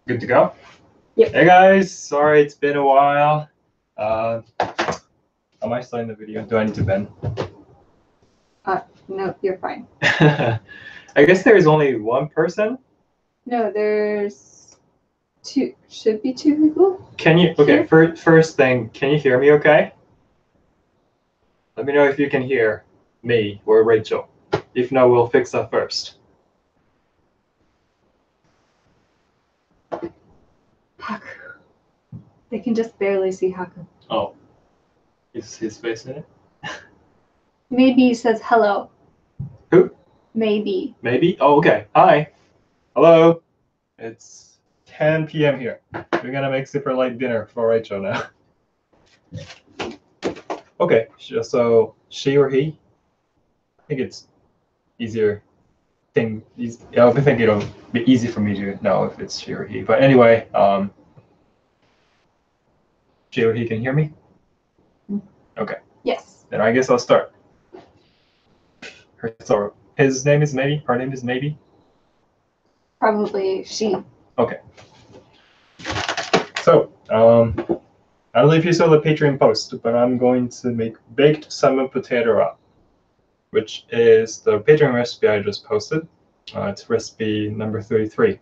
Good to go? Yep. Hey guys, sorry it's been a while. Am I still in the video? Do I need to bend? No, you're fine. I guess there is only one person. No, there's two. Should be two people. Can you? Okay. First thing, can you hear me? Okay. Let me know if you can hear me or Rachel. If not, we'll fix that first. Haku. They can just barely see Haku. Oh, is his face in it? Maybe he says hello. Who? Maybe. Maybe. Oh, okay. Hi. Hello. It's 10 p.m. here. We're gonna make super light dinner for Rachel now. Okay, so she or he? I think it's easier thing. I think it'll be easy for me to know if it's she or he. But anyway, she or he can hear me? Okay. Yes. Then I guess I'll start. So his name is Maybe. Her name is Maybe. Probably she. Okay. So, I don't know if you saw the Patreon post, but I'm going to make baked salmon potato wrap, which is the Patreon recipe I just posted. It's recipe number 33.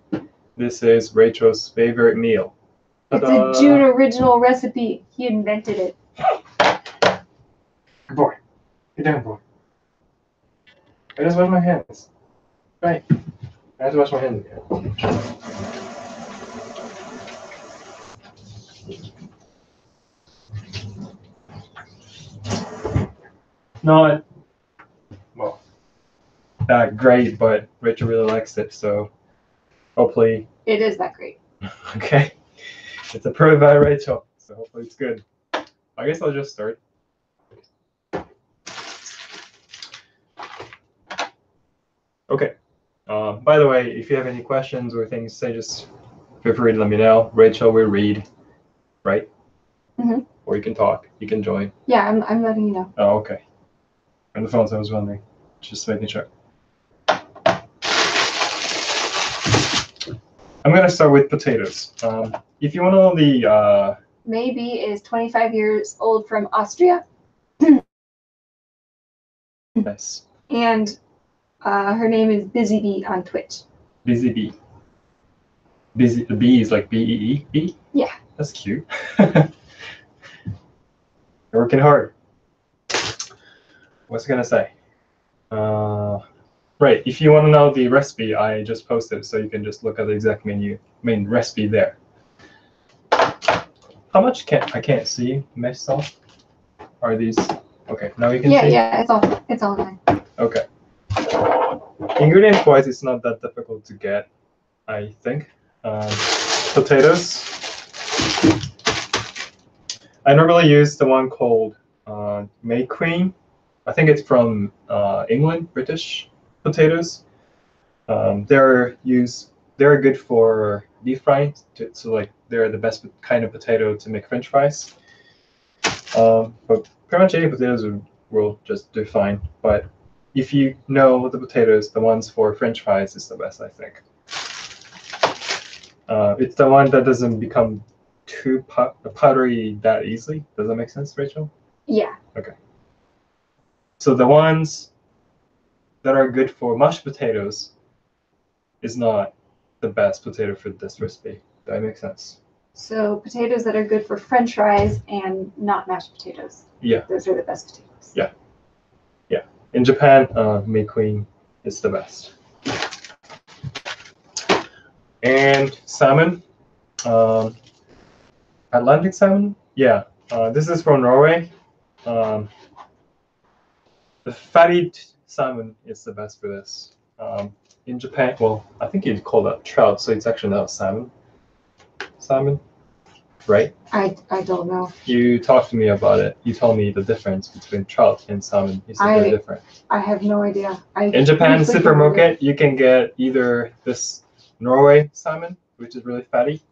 This is Rachel's favorite meal. Ta-da! It's a June original recipe. He invented it. Good boy. Get down, boy. I just wash my hands. Right. I have to wash my hands again. Not, well, that great, but Rachel really likes it, so hopefully. It is that great. Okay. It's approved by Rachel, so hopefully it's good. I guess I'll just start. Okay. By the way, if you have any questions or things, say just feel free to let me know. Rachel will read, right? Mm-hmm. Or you can talk. You can join. Yeah, I'm letting you know. Oh, okay. On the phone, so I was wondering. Just making sure. I'm going to start with potatoes. If you want to know the... Maybe is 25 years old from Austria. Nice. And her name is Busy Bee on Twitch. Busy Bee. Busy, the bee is like B-E-E? Bee? Yeah. That's cute. Working hard. What's it going to say? Right, if you want to know the recipe, I just posted, so you can just look at the exact main recipe there. How much I can't see myself? Are these okay? Now you can see. Yeah, it's all fine. Okay. Ingredients wise, it's not that difficult to get, I think. Potatoes. I normally use the one called May Queen. I think it's from England, British potatoes. They're good for deep frying, so like they're the best kind of potato to make French fries. But pretty much any potatoes will just do fine. But if you know the potatoes, the ones for French fries is the best, I think. It's the one that doesn't become too powdery that easily. Does that make sense, Rachel? Yeah. Okay. So the ones that are good for mashed potatoes is not the best potato for this recipe. Does that make sense? So potatoes that are good for French fries and not mashed potatoes. Yeah. Those are the best potatoes. Yeah. Yeah. In Japan, May Queen is the best. And salmon. Atlantic salmon? Yeah. This is from Norway. The fatty salmon is the best for this. In Japan, well, I think you'd call that trout, so it's actually not salmon. Salmon, right? I don't know. You talked to me about it. You told me the difference between trout and salmon is very different. I have no idea. In Japan supermarket, you can get either this Norway salmon, which is really fatty,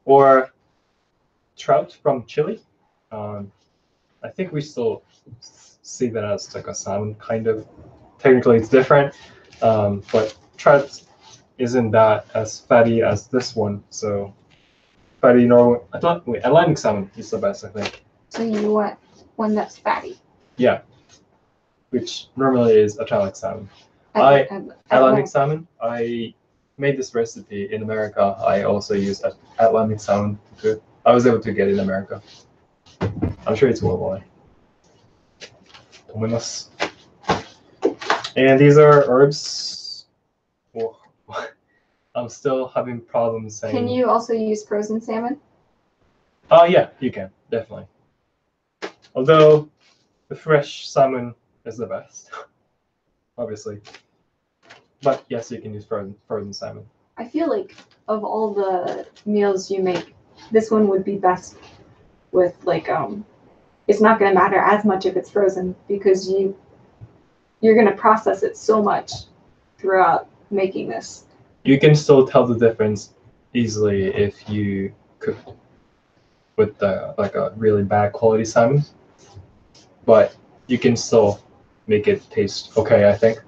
or trout from Chile. I think we still see that as like a salmon kind of. Technically, it's different, but trout isn't that as fatty as this one. So fatty normal Atlantic salmon is the best, I think. So you want one that's fatty. Yeah, which normally is Atlantic salmon. Atlantic. Atlantic salmon. I made this recipe in America. I also use Atlantic salmon. I was able to get it in America. I'm sure it's worldwide. と思います. And these are herbs. Oh, I'm still having problems saying. Can you also use frozen salmon? Oh yeah, you can definitely. Although the fresh salmon is the best, obviously. But yes, you can use frozen salmon. I feel like of all the meals you make, this one would be best with like it's not going to matter as much if it's frozen because you're going to process it so much throughout making this. You can still tell the difference easily if you cook with like a really bad quality salmon, but you can still make it taste okay, I think.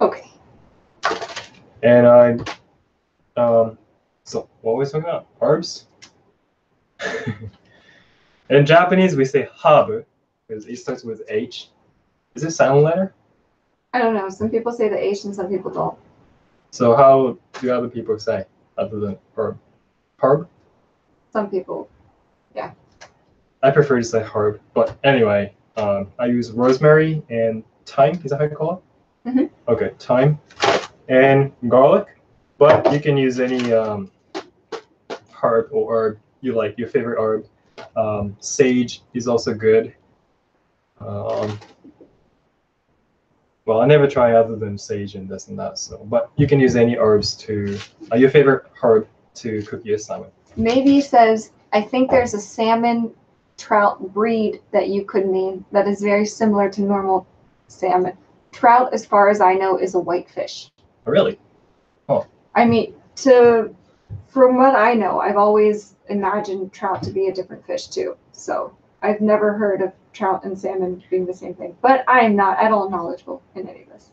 Okay. And so what was we talking about? Herbs? In Japanese, we say habu, because it starts with H. Is it silent letter? I don't know. Some people say the H and some people don't. So how do other people say other than herb? Herb? Some people, yeah. I prefer to say herb, but anyway, I use rosemary and thyme. Is that how you call it? Mm-hmm. Okay, thyme and garlic, but you can use any herb or herb you like, your favorite herb. Sage is also good. Well, I never try other than sage and this and that. So, but you can use any herbs to your favorite herb to cook your salmon. Maybe says I think there's a salmon trout breed that you could name that is very similar to normal salmon. Trout, as far as I know, is a white fish. Oh, really? Oh. I mean, from what I know, I've always imagined trout to be a different fish too. So I've never heard of trout and salmon being the same thing. But I am not at all knowledgeable in any of this.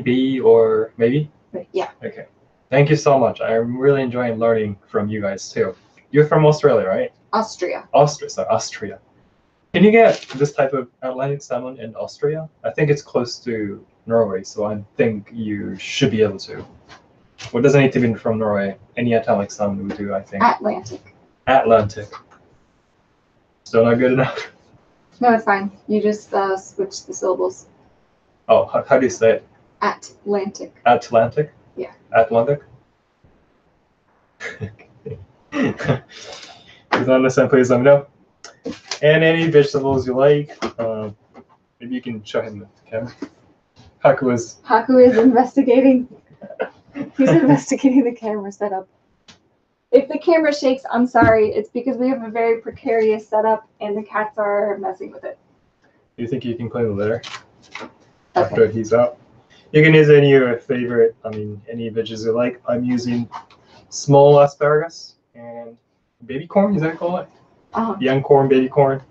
B or maybe? But yeah. Okay. Thank you so much. I'm really enjoying learning from you guys too. You're from Australia, right? Austria. Austria. Can you get this type of Atlantic salmon in Austria? I think it's close to Norway, so I think you should be able to. Well, it doesn't need to be from Norway. Any Atlantic salmon would do, I think. Atlantic. Still not good enough? No, it's fine. You just switch the syllables. Oh, how do you say it? Atlantic. Atlantic? Yeah. Atlantic? If you don't understand, please let me know. And any vegetables you like. Maybe you can show him the camera. Haku is investigating. He's investigating the camera setup. If the camera shakes, I'm sorry. It's because we have a very precarious setup and the cats are messing with it. Do you think you can clean the litter after he's out? You can use any of your favorite, any veggies you like. I'm using small asparagus and baby corn, is that called it? Young corn, baby corn.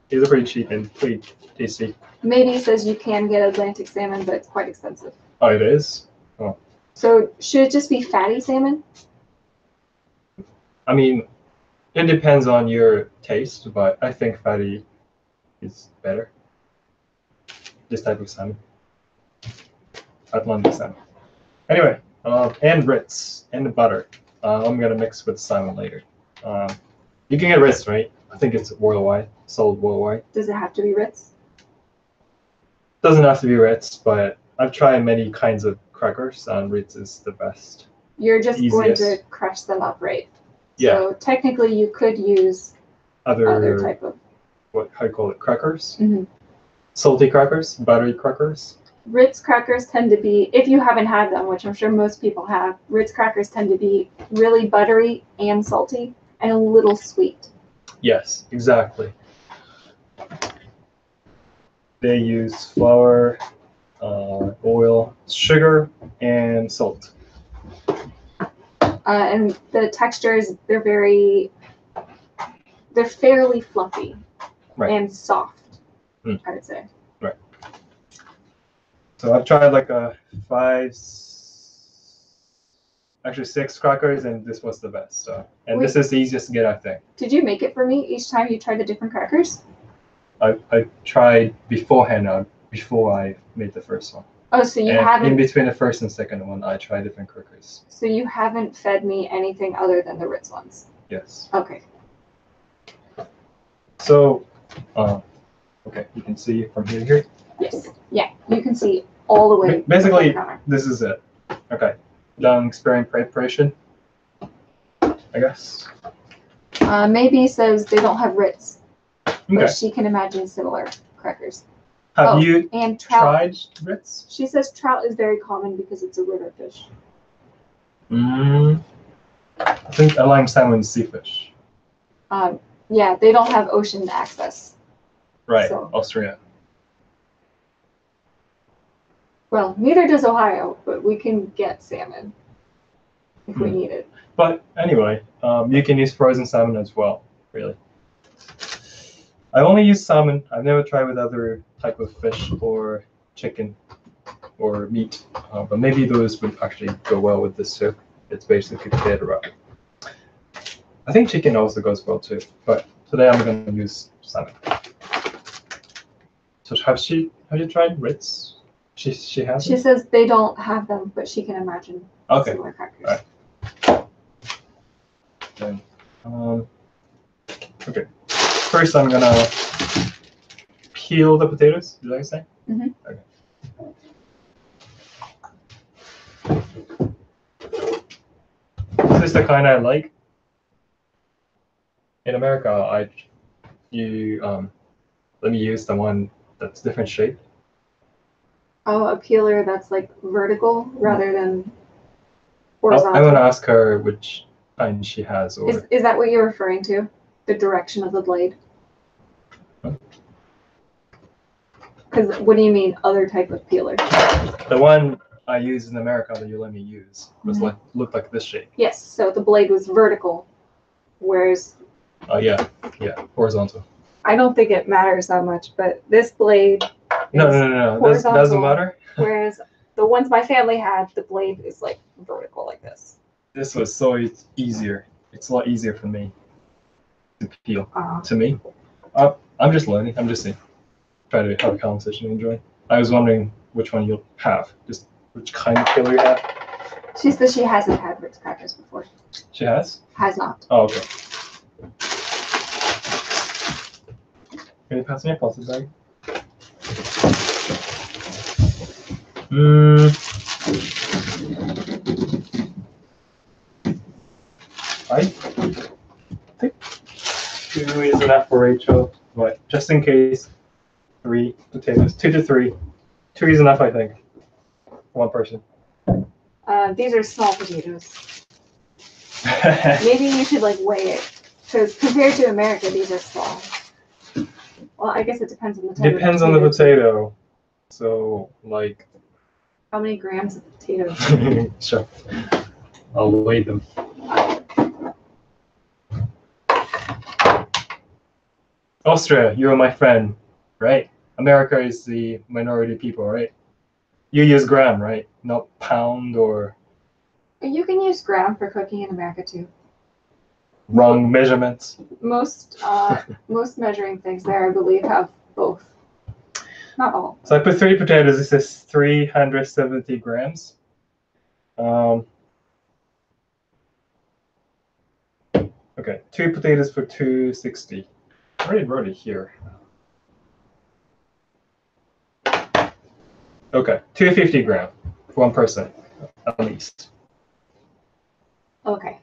These are pretty cheap and pretty tasty. Maybe says you can get Atlantic salmon, but it's quite expensive. Oh, it is? Oh. So should it just be fatty salmon? It depends on your taste, but I think fatty is better. This type of salmon. Atlantic salmon. Anyway, and Ritz and butter. I'm gonna mix with salmon later. You can get Ritz, right? I think it's worldwide, sold worldwide. Does it have to be Ritz? Doesn't have to be Ritz, but I've tried many kinds of crackers, and Ritz is the best. You're just going to crush them up, right? Yeah. So technically, you could use other type of. How do you call it? Crackers? Mm-hmm. Salty crackers, buttery crackers. Ritz crackers tend to be, if you haven't had them, which I'm sure most people have, Ritz crackers tend to be really buttery and salty and a little sweet. Yes, exactly. They use flour, oil, sugar, and salt. And the textures, they're fairly fluffy and soft, I would say. Right. So I've tried like actually 6 crackers, and this was the best. So, and Wait. this is the easiest to get, I think. Did you make it for me each time you tried the different crackers? I tried beforehand, before I made the first one. Oh, so you And haven't. in between the first and second one, I tried different crackers. So you haven't fed me anything other than the Ritz ones. Yes. Okay. So, okay, you can see from here. Yes. Yeah, you can see all the way. Basically, up the counter. this is it. Okay, done experiment preparation, I guess. Maybe says they don't have Ritz, Okay. but she can imagine similar crackers. Have you and trout. tried Ritz? She says trout is very common because it's a river fish. I think I like salmon sea fish. Yeah, they don't have ocean access. Right, So. Austria. Well, neither does Ohio, but we can get salmon if we need it. But anyway, you can use frozen salmon as well, really. I only use salmon. I've never tried with other type of fish or chicken or meat, but maybe those would actually go well with this soup. It's basically potato wrap. I think chicken also goes well too, but today I'm going to use salmon. So have you tried Ritz? She has. She says they don't have them, but she can imagine similar crackers. All right. Then, okay. First, I'm gonna peel the potatoes. Did I say? Mm-hmm. Okay. This is the kind I like. In America, let me use the one that's different shape. Oh, a peeler that's like vertical rather than horizontal. I want to ask her which kind she has. Or is that what you're referring to? The direction of the blade? Because what do you mean other type of peeler? The one I used in America that you let me use was looked like this shape. Yes, so the blade was vertical, whereas. Oh yeah, horizontal. I don't think it matters that much, but this blade. No. This doesn't matter. Whereas the ones my family had, the blade is like vertical like this. This was so easier. It's a lot easier for me to peel. To me, I'm just learning. I'm just saying. Try to have a conversation and enjoy. I was wondering which one you'll have. Just which kind of peeler you have. She says she hasn't had Ritz crackers before. She has? Has not. Oh, okay. Can you pass me a plastic bag? I think 2 is enough for Rachel, but just in case, 3 potatoes, 2 to 3. 2 is enough, I think. 1 person. These are small potatoes. Maybe you should like weigh it, because compared to America, these are small. Well, I guess it depends on the type. Depends on the potato. So, like. How many grams of potatoes? Sure. I'll weigh them. Austria, you're my friend, right? America is the minority people, right? You use gram, right? Not pound or. You can use gram for cooking in America too. Wrong measurements. Most measuring things there, I believe, have both. Not all. So I put 3 potatoes. This is 370 grams. Okay, 2 potatoes for 260. I already wrote it here. Okay, 250 gram for 1 person, at least. Okay.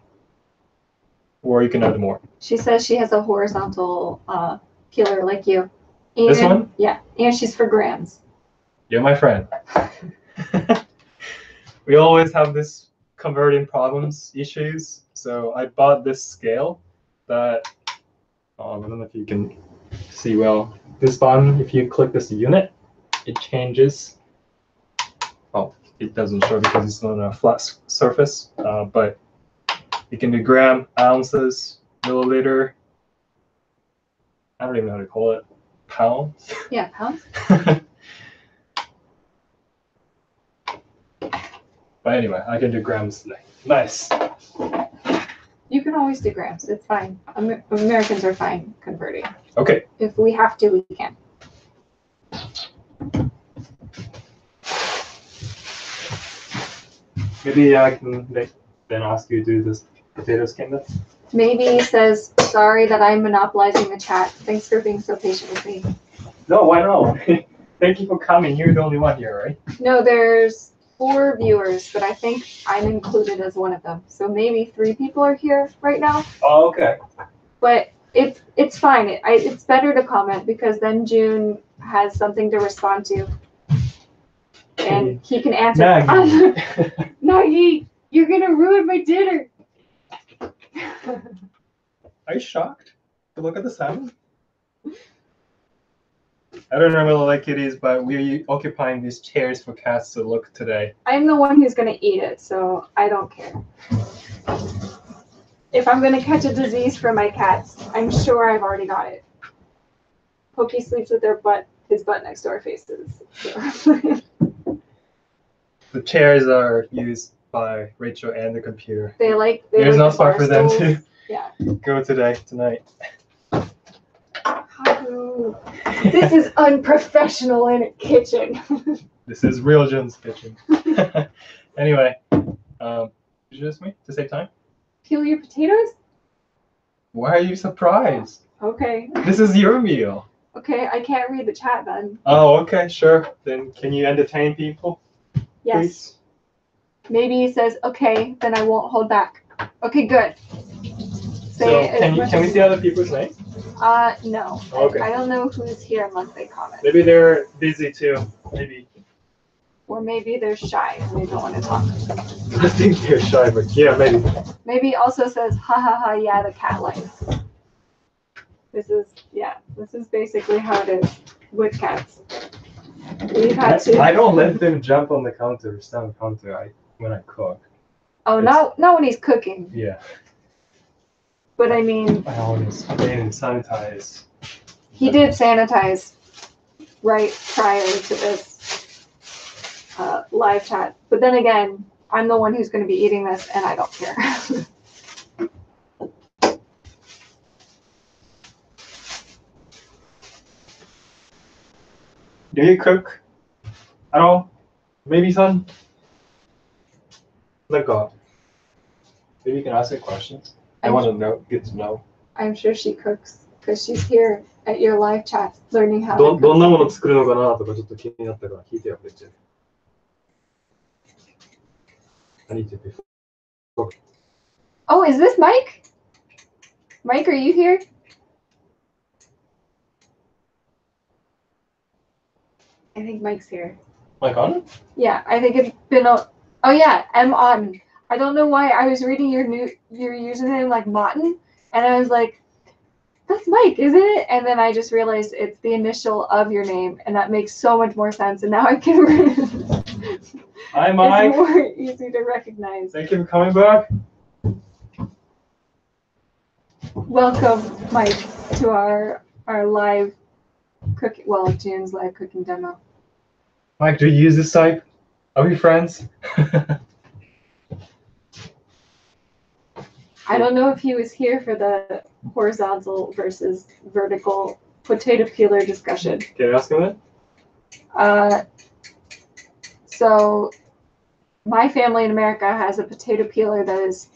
Or you can add more. She says she has a horizontal peeler like you. And, this one? Yeah, and she's for grams. You're my friend. We always have this converting problems issues. So I bought this scale that, I don't know if you can see well. This button, if you click this unit, it changes. Oh, it doesn't show because it's not on a flat surface, but you can do gram, ounces, milliliter. I don't even know how to call it. Pounds? Yeah, pounds. But anyway, I can do grams today. Nice. You can always do grams. It's fine. Americans are fine converting. Okay. If we have to, we can. Maybe I can then ask you to do this potato skin then? Maybe he says, sorry that I'm monopolizing the chat. Thanks for being so patient with me. No, why not? Thank you for coming. You're the only one here, right? No, there's 4 viewers, but I think I'm included as one of them. So maybe 3 people are here right now. Oh, okay. But it's fine. It's better to comment because then June has something to respond to. And he can answer. Maggie. Maggie, you're going to ruin my dinner. Are you shocked to look at the salmon? I don't really like kitties, but we're occupying these chairs for cats to look today. I'm the one who's going to eat it, so I don't care. If I'm going to catch a disease for my cats, I'm sure I've already got it. Pokey sleeps with his butt next to our faces. So. The chairs are used by Rachel and the computer. There's no spot for them to go tonight. This is unprofessional in a kitchen. This is real June's kitchen. Anyway, did you ask me to save time? Peel your potatoes? Why are you surprised? Okay. This is your meal. Okay, I can't read the chat then. Oh, okay, sure. Then can you entertain people? Yes. Please? Maybe he says, okay, then I won't hold back. Okay, good. Can we see other people's names? No. Okay. I don't know who's here unless they comment. Maybe they're busy too. Maybe. Or maybe they're shy and they don't want to talk. I think they're shy, but yeah, maybe. Maybe also says, ha ha ha, yeah, the cat life. This is basically how it is with cats. We've had to. I don't let them jump on the counter, stand on the counter when I cook. Oh, not when he's cooking. Yeah. But I mean. I always clean and sanitize. He did sanitize right prior to this live chat. But then again, I'm the one who's going to be eating this, and I don't care. Do you cook at all? Maybe, son? Maybe you can ask her questions. I want to get to know. I'm sure she cooks because she's here at your live chat learning how to cook. どんなもの作るのかなとかちょっと気になったから聞いてよ、めっちゃ。I need to be. Oh, is this Mike? Mike, are you here? I think Mike's here. Mike on? Yeah, I think it's been a. Oh yeah, M on. I don't know why I was reading your username like Martin, and I was like, that's Mike, isn't it? And then I just realized it's the initial of your name, and that makes so much more sense. And now I can. Hi, Mike. It's more easy to recognize. Thank you for coming back. Welcome, Mike, to our live cooking. Well, June's live cooking demo. Mike, do you use this type? Are we friends? I don't know if he was here for the horizontal versus vertical potato peeler discussion. Can I ask him that? So my family in America has a potato peeler that is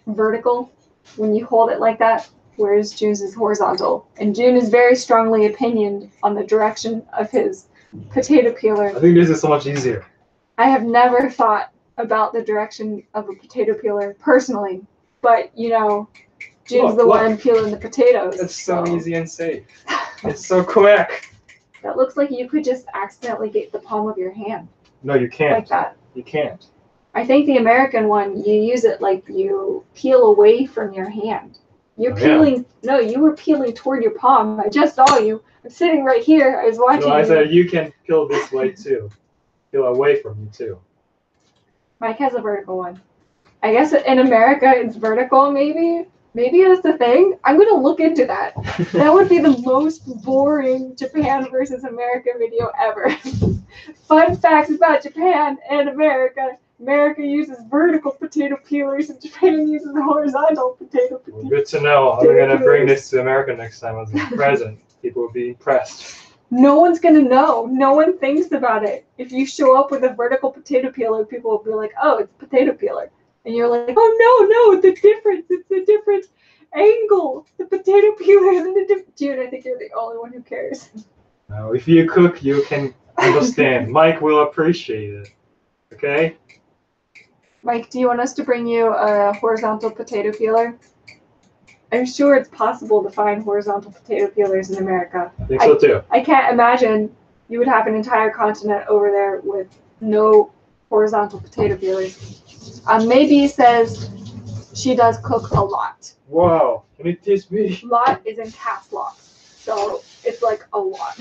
vertical when you hold it like that, whereas June's is horizontal. And June is very strongly opinioned on the direction of his potato peeler. I think this is so much easier. I have never thought about the direction of a potato peeler personally, but you know, June's the one peeling the potatoes. It's so easy and safe. It's so quick. That looks like you could just accidentally get the palm of your hand. No, you can't. Like that. You can't. I think the American one, you use it like you peel away from your hand. You're peeling. Yeah. No, you were peeling toward your palm. I just saw you. I'm sitting right here. I was watching. No, I said you can peel this way too. Peel away from you too. Mike has a vertical one. I guess in America it's vertical, maybe. Maybe that's the thing. I'm going to look into that. That would be the most boring Japan versus America video ever. Fun facts about Japan and America. America uses vertical potato peelers and Japan uses horizontal potato Well, peelers. good to know. I'm gonna bring this to America next time as a present. People will be impressed. No one's gonna know. No one thinks about it. If you show up with a vertical potato peeler, people will be like, "Oh, it's a potato peeler," and you're like, "Oh no, the difference. It's a different angle. The potato peeler is in a different." Dude, I think you're the only one who cares. Now, if you cook, you can understand. Mike will appreciate it. Okay? Mike, do you want us to bring you a horizontal potato peeler? I'm sure it's possible to find horizontal potato peelers in America. I think so too. I can't imagine you would have an entire continent over there with no horizontal potato peelers. Maybe he says she does cook a lot. Wow, can you teach me? Lot is in caps lock, so it's like a lot.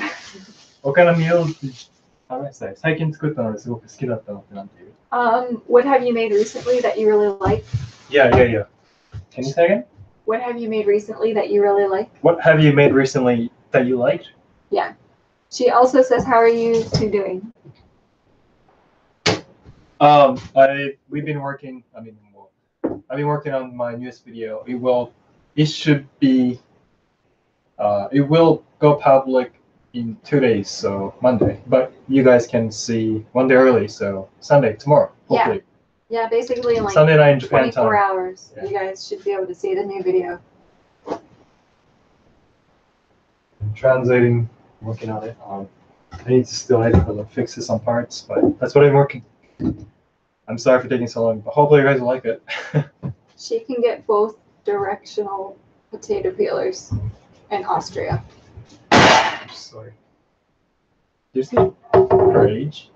What kind of meal how do I say? 最近作ったのですごく好きだったのってなんていう? What have you made recently that you really like? Yeah. Can you say again? What have you made recently that you really like? What have you made recently that you liked? Yeah. She also says, how are you two doing? We've been working. I've been working on my newest video. It should be. It will go public in 2 days, so Monday. But you guys can see one day early, so Sunday tomorrow, hopefully. Yeah, basically in like Sunday night in Japan 24 time. hours, Yeah. you guys should be able to see the new video. I'm translating, working on it. I need to still edit and fix some parts, but that's what I'm working. I'm sorry for taking so long, but hopefully you guys will like it. She can get both directional potato peelers in Austria. Sorry. Do you see her age?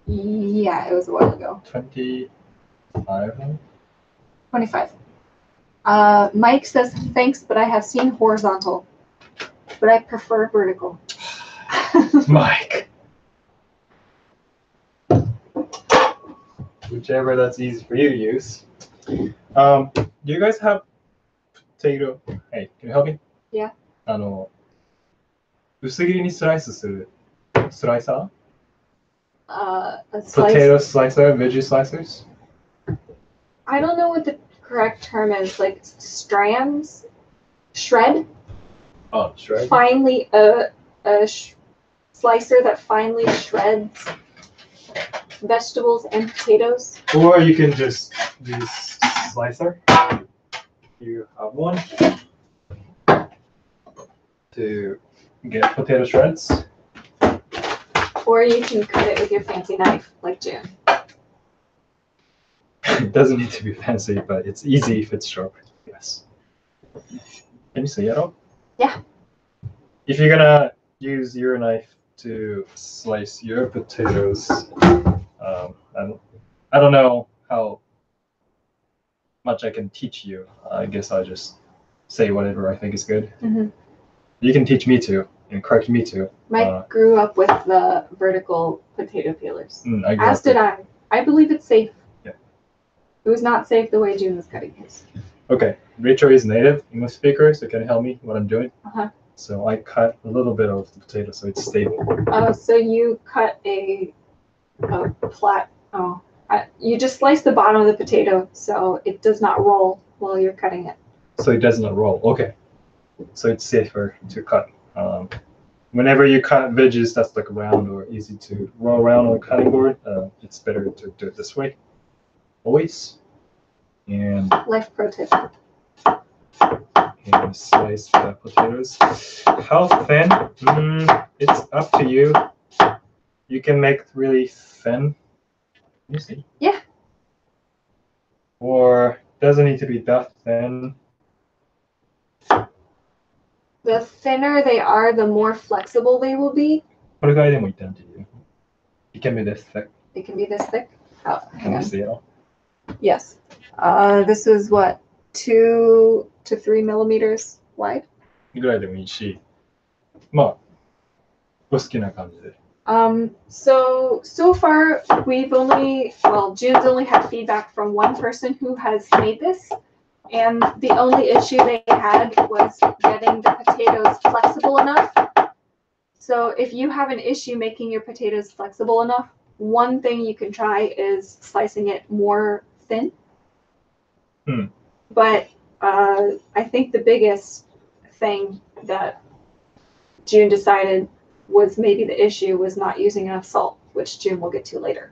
Yeah, it was a while ago. 25. 25. Mike says, thanks, but I have seen horizontal, but I prefer vertical. Mike. Whichever that's easy for you to use. Do you guys have potato? Hey, can you help me? Yeah. 薄切りにスライスするスライサー? A slice. Potato slicer, veggie slicers? I don't know what the correct term is, like strands? Shred? Oh, shred. Finely, slicer that finely shreds vegetables and potatoes. Or you can just use slicer. You have one to get potato shreds. Or you can cut it with your fancy knife, like June. It doesn't need to be fancy, but it's easy if it's sharp. Yes. Can you say it all? Yeah. If you're gonna use your knife to slice your potatoes, I don't know how much I can teach you. I guess I'll just say whatever I think is good. Mm-hmm. You can teach me too and correct me too. Mike grew up with the vertical potato peelers. As did I. I believe it's safe. Yeah. It was not safe the way June was cutting his. Okay. Rachel is native English speaker, so can you help me what I'm doing? Uh-huh. So I cut a little bit of the potato so it's stable. So you cut a plat. You just slice the bottom of the potato so it does not roll while you're cutting it. So it does not roll. Okay. So it's safer to cut. Whenever you cut veggies that's like round or easy to roll around on a cutting board, it's better to do it this way. Always. And Life pro tip. And slice the potatoes. How thin? It's up to you. You can make really thin. Can you see? Yeah. Or doesn't need to be that thin. The thinner they are, the more flexible they will be. これぐらいでもいいってなっていい? It can be this thick. It can be this thick. Oh, Can you see it all? Yes. This is what, 2 to 3 millimeters wide. ぐらいでもいいし、まあ、お好きな感じで。So far June's only had feedback from one person who has made this, and the only issue they had was getting the potatoes flexible enough. So if you have an issue making your potatoes flexible enough, one thing you can try is slicing it more thin. But I think the biggest thing that June decided was maybe the issue was not using enough salt, which June will get to later.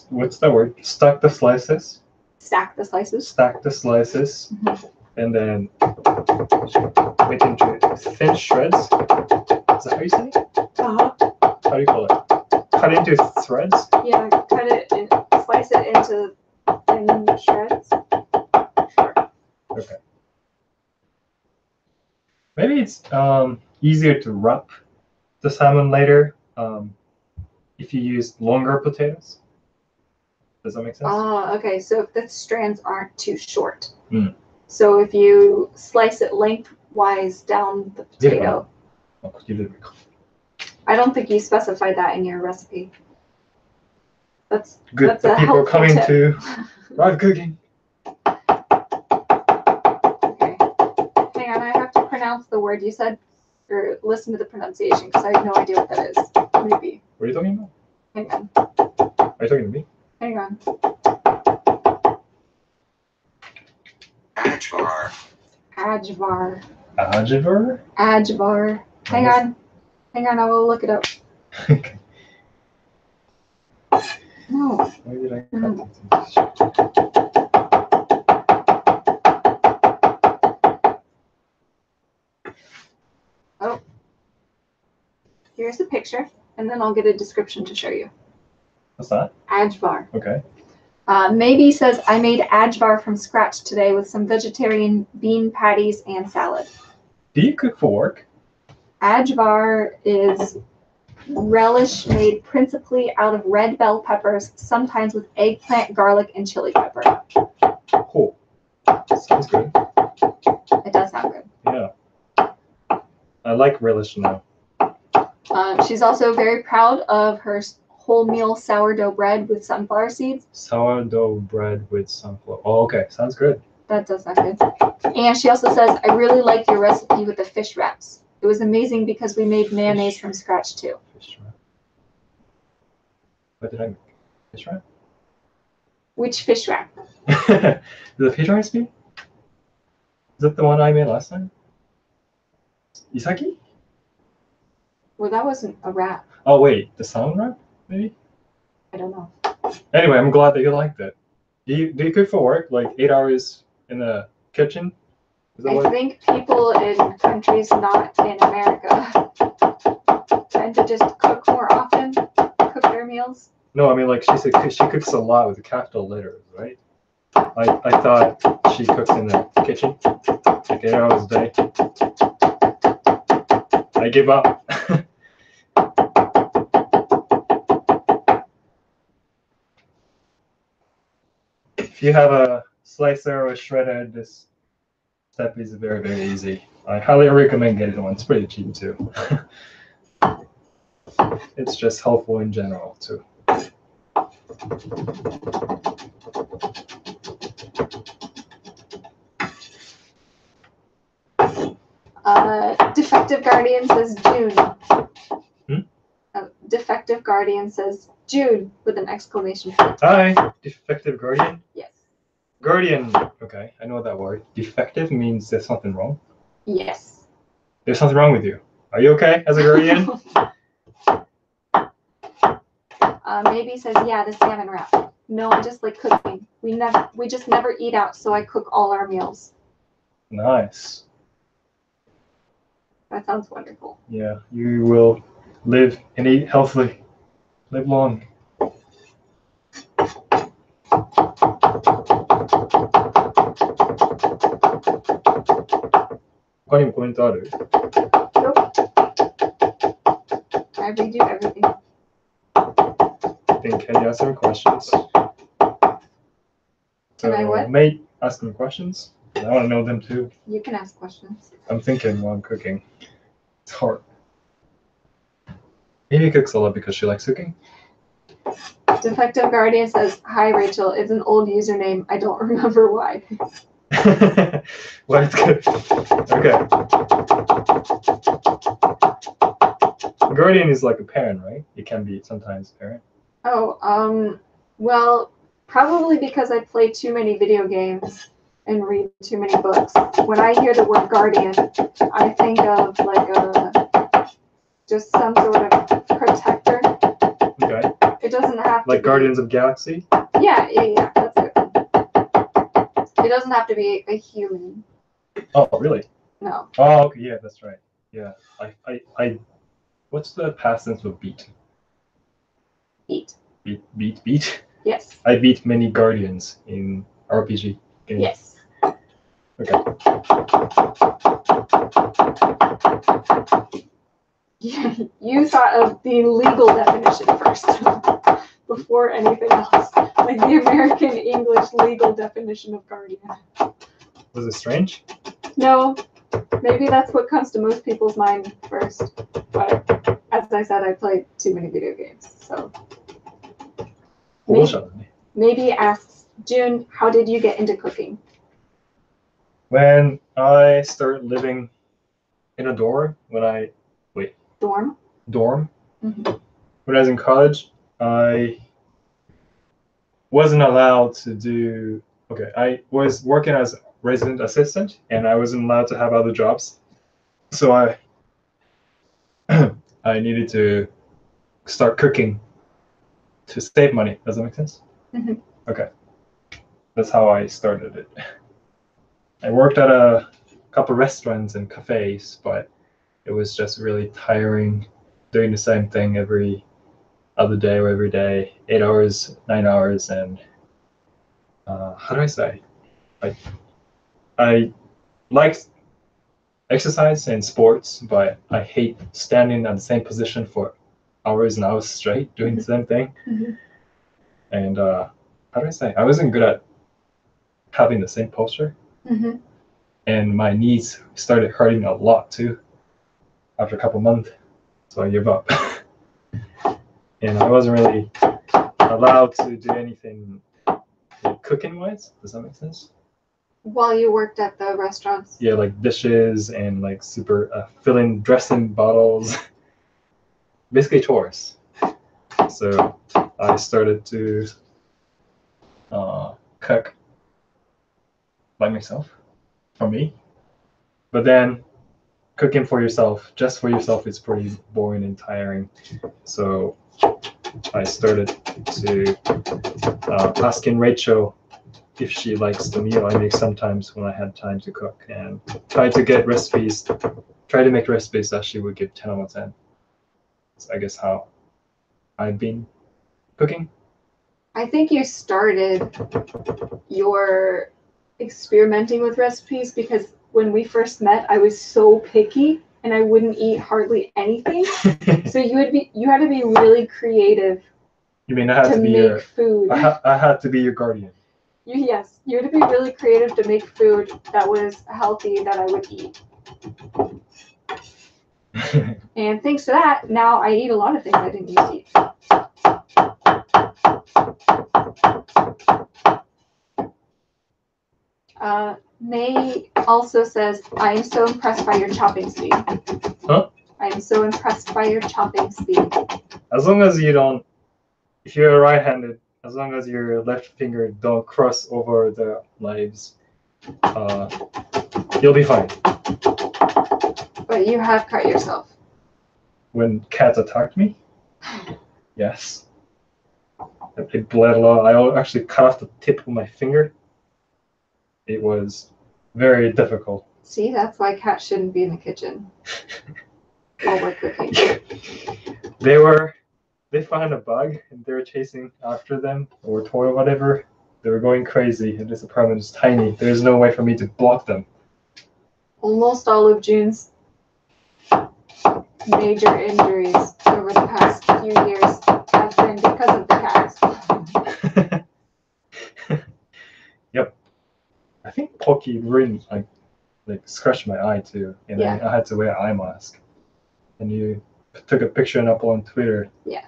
What's that word? Stack the slices. Stack the slices. Stack the slices, and then make into thin shreds. Is that how you say it? Uh-huh. How do you call it? Cut into threads? Yeah, cut it and slice it into thin shreds. Sure. Okay. Maybe it's easier to wrap the salmon later if you use longer potatoes. Does that make sense? Okay. So if the strands aren't too short. Mm. So if you slice it lengthwise down the potato. I don't think you specified that in your recipe. That's good. That's the a people helpful coming tip. to live cooking. Okay. Hang on, I have to pronounce the word you said, or listen to the pronunciation because I have no idea what that is. Maybe. What are you talking about? Hang on. Are you talking to me? Hang on. Ajvar. Ajvar. Ajvar? Ajvar. Hang on. Hang on, I will look it up. Okay. No. Why did I No. Oh. Here's a picture, and then I'll get a description to show you. What's that? Ajvar. Okay. Maybe says, I made ajvar from scratch today with some vegetarian bean patties and salad. Do you cook for work? Ajvar is relish made principally out of red bell peppers, sometimes with eggplant, garlic, and chili pepper. Cool. Sounds good. It does sound good. Yeah. I like relish now. She's also very proud of her wholemeal sourdough bread with sunflower seeds. Sourdough bread with sunflower. Oh, okay. Sounds good. That does sound good. And she also says, I really like your recipe with the fish wraps. It was amazing because we made mayonnaise from scratch too. Fish wrap. What did I make? Fish wrap? Which fish wrap? The fish recipe? Is that the one I made last time? Isaki? Well, that wasn't a wrap. Oh, wait. The salmon wrap? Maybe? I don't know. Anyway, I'm glad that you liked it. Do you cook for work? Like 8 hours in the kitchen? Is that I think people in countries not in America tend to just cook more often, cook their meals. No, I mean, like, she cooks a lot with the capital letters, right? I thought she cooks in the kitchen, like 8 hours a day. I give up. If you have a slicer or a shredder, this step is very, very easy. I highly recommend getting one. It's pretty cheap too. It's just helpful in general too. Defective Guardian says June. Hmm? Defective Guardian says June with an exclamation point. Hi, defective guardian. Yes. Guardian. Okay, I know that word. Defective means there's something wrong. Yes. There's something wrong with you. Are you okay as a guardian? Maybe says, yeah, the salmon wrap. No, I just like cooking. We just never eat out, so I cook all our meals. Nice. That sounds wonderful. Yeah, you will live and eat healthily. Live long.他にもコメントある? Nope. I redo everything. Then can you ask them questions? Can I what? Mate, ask them questions. I want to know them too. You can ask questions. I'm thinking while I'm cooking. It's hard. Amy cooks a lot because she likes cooking. Defective Guardian says, hi, Rachel. It's an old username. I don't remember why. Well, it's good. Okay. guardian is like a parent, right? It can be sometimes a parent. Oh, well, probably because I play too many video games and read too many books. When I hear the word guardian, I think of like just some sort of protector. Okay. It doesn't have to Like be, Guardians of Galaxy? Yeah, that's it. It doesn't have to be a human. Oh, really? No. Oh, okay, yeah, that's right. Yeah. What's the past tense of beat? Beat. Beat? Yes. I beat many guardians in RPG games. Yes. Okay. You thought of the legal definition first before anything else. Like the American English legal definition of guardian. Was it strange? No, maybe that's what comes to most people's mind first. But as I said, I played too many video games. So maybe asks, June, how did you get into cooking? When I started living in a dorm, Dorm? Mm-hmm. When I was in college, I wasn't allowed to do. Okay, I was working as resident assistant, and I wasn't allowed to have other jobs. So I I needed to start cooking to save money. Does that make sense? Mm-hmm. Okay, that's how I started it. I worked at a couple restaurants and cafes, but it was just really tiring doing the same thing every other day or every day, 8 hours, 9 hours, and how do I say? I like exercise and sports, but I hate standing at the same position for hours and hours straight doing the same thing. Mm-hmm. And how do I say? I wasn't good at having the same posture. Mm-hmm. And my knees started hurting a lot too after a couple months, so I gave up. And I wasn't really allowed to do anything like cooking wise. Does that make sense? While you worked at the restaurants? Yeah, like dishes and like super filling dressing bottles, basically chores. So I started to cook by myself, for me. But then cooking for yourself, just for yourself, is pretty boring and tiring. So I started to asking Rachel if she likes the meal I make sometimes when I had time to cook, and try to make recipes that she would give 10 out of 10. That's, I guess, how I've been cooking. I think you started your experimenting with recipes because when we first met, I was so picky and I wouldn't eat hardly anything. So you had to be really creative. You mean I had to make food? I had to be your guardian. Yes, you had to be really creative to make food that was healthy that I would eat. And thanks to that, now I eat a lot of things I didn't used to eat. May also says, I am so impressed by your chopping speed. Huh? I am so impressed by your chopping speed. As long as you don't, if you're right-handed, as long as your left finger don't cross over the knives, you'll be fine. But you have cut yourself. When cats attacked me? Yes. It bled a lot. I actually cut off the tip of my finger. It was very difficult. See, that's why cats shouldn't be in the kitchen while we're cooking. They found a bug and they were chasing after them, or toy or whatever. They were going crazy, and this apartment is tiny. There's no way for me to block them. Almost all of June's major injuries over the past few years have been because of the cats. Yep. I think Pocky really like scratched my eye too, and yeah. I had to wear an eye mask. And you took a picture and up on Twitter. Yeah.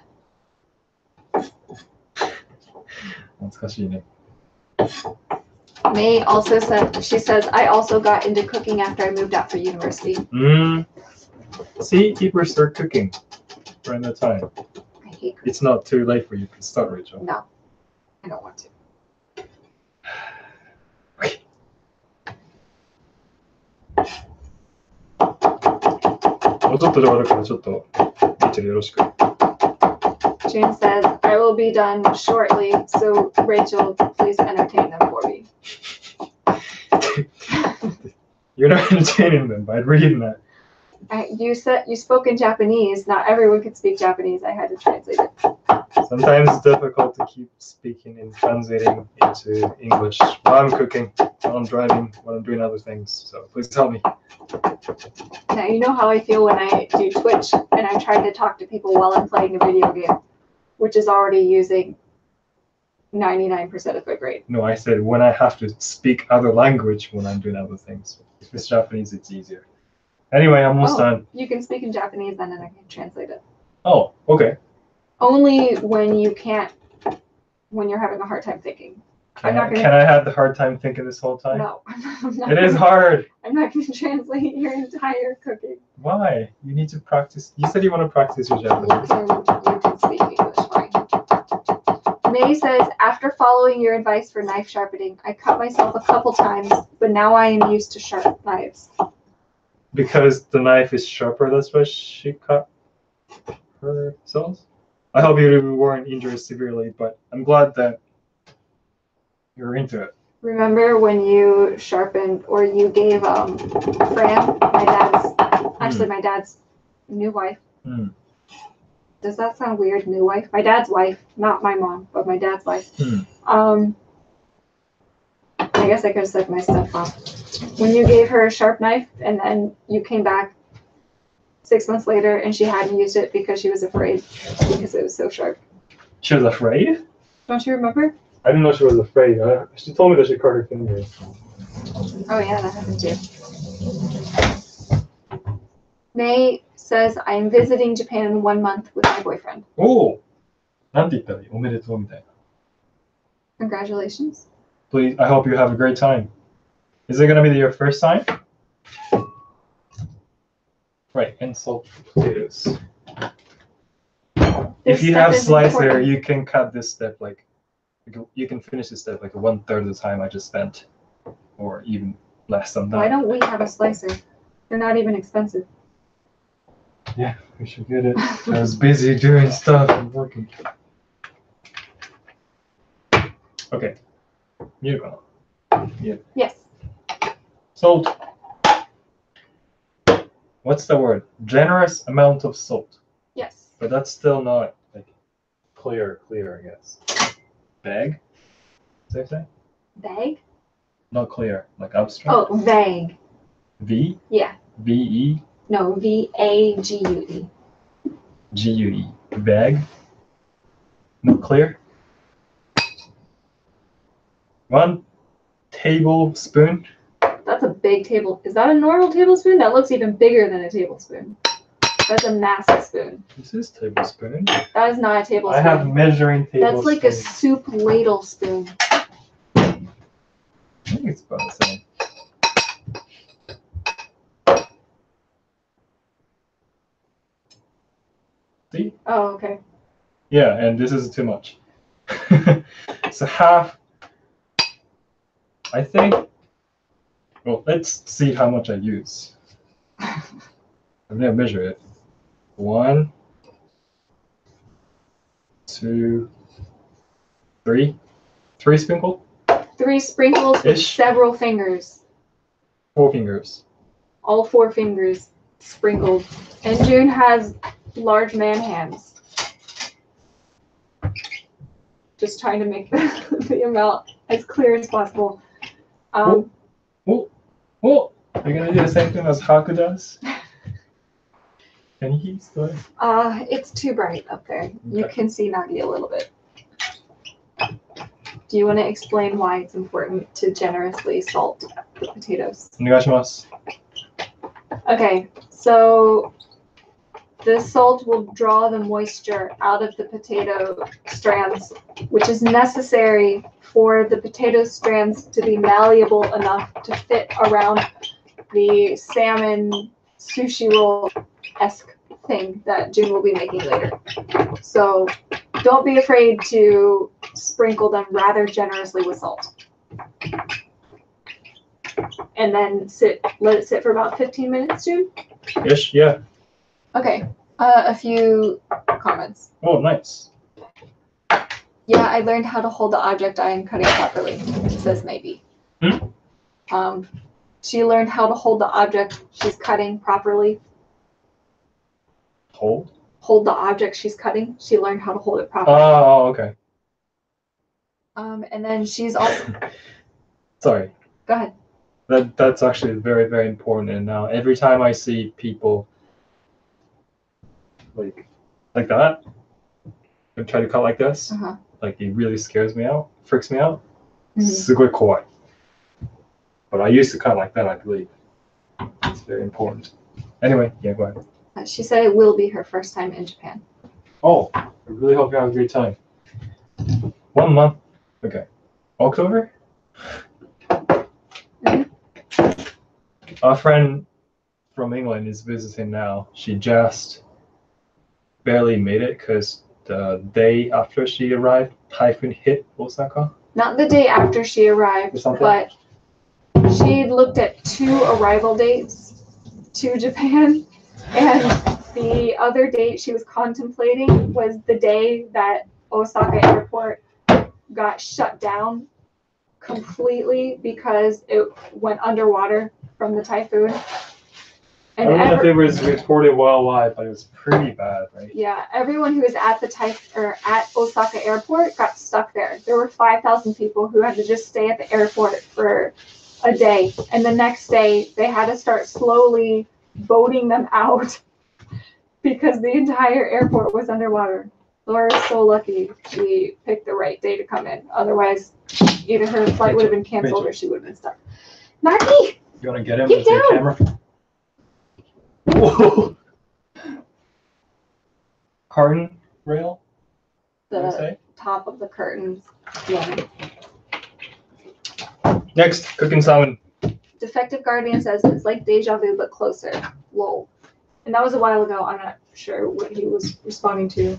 懐かしいね. May also she says, I also got into cooking after I moved out for university. See, people start cooking. We're in the time. I hate cooking. It's not too late for you to start, Rachel. No, I don't want to. Okay. もうちょっとで終わるからちょっとレイチェルよろしく。 Jane says, I will be done shortly, so Rachel, please entertain them for me. You're not entertaining them by reading that. You said you spoke in Japanese. Not everyone could speak Japanese. I had to translate it. Sometimes it's difficult to keep speaking and translating into English while I'm cooking, while I'm driving, while I'm doing other things. So please help me. Now you know how I feel when I do Twitch and I'm trying to talk to people while I'm playing a video game, which is already using 99% of it rate. No, I said when I have to speak other language when I'm doing other things. If it's Japanese, it's easier. Anyway, I'm almost done. You can speak in Japanese then and I can translate it. Oh, okay. Only when you can't, when you're having a hard time thinking. Can I have the hard time thinking this whole time? No. It is hard. I'm not going to translate your entire cooking. Why? You need to practice. You said you want to practice your You Japanese. can speak English fine. May says, after following your advice for knife sharpening, I cut myself a couple times, but now I am used to sharp knives. Because the knife is sharper, that's why she cut herself. I hope you weren't injured severely, but I'm glad that you're into it. Remember when you sharpened or you gave Fran, my dad's new wife. Does that sound weird? New wife? My dad's wife, not my mom, but my dad's wife. I guess I could have said my stepmom. When you gave her a sharp knife and then you came back 6 months later and she hadn't used it because she was afraid because it was so sharp. She was afraid? Don't you remember? I didn't know she was afraid. She told me that she cut her fingers. Oh yeah, that happened too. May says, I am visiting Japan in 1 month with my boyfriend. Oh! なんて言ったらいい？おめでとうみたいな。 Congratulations. Please, I hope you have a great time. Is it going to be your first time? Right, and salt potatoes. If you have slicer, you can cut this step like, you can finish this step like 1/3 of the time I just spent, or even less than that. Why don't we have a slicer? They're not even expensive. Yeah, we should get it. I was busy doing stuff and working. Okay. Yes. Salt. What's the word? Generous amount of salt. Yes. But that's still not like clear, I guess. Vague? Same thing? Vague? Not clear, like abstract. Oh, vague. V? Yeah. V-E? No, V-A-G-U-E. G-U-E. Vague? Not clear? 1 tablespoon. That's a big table. Is that a normal tablespoon? That looks even bigger than a tablespoon. That's a massive spoon. This is tablespoon. That is not a tablespoon. I have measuring tablespoon. That's like a soup ladle spoon. I think it's about the same. See? Oh, okay. Yeah, and this is too much. So half, I think, well, let's see how much I use. I'm going to measure it. 1, 2, 3. 3 sprinkles? 3 sprinkles with Ish. several fingers. 4 fingers. All 4 fingers sprinkled. And June has large man hands. Just trying to make the amount as clear as possible. Oh, you're going to do the same thing as Haku does? Can you still? It's too bright up there. Okay. You can see Nagi a little bit. Do you want to explain why it's important to generously salt the potatoes? お願いします. Okay, so the salt will draw the moisture out of the potato strands, which is necessary for the potato strands to be malleable enough to fit around the salmon sushi roll-esque thing that June will be making later. So don't be afraid to sprinkle them rather generously with salt. And then let it sit for about 15 minutes, June? Ish, yeah. Okay, a few comments. Oh, nice. Yeah, I learned how to hold the object I am cutting properly, says Maybe. She learned how to hold the object she's cutting properly. Hold? Hold the object she's cutting. She learned how to hold it properly. Oh, okay. And then she's also... Sorry. Go ahead. That's actually very, very important. And now every time I see people like that, and try to cut like this, like it really scares me out, freaks me out. すごい怖い. But I used to cut like that, I believe. It's very important. Anyway, yeah, go ahead. She said it will be her first time in Japan. Oh, I really hope you have a great time. 1 month. Okay. October? Our friend from England is visiting now. She just barely made it because the day after she arrived, typhoon hit Osaka. Not the day after she arrived, but she looked at 2 arrival dates to Japan, and the other date she was contemplating was the day that Osaka airport got shut down completely because it went underwater from the typhoon. And I don't know if it was reported worldwide, but it was pretty bad, right? Yeah, everyone who was at at Osaka airport got stuck there. There were 5,000 people who had to just stay at the airport for a day, and the next day they had to start slowly boating them out because the entire airport was underwater. Laura was so lucky she picked the right day to come in. Otherwise, either her flight would have been canceled or she would have been stuck. Marky! You want to get him Get with your down! camera? Whoa! Curtain rail? The top of the curtains. Yeah. Next, cooking salmon. Defective Guardian says it's like deja vu but closer. Lol. And that was a while ago. I'm not sure what he was responding to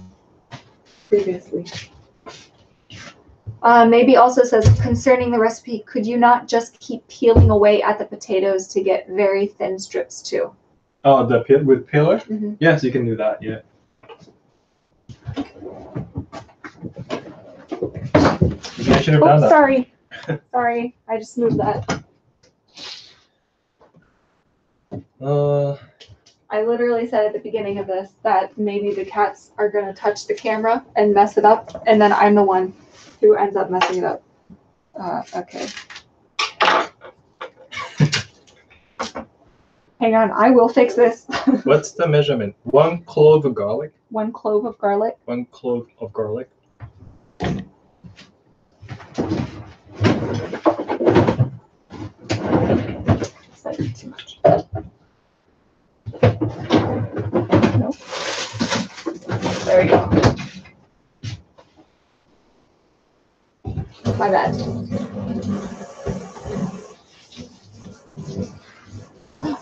previously. Maybe also says, concerning the recipe, could you not just keep peeling away at the potatoes to get very thin strips too? Oh, with peeler? Mm-hmm. Yes, you can do that, yeah. Maybe I should have done that. Sorry. Sorry, I just moved that. I literally said at the beginning of this that maybe the cats are going to touch the camera and mess it up, and then I'm the one who ends up messing it up. Okay. Hang on, I will fix this. What's the measurement? 1 clove of garlic? 1 clove of garlic. 1 clove of garlic. That's too much. Nope. There you go. My bad.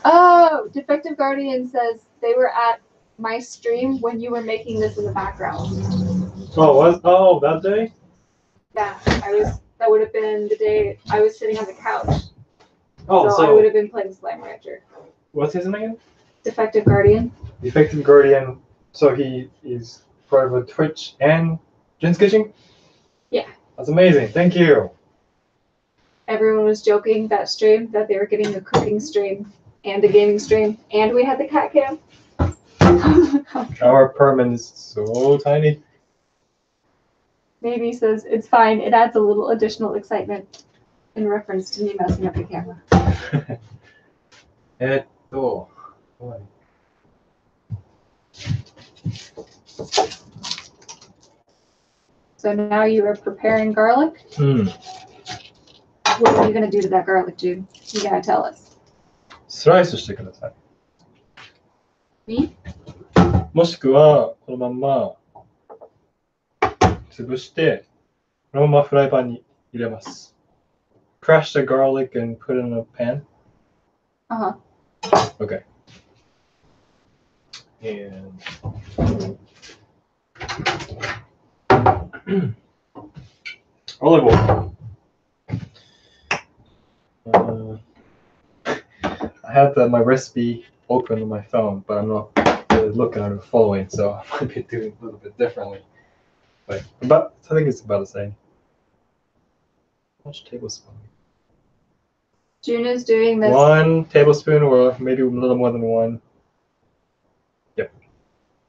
Oh, Defective Guardian says they were at my stream when you were making this in the background. Oh, what? Oh, that day? Yeah, that would have been the day I was sitting on the couch. Oh, so I would have been playing Slime Rancher. What's his name? Defective Guardian. Defective Guardian. So he is part of Twitch and Jin's Kitchen? Yeah. That's amazing. Thank you. Everyone was joking that stream that they were getting a cooking stream and a gaming stream, and we had the cat cam. Our apartment is so tiny. Maybe says it's fine. It adds a little additional excitement in reference to me messing up the camera. So now you are preparing garlic. What are you going to do to that garlic, Jude? You got to tell us. スライスしてください。Me? もしくはこのまんま潰してこのままフライパンに入れます。Crush the garlic and put it in a pan. Uh-huh. Okay. and olive oil. I have my recipe open on my phone, but I'm not really looking at it following, so I might be doing a little bit differently. But I think it's about the same. How much tablespoon? June is doing this. 1 tablespoon, or maybe a little more than 1. Yep.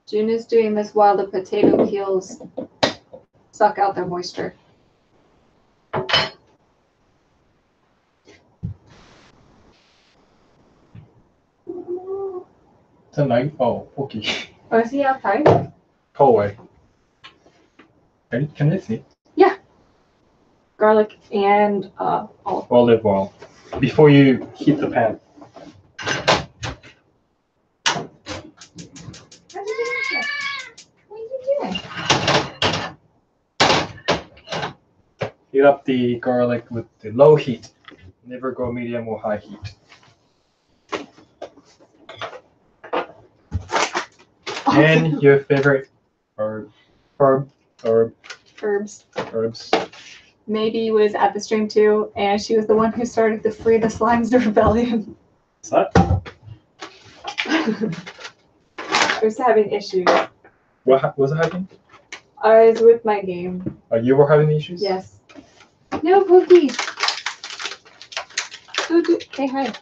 June is doing this while the potato peels suck out their moisture. It's a knife. Oh, okay. Oh, is he outside? Go away. Can I see? Yeah. Garlic and Olive oil. Before you heat the pan. What are you doing? Heat up the garlic with the low heat. Never go medium or high heat. And your favorite Herbs. herbs. Maybe was at the stream too, and she was the one who started the Free the Slimes Rebellion. What's that? I was having issues. What was happening? I was with my game. You were having issues? Yes. No, Pookie. Say hi.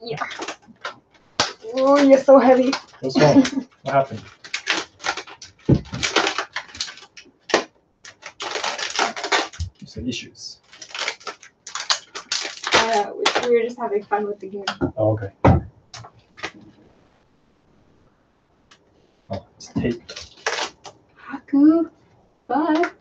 Yeah. Oh, you're so heavy. What's wrong? What happened? You said issues. We were just having fun with the game. Oh, okay. Oh, it's taped. Haku. But.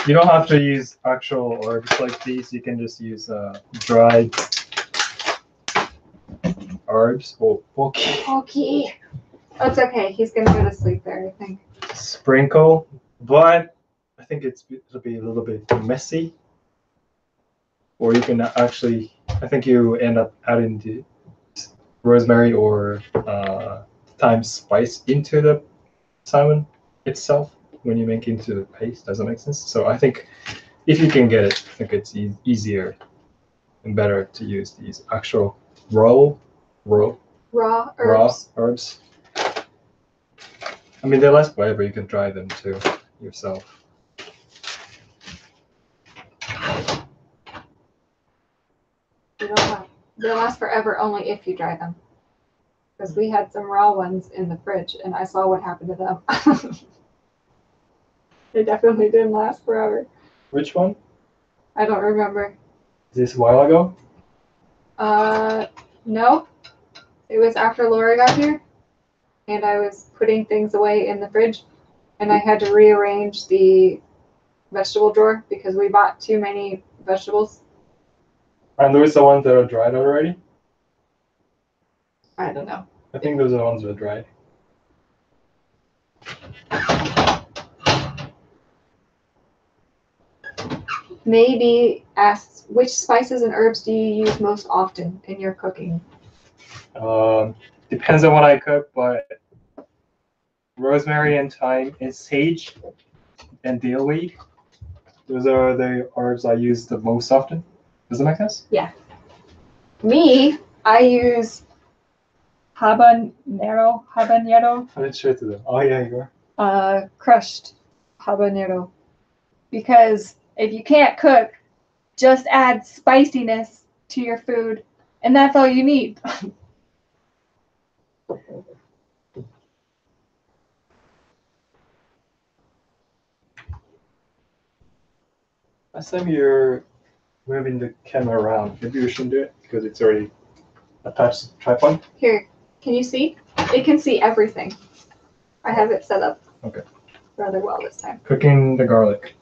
You don't have to use actual herbs like these. You can just use dried herbs. Oh, okay. Okay. Oh, it's okay. He's gonna go to sleep there, I think. Sprinkle, but I think it'll be a little bit messy. Or you can actually, I think you end up adding the rosemary or thyme spice into the salmon itself when you make into the paste. Does that make sense? So I think if you can get it, I think it's easier and better to use these actual raw herbs. I mean, they're less flavor. You can dry them too yourself. They'll last forever only if you dry them. Because we had some raw ones in the fridge, and I saw what happened to them. They definitely didn't last forever. Which one? I don't remember. Is this a while ago? No. It was after Laura got here, and I was putting things away in the fridge, and I had to rearrange the vegetable drawer because we bought too many vegetables. And those are the ones that are dried already? I don't know. I think those are the ones that are dried. Maybe ask which spices and herbs do you use most often in your cooking? Depends on what I cook, but rosemary and thyme and sage and dillweed. Those are the herbs I use the most often. Does that make sense? Yeah. Me, I use habanero. I didn't show it to them. Oh yeah, you are. Crushed habanero. Because if you can't cook, just add spiciness to your food, and that's all you need. Last time you're moving the camera around, maybe we shouldn't do it because it's already attached to the tripod. Here, can you see? It can see everything. I have it set up rather well this time. Cooking the garlic.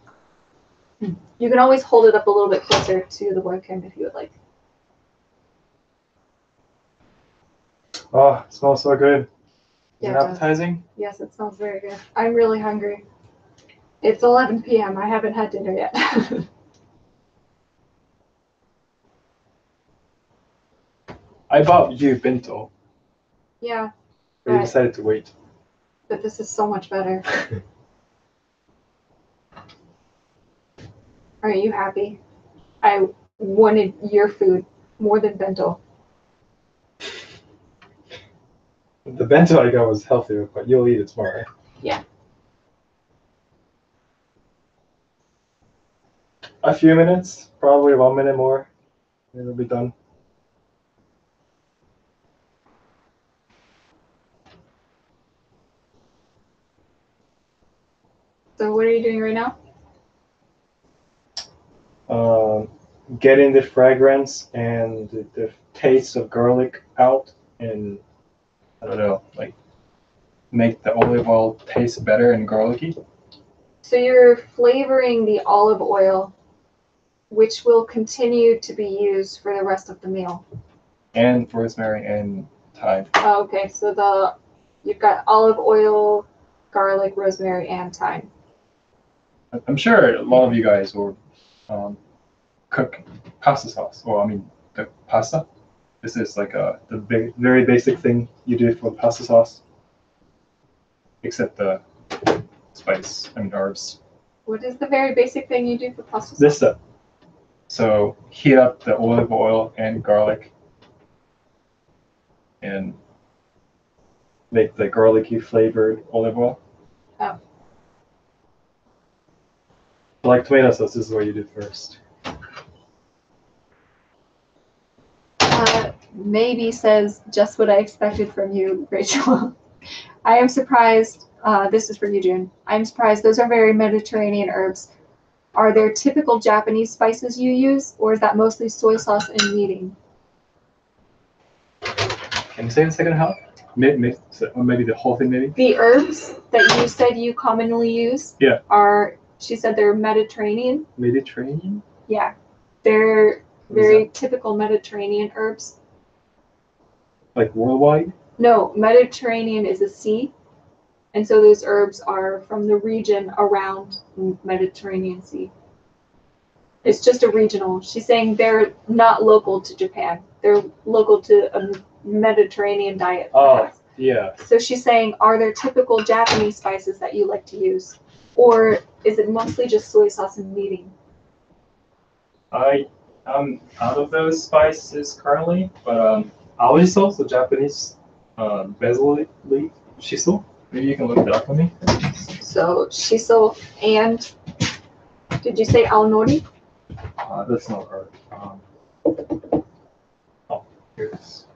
You can always hold it up a little bit closer to the webcam if you would like. Oh, it smells so good. Is Yeah, it it does. appetizing? Yes, it smells very good. I'm really hungry. It's 11 p.m. I haven't had dinner yet. I bought you bento, Yeah, but you Right. decided to wait. but this is so much better. Are you happy? I wanted your food more than bento. The bento I got was healthier, but you'll eat it tomorrow. Yeah. A few minutes, probably 1 minute more, and it'll be done. So what are you doing right now? Getting the fragrance and the taste of garlic out, and I don't know, like make the olive oil taste better and garlicky. So you're flavoring the olive oil, which will continue to be used for the rest of the meal. And rosemary and thyme. Oh, okay, so you've got olive oil, garlic, rosemary, and thyme. I'm sure a lot of you guys will cook pasta sauce. Well, I mean the pasta. This is like the very basic thing you do for the pasta sauce, except the spice. I mean herbs. What is the very basic thing you do for pasta sauce? This stuff. So heat up the olive oil and garlic, and make the garlicky flavored olive oil. Oh. Like tomato sauce, this is what you do first. Maybe says just what I expected from you, Rachel. I am surprised. This is for you, June. I'm surprised. Those are very Mediterranean herbs. Are there typical Japanese spices you use, or is that mostly soy sauce and meating? Can you say the second half? Or maybe the whole thing, maybe? The herbs that you said you commonly use she said they're Mediterranean. Mediterranean? Yeah. They're very typical Mediterranean herbs. Like worldwide? No, Mediterranean is a sea. And so those herbs are from the region around Mediterranean Sea. It's just a regional. She's saying they're not local to Japan. They're local to a Mediterranean diet. Perhaps. Yeah. So she's saying, are there typical Japanese spices that you like to use? Or is it mostly just soy sauce and meating? I'm out of those spices currently, but aoi sauce, the Japanese basil leaf shiso. Maybe you can look it up for me. So shiso and did you say aonori? That's not herb. Here it is.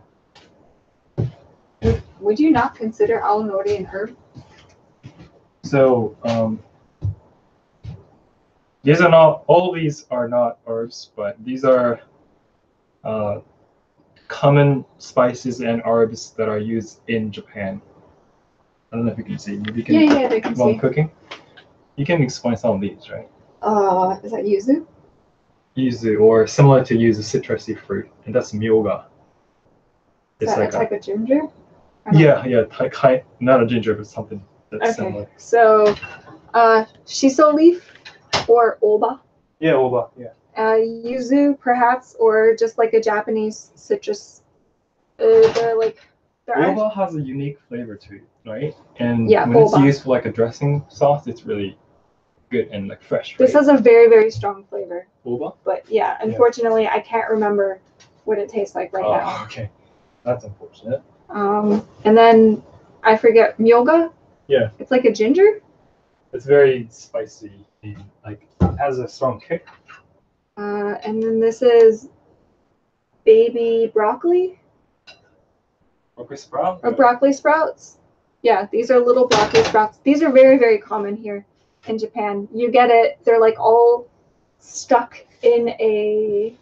Would you not consider aonori an herb? So these are not, all of these are not herbs, but these are common spices and herbs that are used in Japan. I don't know if you can see. Maybe you can. Yeah, they can while see. I'm cooking, you can explain some of these, right? Is that yuzu? Yuzu, or similar to yuzu, citrusy fruit, and that's myoga. Is that a type of ginger? Yeah, not a ginger, but something that's similar. So, shiso leaf or oba. Yeah, oba. Yeah. Yuzu, perhaps, or just like a Japanese citrus. Oba has a unique flavor to it, right? And when oba. it's used for like a dressing sauce, it's really good and like fresh. Right? This has a very, very strong flavor. Oba? But yeah, unfortunately, I can't remember what it tastes like right now. Okay, that's unfortunate. And then I forget myoga. Yeah. It's like a ginger. It's very spicy, like has a strong kick. And then this is baby broccoli. Broccoli sprout? Or broccoli sprouts. Yeah, these are little broccoli sprouts. These are very, very common here in Japan. You get it. They're like all stuck in a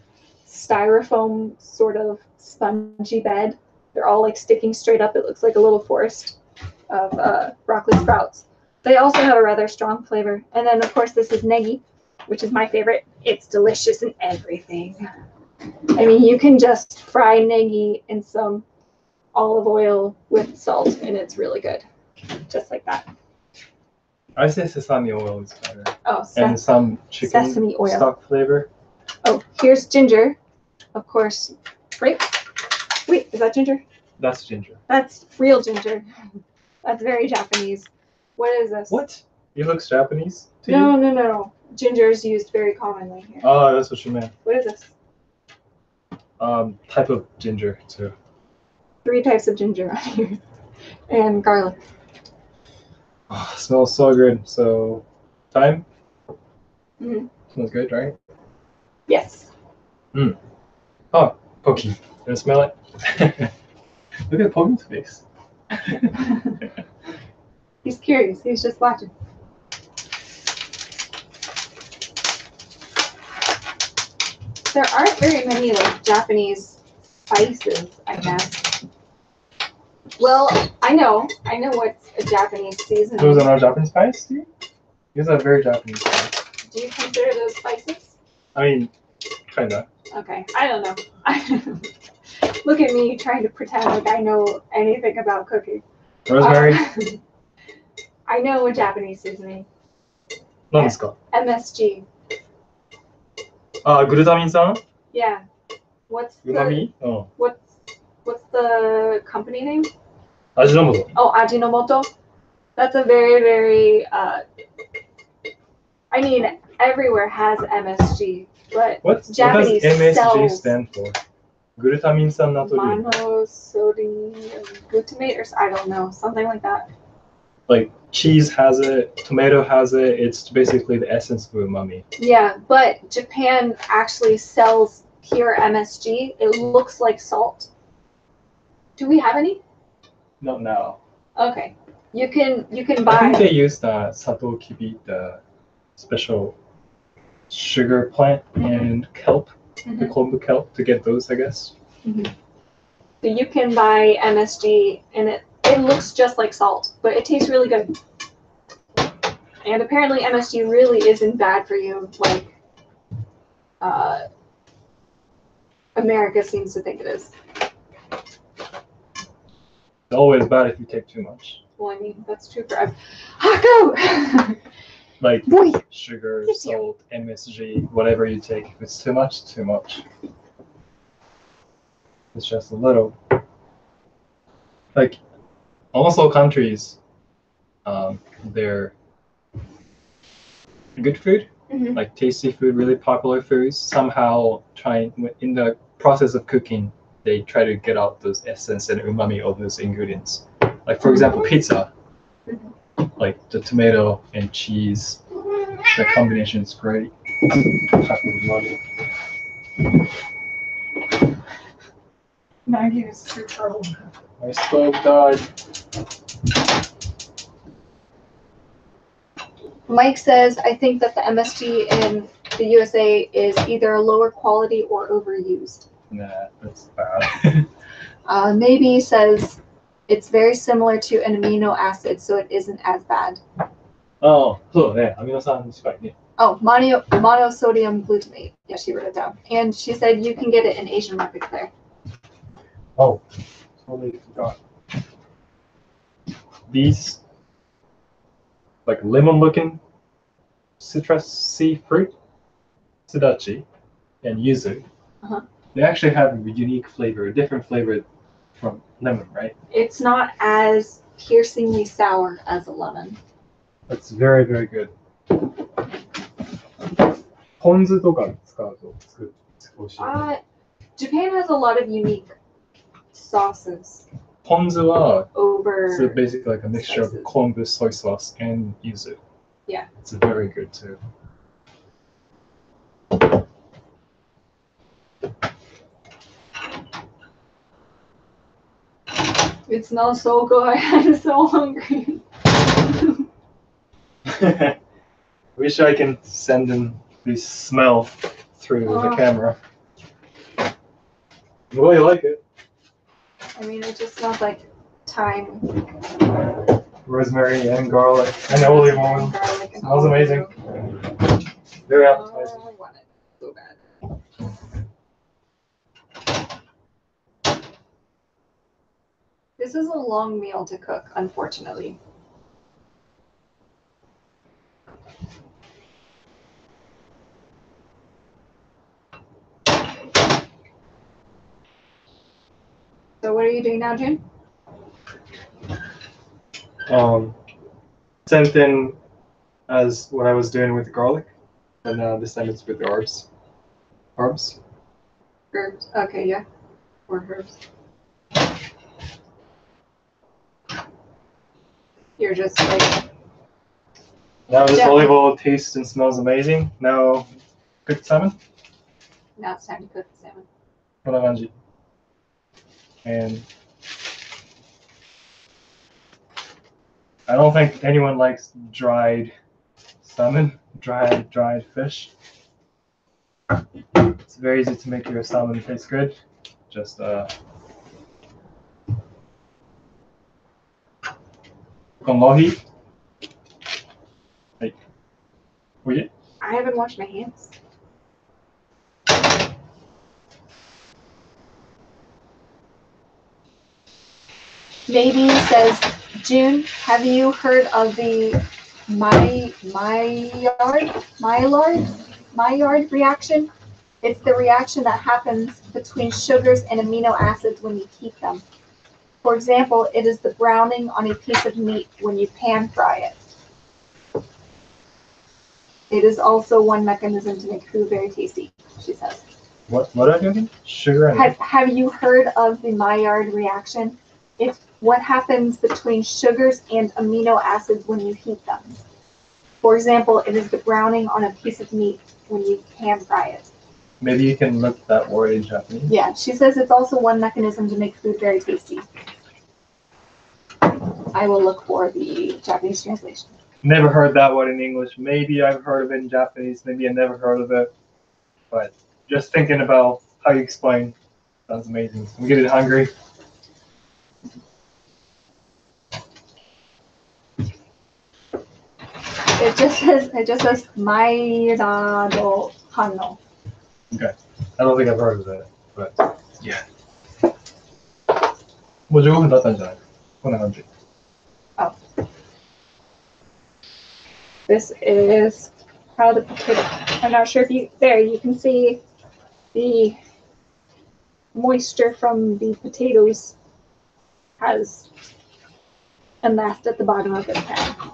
styrofoam sort of spongy bed. They're all like sticking straight up. It looks like a little forest of broccoli sprouts. They also have a rather strong flavor. And then, of course, this is negi, which is my favorite. It's delicious in everything. I mean, you can just fry negi in some olive oil with salt, and it's really good. Just like that. I say sesame oil is better. Oh, And some chicken sesame oil. stock flavor. Oh, here's ginger. Of course. Right? Wait, is that ginger? That's ginger. That's real ginger. That's very Japanese. What is this? What? It looks Japanese to No, you? no, no. Ginger is used very commonly here. Oh, that's what you meant. What is this? Type of ginger too. 3 types of ginger on here. And garlic. Oh, smells so good. So, time? Mm-hmm. Smells good, right? Yes. Oh, Pokey. You wanna smell it? Look at Pokey's face. He's curious. He's just watching. There aren't very many like Japanese spices, I guess. Well, I know what's a Japanese seasoning. Those are not Japanese spice, do you? These are very Japanese spice. Do you consider those spices? I mean, kinda. Okay, I don't know. Look at me trying to pretend like I know anything about cooking. Rosemary? I know a Japanese seasoning. 何ですか? MSG. グルタミン酸? Yeah. What's the Umami? what's the company name? Ajinomoto. Oh, Ajinomoto. That's a very, very I mean, everywhere has MSG, but What Japanese does MSG sells stand for? Glutamine san natrium. monosodium glutamate, or I don't know, something like that. Like cheese has it, tomato has it. It's basically the essence of umami. Yeah, but Japan actually sells pure MSG. It looks like salt. Do we have any? Not now. Okay, you can I buy. think they use the sato kibi, the special sugar plant, and kelp, the kombu kelp, to get those, I guess. So you can buy MSG, and it looks just like salt, but it tastes really good. And apparently MSG really isn't bad for you, like America seems to think it is. It's always bad if you take too much. Well, I mean, that's true for Hako! Like Boy. sugar, salt, MSG, whatever you take. If it's too much, too much. It's just a little. Like almost all countries, they're good food, like tasty food, really popular foods. Somehow, in the process of cooking, they try to get out those essence and umami of those ingredients. Like for example, pizza. Like the tomato and cheese, the combination is great. Maggie is super old. My stove died. Mike says, I think that the MSG in the USA is either lower quality or overused. Nah, that's bad. Maybe says it's very similar to an amino acid, so it isn't as bad. Oh, そうだね。アミノ酸に近いね。 Oh, monosodium glutamate. Yeah, she wrote it down. And she said you can get it in Asian markets there. Oh, totally forgot. These, like lemon-looking citrusy fruit, sudachi, and yuzu, they actually have a unique flavor, a different flavor from lemon, right? It's not as piercingly sour as a lemon. That's very, very good. ポン酢とか使うと美味しい。Japan has a lot of unique sauces. ポン酢は over so basically like a mixture spices. of kombu, soy sauce, and yuzu. Yeah. It's very good too. It smells so good. I'm so hungry. Wish I can send in the smell through the camera. Well, you like it. I mean, it just smells like thyme. Rosemary and garlic and holy one. Smells amazing. Very appetizing. I want it so bad. This is a long meal to cook, unfortunately. So what are you doing now, June? Same thing as what I was doing with the garlic, but now this time it's with the herbs. Herbs. Herbs. Okay, yeah. Or herbs. You're just like. Now this Yeah. olive oil tastes and smells amazing. Now, cooked salmon. Now it's time to cook the salmon. こんな感じ. And I don't think anyone likes dried salmon, dried fish. It's very easy to make your salmon taste good. Just on low heat. Hey, we I haven't washed my hands. Maybe says, June, have you heard of the Maillard reaction? It's the reaction that happens between sugars and amino acids when you heat them. For example, it is the browning on a piece of meat when you pan fry it. It is also one mechanism to make food very tasty, she says. What are you doing? Sugar and Have you heard of the Maillard reaction? It's what happens between sugars and amino acids when you heat them. For example, it is the browning on a piece of meat when you pan fry it. maybe you can look that word in Japanese. Yeah, she says it's also one mechanism to make food very tasty. I will look for the Japanese translation. Never heard that word in English. Maybe I've heard of it in Japanese. Maybe I never heard of it. But just thinking about how you explain sounds amazing. I'm getting hungry. It just says Mairado Hano. Okay. I don't think I've heard of that, but yeah. もう15分経ったんじゃない？こんな感じ。 Oh. This is how the potato. I'm not sure if you can see the moisture from the potatoes has amassed at the bottom of the pan.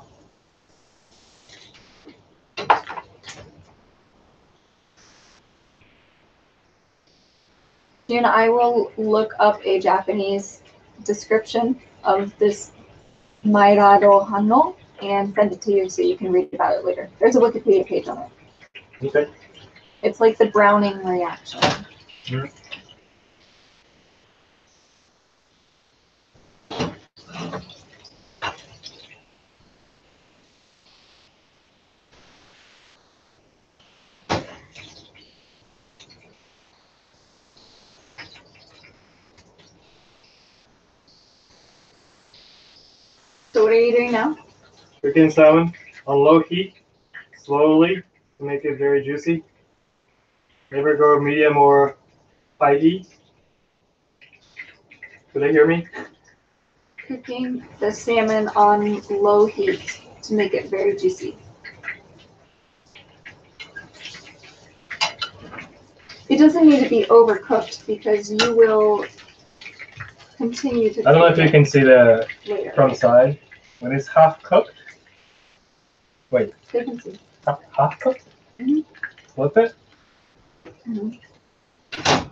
June, I will look up a Japanese description of this Mairado Hano and send it to you so you can read about it later. There's a Wikipedia page on it. Okay. It's like the browning reaction. Mm-hmm. So what are you doing now? Cooking salmon on low heat, slowly to make it very juicy. Never go medium or high heat. Do they hear me? Cooking the salmon on low heat to make it very juicy. It doesn't need to be overcooked because you will continue to. I don't know if you can see the later. front side. When it's half cooked. Wait. They can see. Half cooked? Mm-hmm. Flip it? Mm-hmm.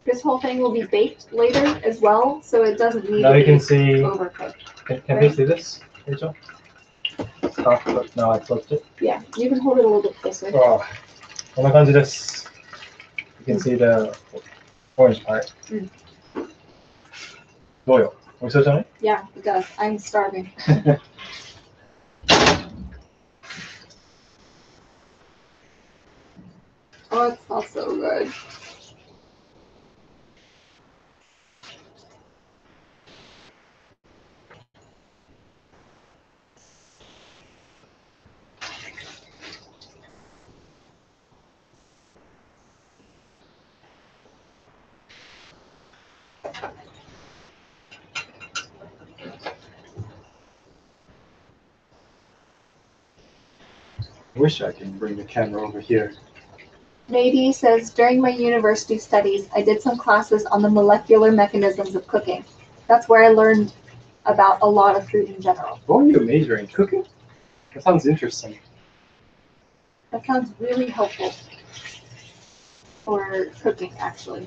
This whole thing will be baked later as well, so it doesn't need Now to you be can see. overcooked. Can you see this, Rachel? It's half cooked. Now I flipped it. Yeah, you can hold it a little bit closer. Oh, こんな感じです. You can see the orange part. どうよ? 美味しそうじゃない? Yeah, it does. I'm starving. Oh, it smells so good. I wish I can bring the camera over here. Maybe says, during my university studies, I did some classes on the molecular mechanisms of cooking. That's where I learned about a lot of food in general. What were you majoring? Cooking? That sounds interesting. That sounds really helpful for cooking, actually.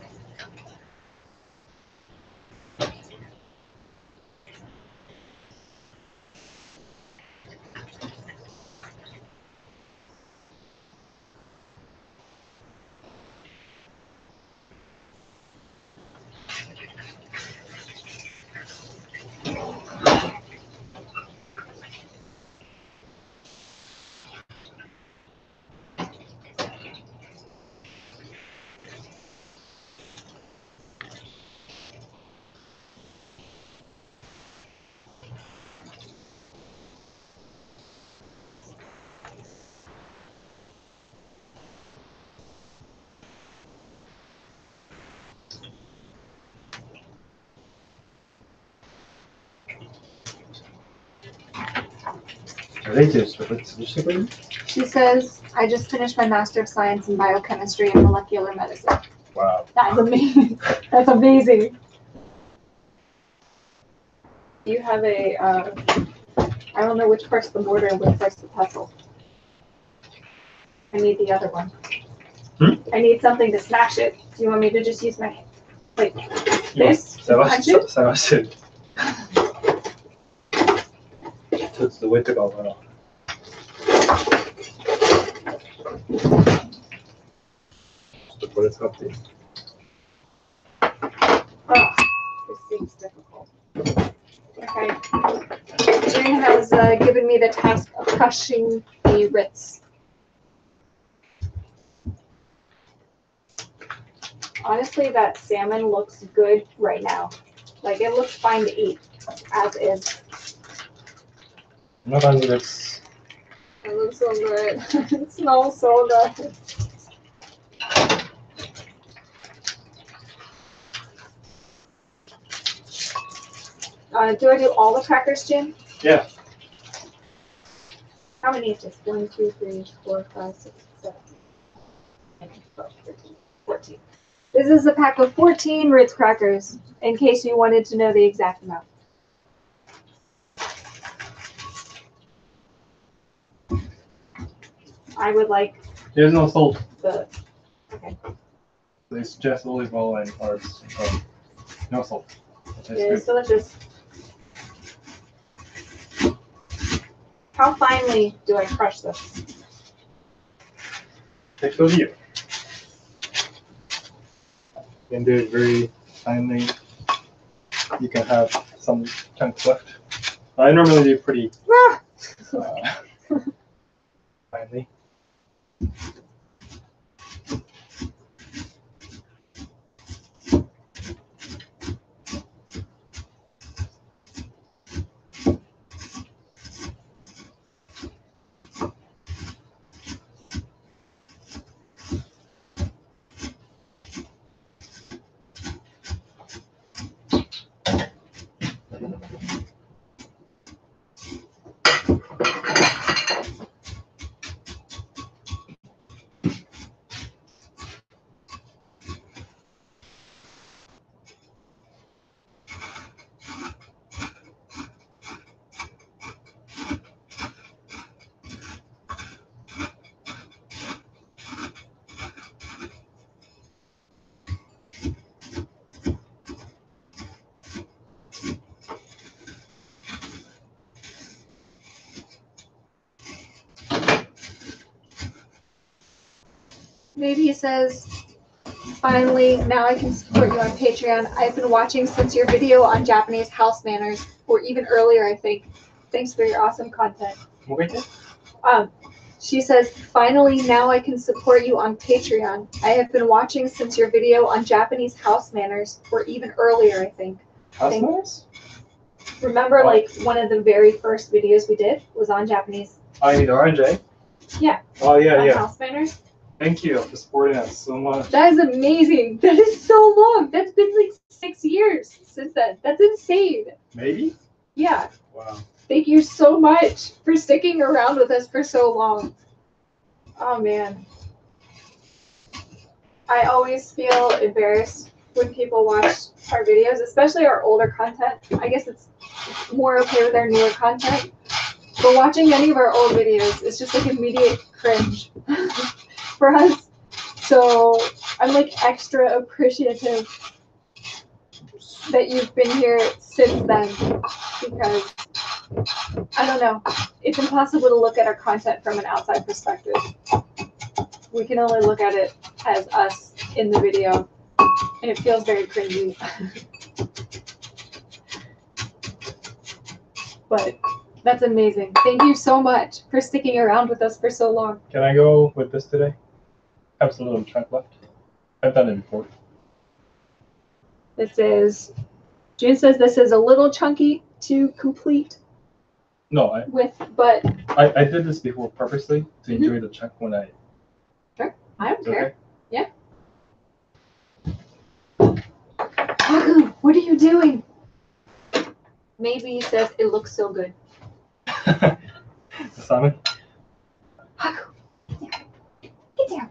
Are they just statistically? She says, I just finished my Master of Science in Biochemistry and Molecular Medicine. Wow. That's amazing. That's amazing. You have a, I don't know which part's the mortar and which part's the pestle. I need the other one. I need something to smash it. Do you want me to just use my, like, this? Punch it? 探してる。ちょっとどうやってかわからん。ちょっとこれ使っていい？ Oh, this seems difficult. Okay. Jane has given me the task of crushing the Ritz. Honestly, that salmon looks good right now. Like, it looks fine to eat, as is. こんな感じです。 It looks so good. It smells so good. Do I do all the crackers, Jim? Yeah. How many is this? 1, 2, 3, 4, 5, 6, 7, 8, 9, 12, 13, 14. This is a pack of 14 Ritz crackers, in case you wanted to know the exact amount. I would like There's no salt. the, okay. It's just olive oil and herbs. No salt. It is delicious. How finely do I crush this? Take the view. And do it very finely. You can have some chunks left. I normally do pretty finely. Maybe he says, finally, now I can support you on Patreon. I've been watching since your video on Japanese house manners, or even earlier, I think. Thanks for your awesome content. She says, finally, now I can support you on Patreon. I have been watching since your video on Japanese house manners, or even earlier, I think. House manners? Remember, like, one of the very first videos we did was on Japanese. Oh, you mean orange, eh? Yeah. Oh, yeah, yeah. House manners. Thank you for supporting us so much. That is amazing. That is so long. That's been like 6 years since then. That's insane. Maybe? Yeah. Wow. Thank you so much for sticking around with us for so long. Oh, man. I always feel embarrassed when people watch our videos, especially our older content. I guess it's more okay with our newer content. But watching any of our old videos, it's just like immediate cringe for us. So I'm like extra appreciative that you've been here since then, because I don't know, it's impossible to look at our content from an outside perspective. We can only look at it as us in the video, and it feels very cringy. But that's amazing. Thank you so much for sticking around with us for so long. Can I go with this today? I have a little chunk left. I've done it before. This is, June says this is a little chunky to complete No, with, but I did this before purposely to enjoy the chunk when I. sure, I don't care. Okay. Yeah. Haku, what are you doing? Maybe he says it looks so good. Salmon. Haku, get down.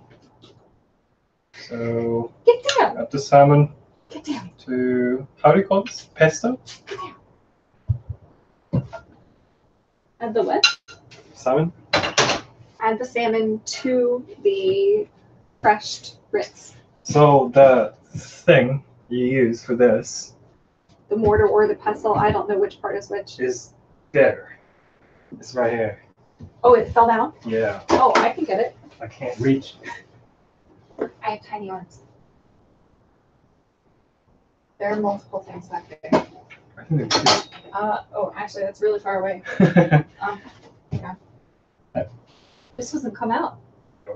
So Get down. add the salmon Get down. to, how do you call this? Pesto? Get down. Add the what? Salmon. Add the salmon to the crushed grits. So the thing you use for this The mortar or the pestle, I don't know which part is which. is there. It's right here. Oh, it fell down? Yeah. Oh, I can get it. I can't reach. I have tiny arms. There are multiple things back there. I think it's Oh, actually, that's really far away. two. Yeah. This doesn't come out. You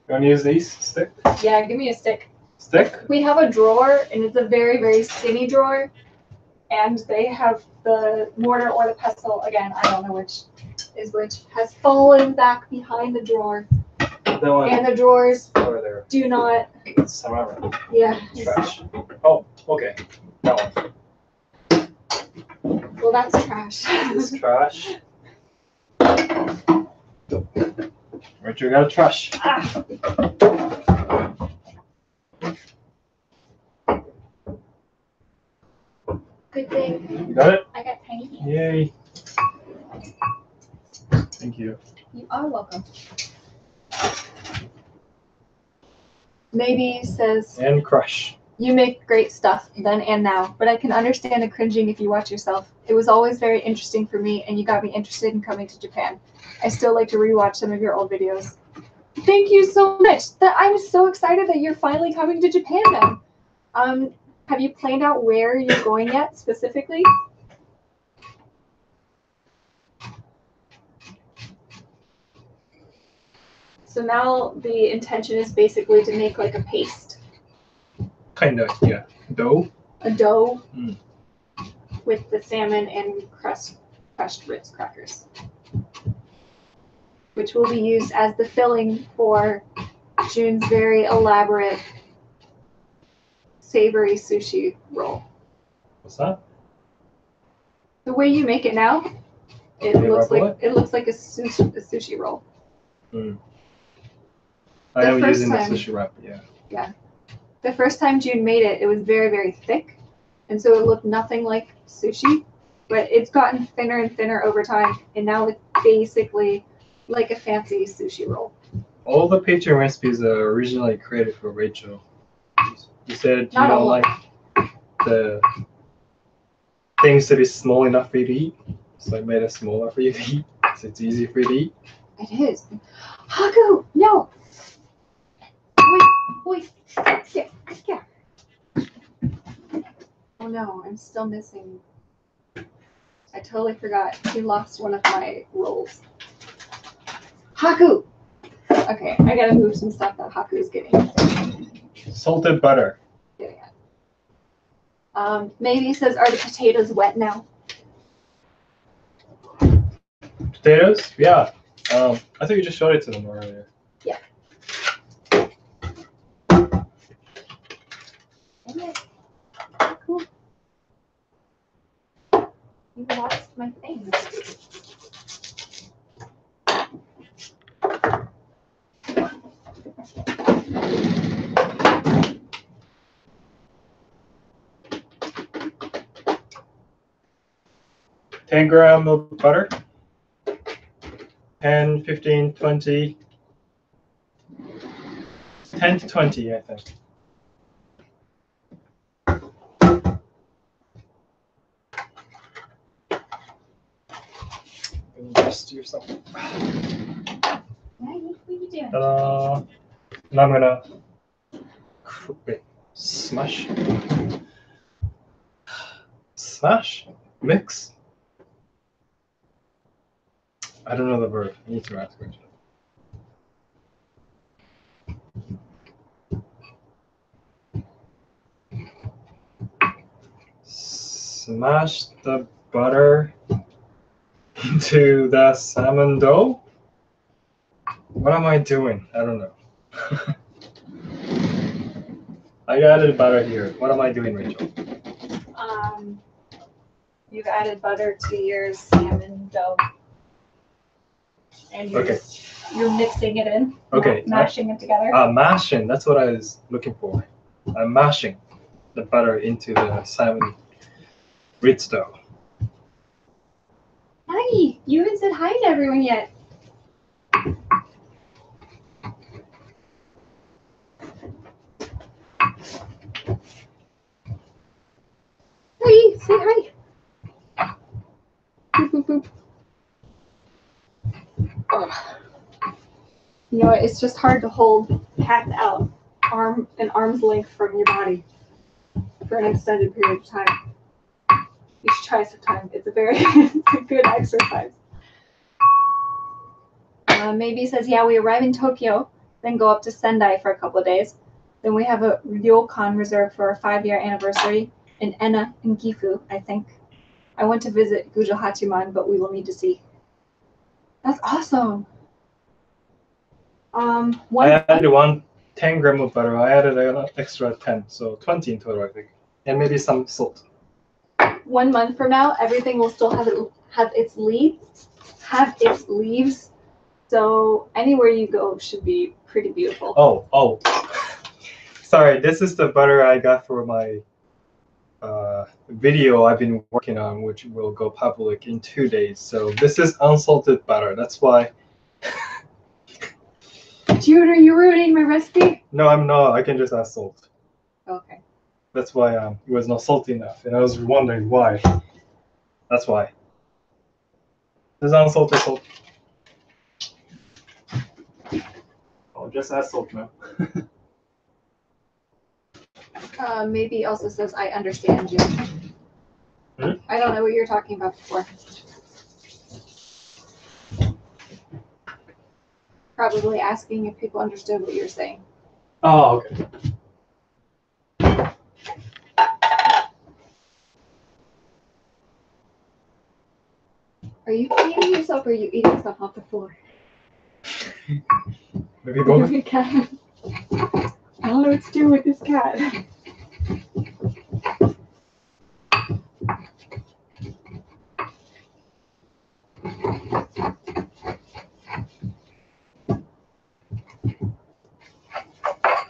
want to use these stick? Yeah, give me a stick. Stick? We have a drawer, and it's a very, very skinny drawer. And they have the mortar or the pestle, again, I don't know which is which, has fallen back behind the drawer. That one And the drawers over there. do not, It's somewhere. yeah. Trash. Oh, okay. That one. Well, that's trash. It's trash. Right, you got trash. Ah. Good thing You got it? I got tiny hands. Yay. Thank you. You are welcome. Maybe says, And crush. you make great stuff then and now, but I can understand the cringing if you watch yourself. It was always very interesting for me, and you got me interested in coming to Japan. I still like to rewatch some of your old videos. Thank you so much. I'm so excited that you're finally coming to Japan then. Have you planned out where you're going yet specifically? So now the intention is basically to make like a paste. Kind of, yeah. Dough. A dough Mm. with the salmon and crushed Ritz crackers, which will be used as the filling for June's very elaborate savory sushi roll. What's that? The way you make it now, it You looks rubble like it looks like a sushi roll. Mm. I The am first using the time- sushi wrap, yeah. The first time June made it, it was very, very thick, and so it looked nothing like sushi, but it's gotten thinner and thinner over time, and now it's basically like a fancy sushi roll. All the Patreon recipes are originally created for Rachel. You said you Not don't all. like the things to be small enough for you to eat, so I made it smaller for you to eat, so it's easy for you to eat. It is. Haku, no! Wait, yeah. Oh no, I'm still missing. I totally forgot. He lost one of my rolls. Haku! Okay, I gotta move some stuff that Haku's getting Salted butter. at. Maybe he says, are the potatoes wet now? Potatoes? Yeah. I think you just showed it to them earlier. Yeah. Okay. Cool. You lost my thing. 10 grams of butter. 10, 15, 20. 10 to 20, I think. Just yourself. What are you doing? Ta-da! Now I'm gonna smash, mix. I don't know the verb. I need to ask it. Smash the butter into the salmon dough. What am I doing? I don't know. I added butter here. What am I doing, Rachel? You've added butter to your salmon dough, and you're mixing it in. Okay. Mashing it together. Mashing. That's what I was looking for. I'm mashing the butter into the salmon Ritz dough. Hi. You haven't said hi to everyone yet. Hi. Say hi. Boop, boop, boop. Oh. You know, it's just hard to hold cats out an arm's length from your body for an extended period of time. You should try sometime. It's a very good exercise. Maybe says, yeah, we arrive in Tokyo, then go up to Sendai for a couple of days. Then we have a ryokan reserved for our 5-year anniversary in Enna in Gifu, I think. I want to visit Gujo Hachiman, but we will need to see. That's awesome. I added 10 grams of butter. I added an extra 10, so 20 in total, I think, and maybe some salt. 1 month from now, everything will still have its leaves. So anywhere you go should be pretty beautiful. Oh. Sorry, this is the butter I got for my video I've been working on, which will go public in 2 days. So this is unsalted butter. That's why. Jude, are you ruining my recipe? No, I'm not. I can just add salt. Okay. That's why it was not salty enough, and I was wondering why. That's why. This is unsalted salt. I'll just add salt now. Maybe also says, I understand you. Hmm? I don't know what you were talking about before. Probably asking if people understood what you're saying. Oh, okay. Are you cleaning yourself or are you eating stuff off the floor? Maybe both. Cat. I don't know what to do with this cat.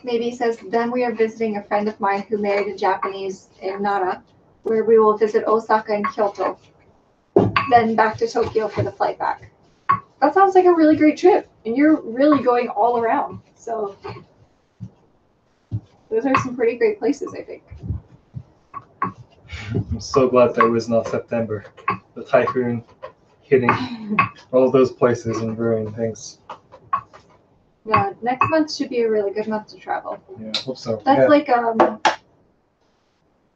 Maybe he says, then we are visiting a friend of mine who married a Japanese in Nara, where we will visit Osaka and Kyoto, then back to Tokyo for the flight back. That sounds like a really great trip, and you're really going all around. So those are some pretty great places, I think. I'm so glad that it was not September. The typhoon hitting all those places and ruining things. Yeah, next month should be a really good month to travel. Yeah, I hope so. That's like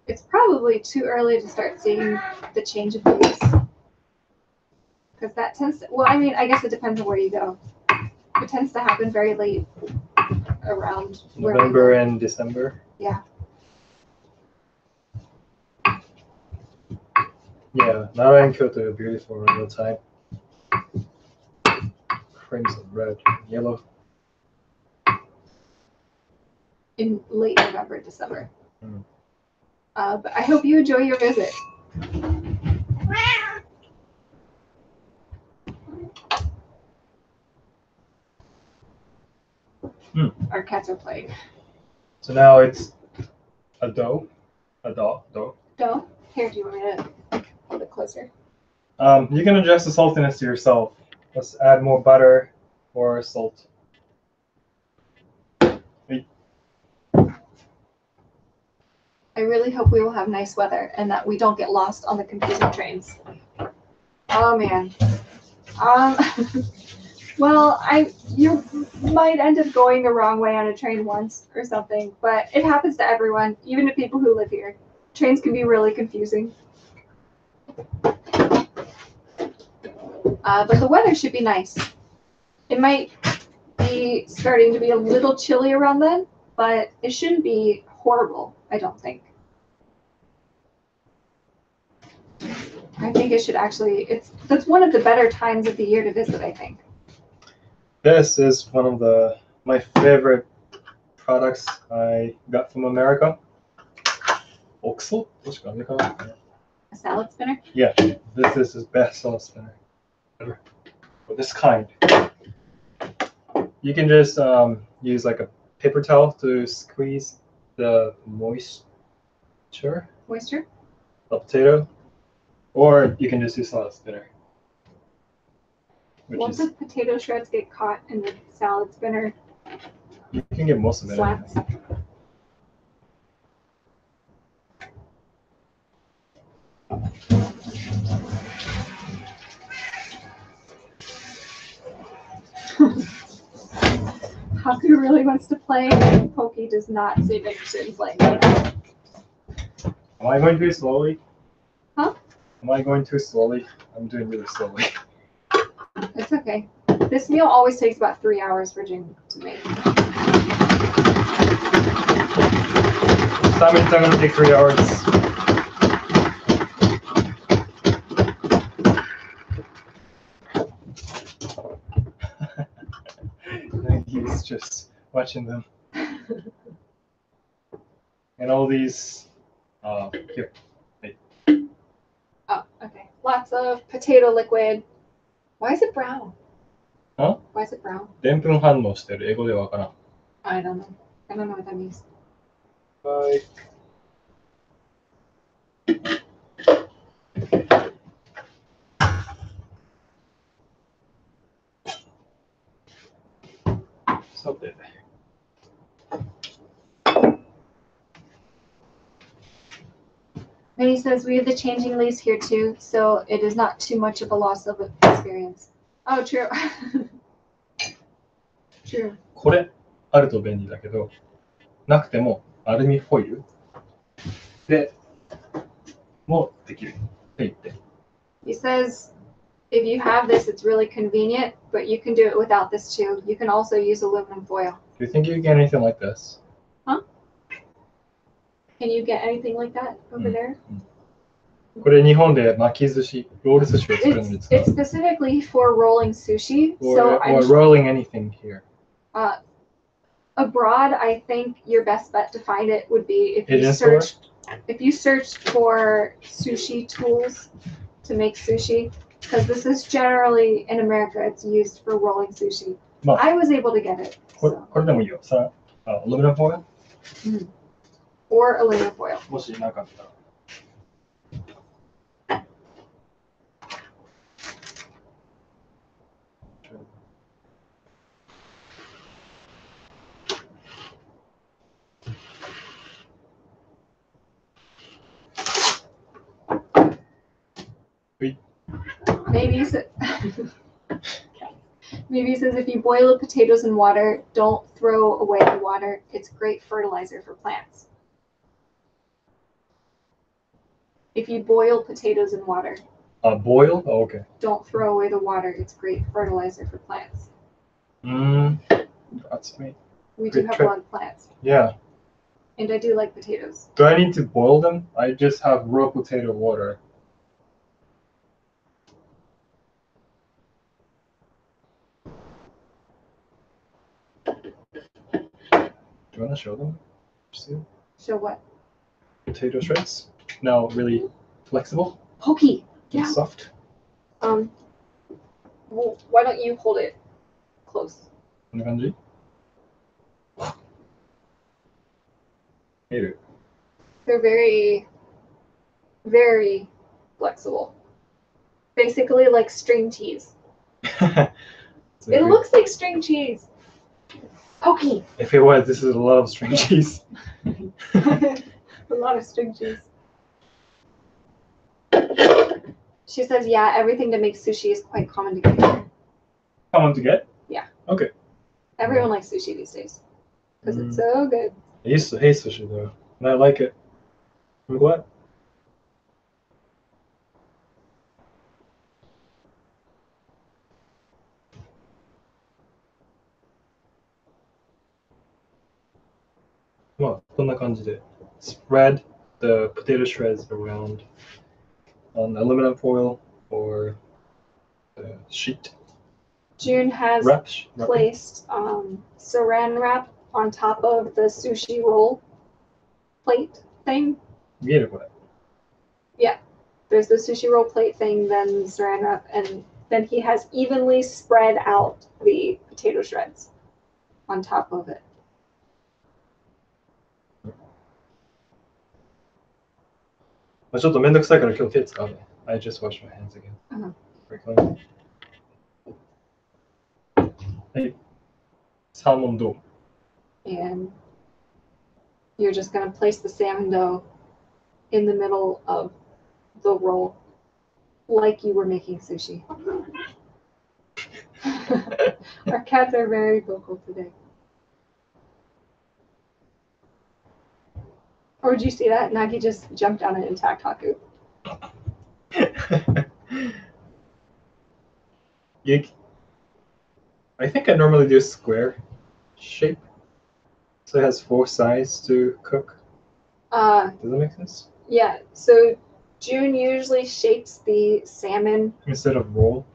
it's probably too early to start seeing the change of leaves. Because that tends to, well, I mean, I guess it depends on where you go. It tends to happen very late around November and December. Yeah. Yeah, Nara and Kyoto are beautiful all the time. Crimson, red, yellow. In late November, December. Mm. But I hope you enjoy your visit. Our cats are playing. So now it's a dough. Dough? Here, do you want me to hold it closer? You can adjust the saltiness to yourself. Let's add more butter or salt. I really hope we will have nice weather and that we don't get lost on the confusing trains. Oh man. Well, you might end up going the wrong way on a train once or something, but it happens to everyone, even to people who live here. Trains can be really confusing. But the weather should be nice. It might be starting to be a little chilly around then, but it shouldn't be horrible, I don't think. I think it should actually, that's one of the better times of the year to visit, I think. This is one of my favorite products I got from America. Oxel? A salad spinner? Yeah, this is best salad spinner ever. For this kind. You can just use like a paper towel to squeeze the moisture of the potato, or you can just use salad spinner. Once the potato shreds get caught in the salad spinner, you can get most of it. Slats. Haku really wants to play, and Pokey does not seem interested in playing. Am I going too slowly? Huh? Am I going too slowly? I'm doing really slowly. It's okay. This meal always takes about 3 hours for Jing to make. Salmon's going to take 3 hours. He's just watching them. And all these, here. Hey. Oh, okay. Lots of potato liquid. Why is it brown? Huh? Why is it brown? でんぷん反応してる。英語でわからん。I don't know. I don't know what that means. Bye. Stop it. And he says we have the changing leaves here too, so it is not too much of a loss of experience. Oh, true. True. これあると便利だけど、なくてもアルミホイルでもできるって言って。He says if you have this, it's really convenient, but you can do it without this too. You can also use aluminum foil. Do you think you can get anything like this? Huh? Can you get anything like that over there? これ日本で巻き寿司、ロール寿司を作るのに使う。It's specifically for rolling sushi. Or I'm rolling anything here. Abroad, I think your best bet to find it would be if you searched for sushi tools to make sushi, because this is generally in America, it's used for rolling sushi. I was able to get it. これでもいいよ。さあ、アルミホイル or aluminum foil. もしなかったら。Maybe he says if you boil the potatoes in water, don't throw away the water. It's great fertilizer for plants. If you boil potatoes in water. Boil? Oh, okay. Don't throw away the water. It's great fertilizer for plants. That's me. We do have a lot of plants. Yeah. And I do like potatoes. Do I need to boil them? I just have raw potato water. Do you want to show them? Show what? Potato shreds. Now really flexible. Pokey. Yeah. Soft. Well, why don't you hold it close? こんな感じ? They're very, very flexible. Basically like string cheese. It looks like string cheese. Pokey. If it was, this is a lot of string cheese. A lot of string cheese. She says, yeah, everything to make sushi is quite common to get here. Common to get? Yeah. Okay. Everyone likes sushi these days. Because it's so good. I used to hate sushi though, and I like it. I'm glad. Well, こんな感じで spread the potato shreds around on aluminum foil or the sheet. June has placed saran wrap on top of the sushi roll plate thing. 見えるこれ? Yeah. There's the sushi roll plate thing, then saran wrap, and then he has evenly spread out the potato shreds on top of it. I just wash my hands again. Uh-huh. Hey, salmon dough. And you're just going to place the salmon dough in the middle of the roll like you were making sushi. Our cats are very vocal today. Or did you see that? Nagi just jumped on an intact haku. I think I normally do square shape. So it has 4 sides to cook. Does that make sense? Yeah. So June usually shapes the salmon instead of roll.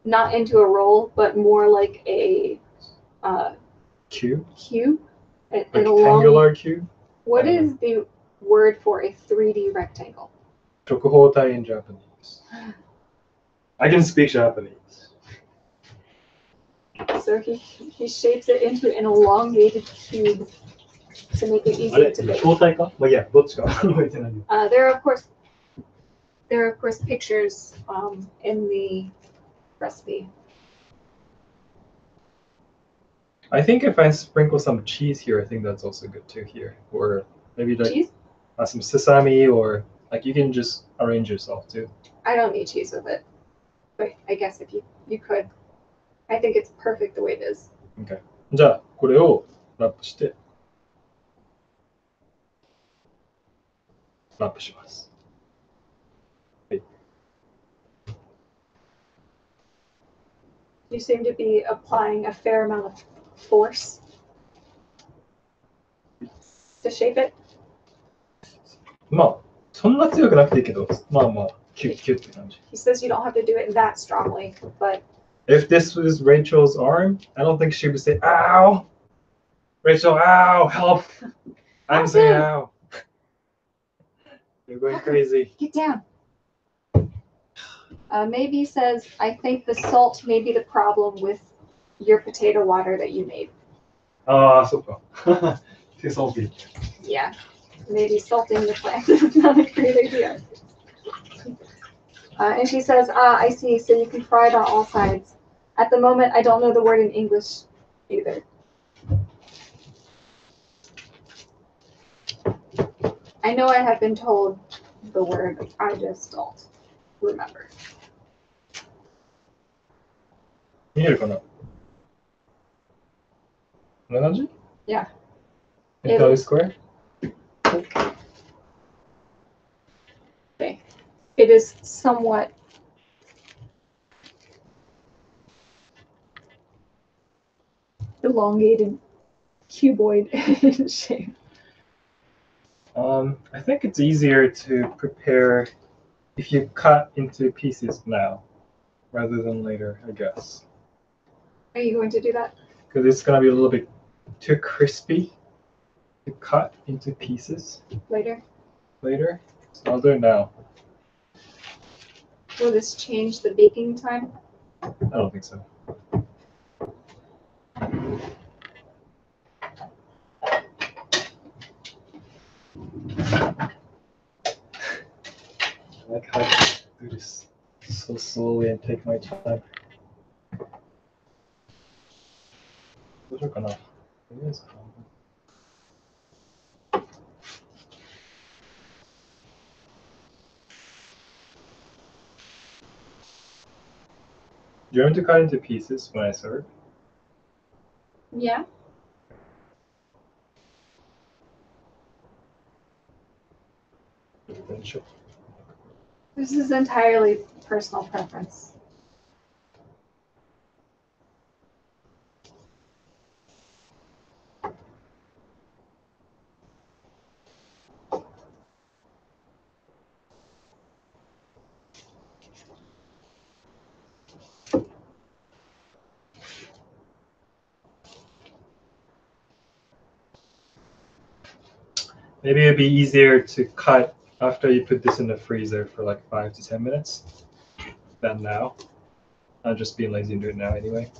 Not into a roll, but more like a Cube. Cube. Rectangular cube. What is the word for a 3D rectangle? 直方体 in Japanese. I can speak Japanese. So he shapes it into an elongated cube to make it easier to bake. 方体か? But yeah, どっちか there are of course pictures in the recipe. I think if I sprinkle some cheese here, I think that's also good too here. Or maybe like cheese? Some sesame, or like you can just arrange yourself too. I don't need cheese with it, but I guess if you could. I think it's perfect the way it is. Okay. じゃあこれをラップしてラップします。はい。You seem to be applying a fair amount of force to shape it. まあそんな強くなくていいけど、まあまあキュッキュッって感じ。He says you don't have to do it that strongly, but if this was Rachel's arm, I don't think she would say, "Ow, Rachel, ow, help!" I'm saying, "Ow." You're going crazy. Get down. Maybe says, I think the salt may be the problem with your potato water that you made. Ah, so far. Too salty. Yeah, maybe salting the plant is not a great idea. And she says, I see, so you can fry it on all sides. At the moment, I don't know the word in English either. I know I have been told the word, I just don't remember. 見えるかな? こんな感じ? Yeah. Entirely square? Okay. It is somewhat elongated, cuboid in shape. I think it's easier to prepare if you cut into pieces now rather than later, I guess. Are you going to do that? Because it's going to be a little bit too crispy to cut into pieces. Later? Later? So I'll do it now. Will this change the baking time? I don't think so. I like how to do this so slowly and take my time. どうしようかな。とりあえず半分。Do you want to cut into pieces when I serve? Yeah. Then sure. This is entirely personal preference. Maybe it'd be easier to cut after you put this in the freezer for like 5 to 10 minutes than now. I'll just be lazy and do it now anyway.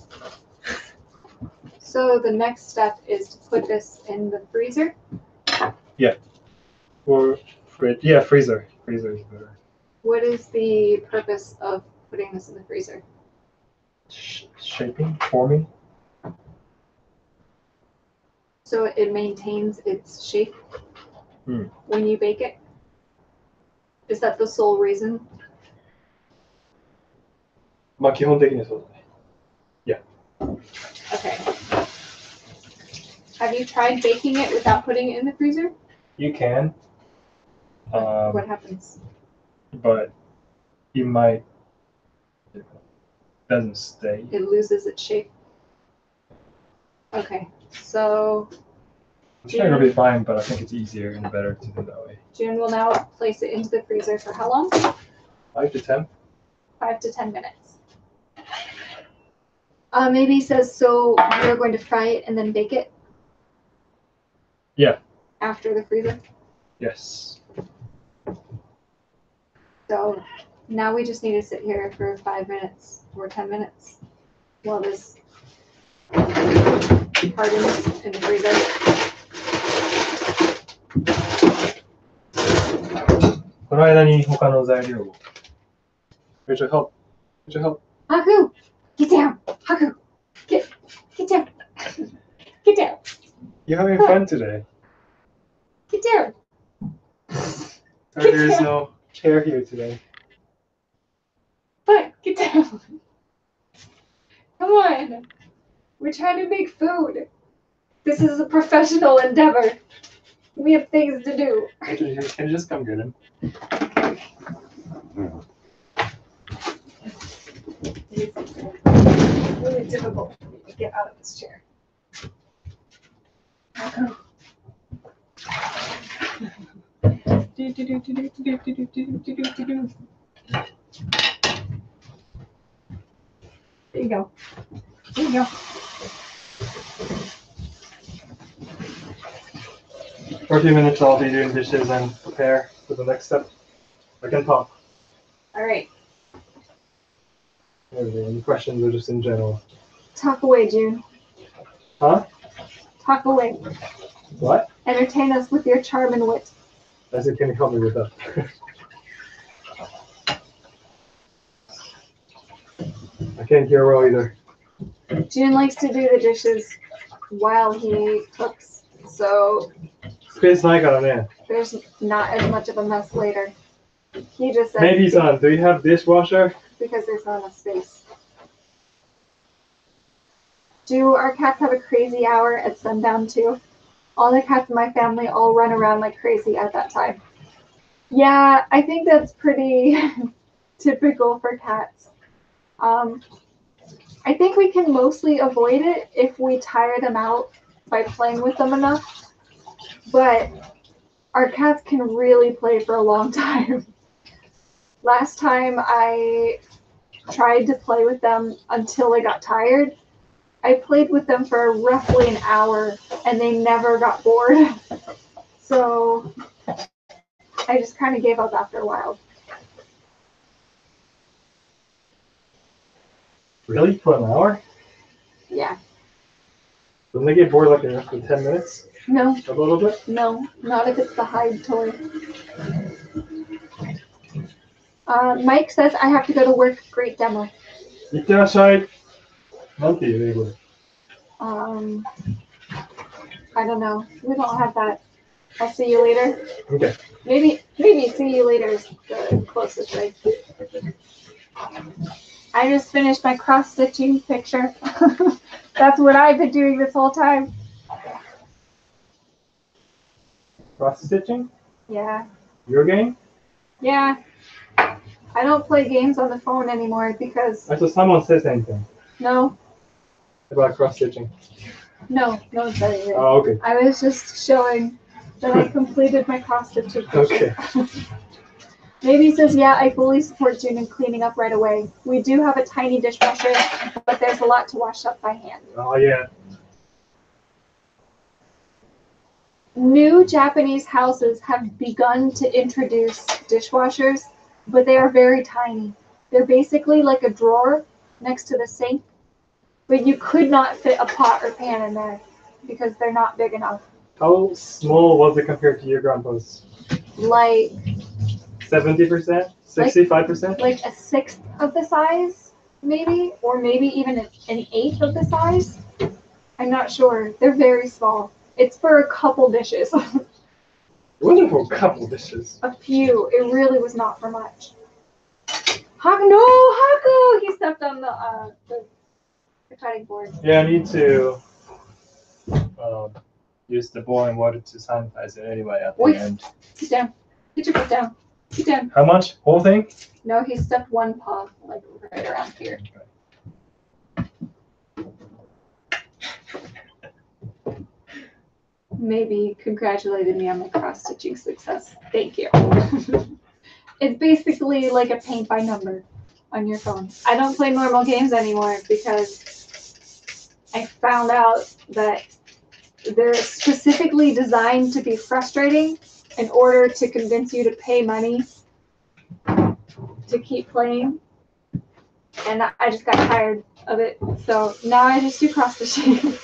So the next step is to put this in the freezer. Or yeah, freezer. Freezer is better. What is the purpose of putting this in the freezer? Shaping, forming. So it maintains its shape when you bake it? Is that the sole reason? まあ基本的にそうだね。Yeah. Okay. Have you tried baking it without putting it in the freezer? You can. What happens? But you might. It doesn't stay. It loses its shape. Okay, so I'm sure it'll be fine, but I think it's easier and better to do that way. June will now place it into the freezer for how long? 5 to 10. 5 to 10 minutes. Maybe he says, so you're going to fry it and then bake it? Yeah. After the freezer? Yes. So now we just need to sit here for 5 minutes or 10 minutes while this hardens in the freezer. この間に他の材料を。Rachel, help. Rachel, help. Haku! Get down! Haku! Get down! Get down! You're having fun today. Get down! There is no chair here today. But get down! Come on! We're trying to make food. This is a professional endeavor. We have things to do. Can you just come get him? It's really difficult for me to get out of this chair. There you go. There you go. For a few minutes, I'll be doing dishes and prepare for the next step. I can talk. All right. Any questions or just in general? Talk away, June. Huh? Talk away. What? Entertain us with your charm and wit. I said, can you help me with that? I can't hear well either. June likes to do the dishes while he cooks, so Space ないからね. there's not as much of a mess later. He just said Maybe, son, do you have dishwasher? because there's not enough space. Do our cats have a crazy hour at sundown too? All the cats in my family all run around like crazy at that time. Yeah, I think that's pretty typical for cats. I think we can mostly avoid it if we tire them out by playing with them enough. But our cats can really play for a long time. Last time I tried to play with them until I got tired. I played with them for roughly an hour and they never got bored. So I just kind of gave up after a while. Really? For an hour? Yeah. Doesn't they get bored like after 10 minutes? No. A little bit? No, not if it's the hide toy. Mike says I have to go to work. Great demo. いってらっしゃい。なんていう英語で。I don't know. We don't have that. I'll see you later. Okay. Maybe see you later is the closest way. I just finished my cross stitching picture. That's what I've been doing this whole time. Cross stitching? Yeah. Your game? Yeah. I don't play games on the phone anymore because I saw someone say something no, about cross stitching. no one said anything. Oh, okay. I was just showing that I completed my cross stitching picture. Okay. Maybe says, yeah, I fully support June in cleaning up right away. We do have a tiny dishwasher, but there's a lot to wash up by hand. Oh, yeah. New Japanese houses have begun to introduce dishwashers, but they are very tiny. They're basically like a drawer next to the sink, but you could not fit a pot or pan in there because they're not big enough. How small was it compared to your grandpa's? Like 70%? 65%? like a sixth of the size, maybe, or maybe even an eighth of the size. I'm not sure. They're very small. It's for a couple dishes. It wasn't for a couple dishes. A few. It really was not for much. Haku! He stepped on the cutting board. Yeah, I need to use the boiling water to sanitize it anyway at the Wait. end. Sit down. Get your foot down. Sit down. How much? Whole thing? No, he stepped one paw, like right around here. Maybe congratulated me on my cross-stitching success. Thank you. It's basically like a paint by number on your phone. I don't play normal games anymore because I found out that they're specifically designed to be frustrating in order to convince you to pay money to keep playing. And I just got tired of it. So now I just do cross-stitching.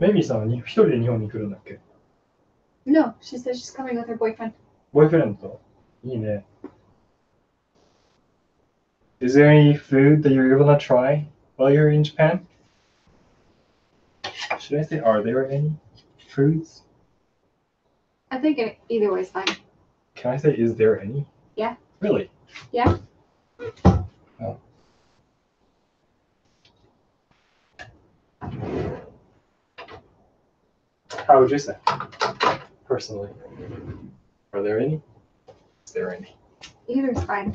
Maybe さん、一人で日本に来るんだっけ No, she says she's coming with her boyfriend. ボーイフレンドといいね。Is there any food that you're gonna try while you're in Japan? Should I say, are there any foods? I think either way is fine. Can I say, is there any? Yeah. Really? Yeah. Oh. How would you say? Personally. Are there any? Is there any? Either's fine.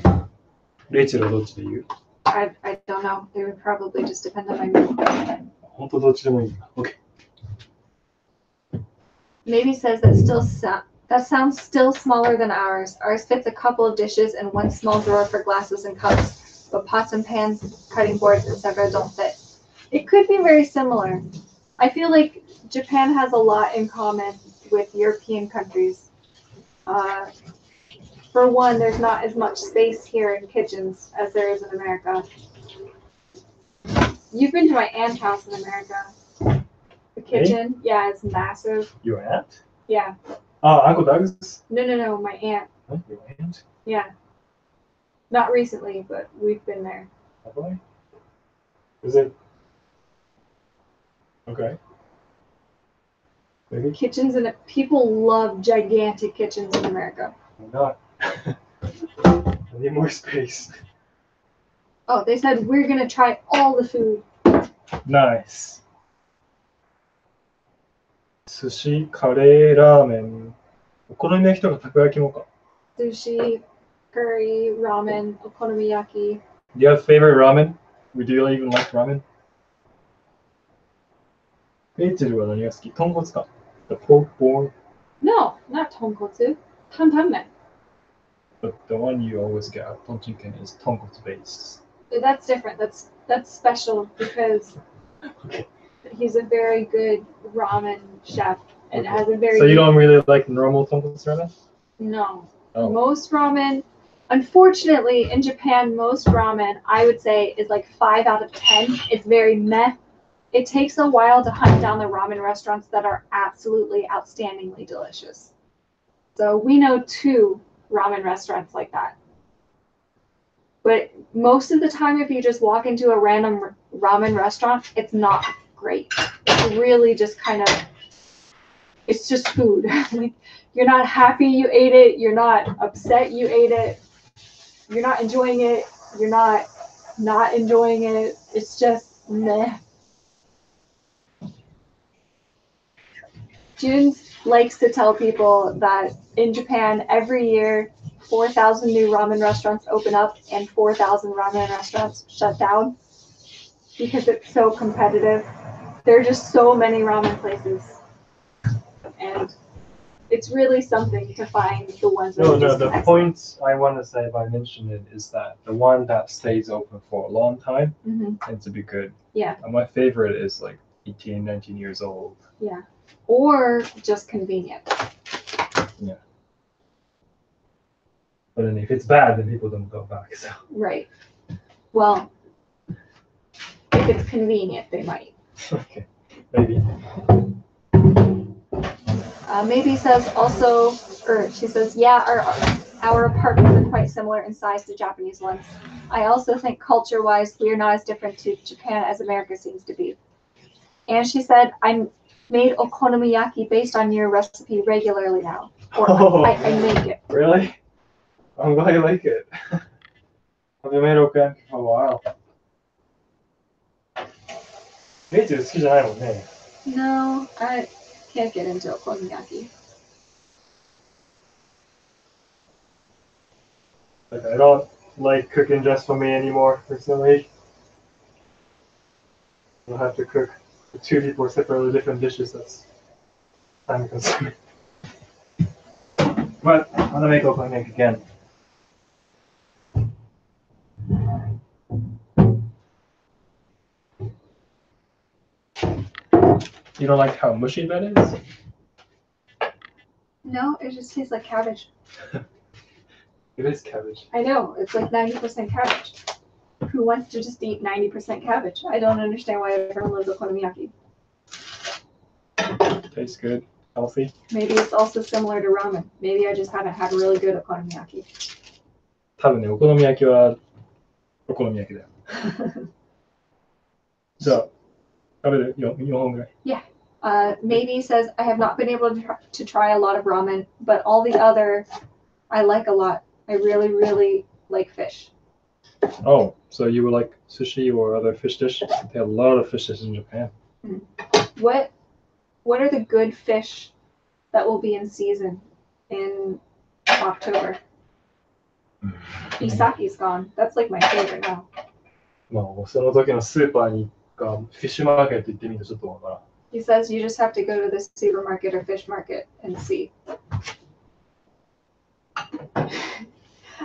レイチェルはどっちで言う I don't know. It would probably just depend on my mood. 本当どっちでもいいんだ。OK。Maybe says that sounds still smaller than ours. Ours fits a couple of dishes and one small drawer for glasses and cups, but pots and pans, cutting boards, etc. don't fit. It could be very similar. I feel like Japan has a lot in common with European countries. For one, there's not as much space here in kitchens as there is in America. You've been to my aunt's house in America. The kitchen, yeah, it's massive. Your aunt? Yeah. Uncle Doug's? No, my aunt. Huh? Your aunt? Yeah. Not recently, but we've been there. Have I? Is it? Okay. Maybe? Kitchens and people love gigantic kitchens in America. Why not? I need more space. Oh, they said we're gonna try all the food. Nice. 寿司、カレー、ラーメン、お好み焼きとかたこ焼きもか。Sushi, curry, ramen, okonomiyaki. Do you have favorite ramen? Do you even like ramen? レイチェルは何が好き豚骨か。The pork bone? No, not tonkotsu. Tantanmen. But the one you always get at Tonchiken is tonkotsu based. That's different. That's special because Okay. he's a very good ramen chef and Okay. has a very So you don't really like normal tonkotsu ramen? No. Oh. Most ramen, unfortunately, in Japan, most ramen, I would say, is like 5 out of 10. It's very meh. It takes a while to hunt down the ramen restaurants that are absolutely outstandingly delicious. So we know 2 ramen restaurants like that. But most of the time, if you just walk into a random ramen restaurant, it's not great. It's really just kind of, it's just food. Like, you're not happy you ate it. You're not upset you ate it. You're not enjoying it. You're not enjoying it. It's just meh. June likes to tell people that in Japan, every year, 4,000 new ramen restaurants open up and 4,000 ramen restaurants shut down because it's so competitive. There are just so many ramen places. And it's really something to find the ones that are just The excellent. point I want to say by mentioning it is that the one that stays open for a long time tends to be good. Yeah. And my favorite is like 18, 19 years old. Yeah. Or just convenient. Yeah. But then if it's bad, then people don't go back. So. Right. Well, if it's convenient, they might. Okay. Maybe. Maybe says also, or she says, yeah, our apartments are quite similar in size to Japanese ones. I also think culture-wise, we are not as different to Japan as America seems to be. And she said, I made okonomiyaki based on your recipe regularly now. Or I make it. Really? I'm glad you like it. I've been made okonomiyaki for a while. Meitu 好きじゃないもんね。 No, I can't get into okonomiyaki. Like, I don't like cooking just for me anymore, personally. I'll have to cook for 2 people separately different dishes. That's time consuming. But I'm gonna make okonomiyaki again. You don't like how mushy that is? No, it just tastes like cabbage. It is cabbage. I know, it's like 90% cabbage. Who wants to just eat 90% cabbage? I don't understand why everyone loves okonomiyaki. Tastes good, healthy. Maybe it's also similar to ramen. Maybe I just haven't had really good okonomiyaki. 多分ね、お好み焼きはお好み焼きだよ。じゃあ、食べる 4本ぐらい。 Maybe says, I have not been able to try a lot of ramen, but all the other I like a lot. I really, really like fish. Oh, so you would like sushi or other fish dish? They have a lot of fish dishes in Japan. What are the good fish that will be in season in October? Isaki's gone. That's like my favorite now. まあ、その時のスーパーにか、フィッシュマーケット行ってみるとちょっとわからん。 He says you just have to go to the supermarket or fish market and see.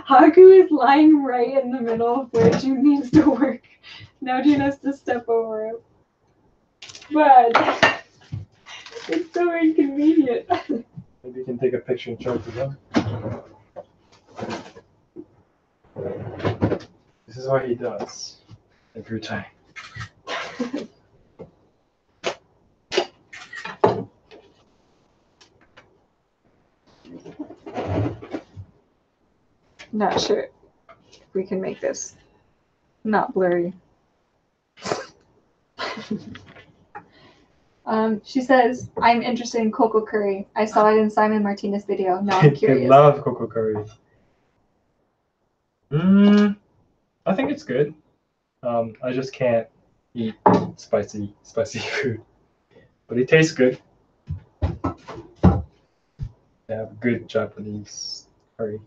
Haku is lying right in the middle of where June needs to work. Now June has to step over it. But it's so inconvenient. Maybe you can take a picture and show it to them. This is what he does every time. Not sure if we can make this not blurry. She says, I'm interested in cocoa curry. I saw it in Simon Martinez' video. Now I'm I curious. love cocoa curry. I think it's good. I just can't eat spicy food. But it tastes good. They have good Japanese curry.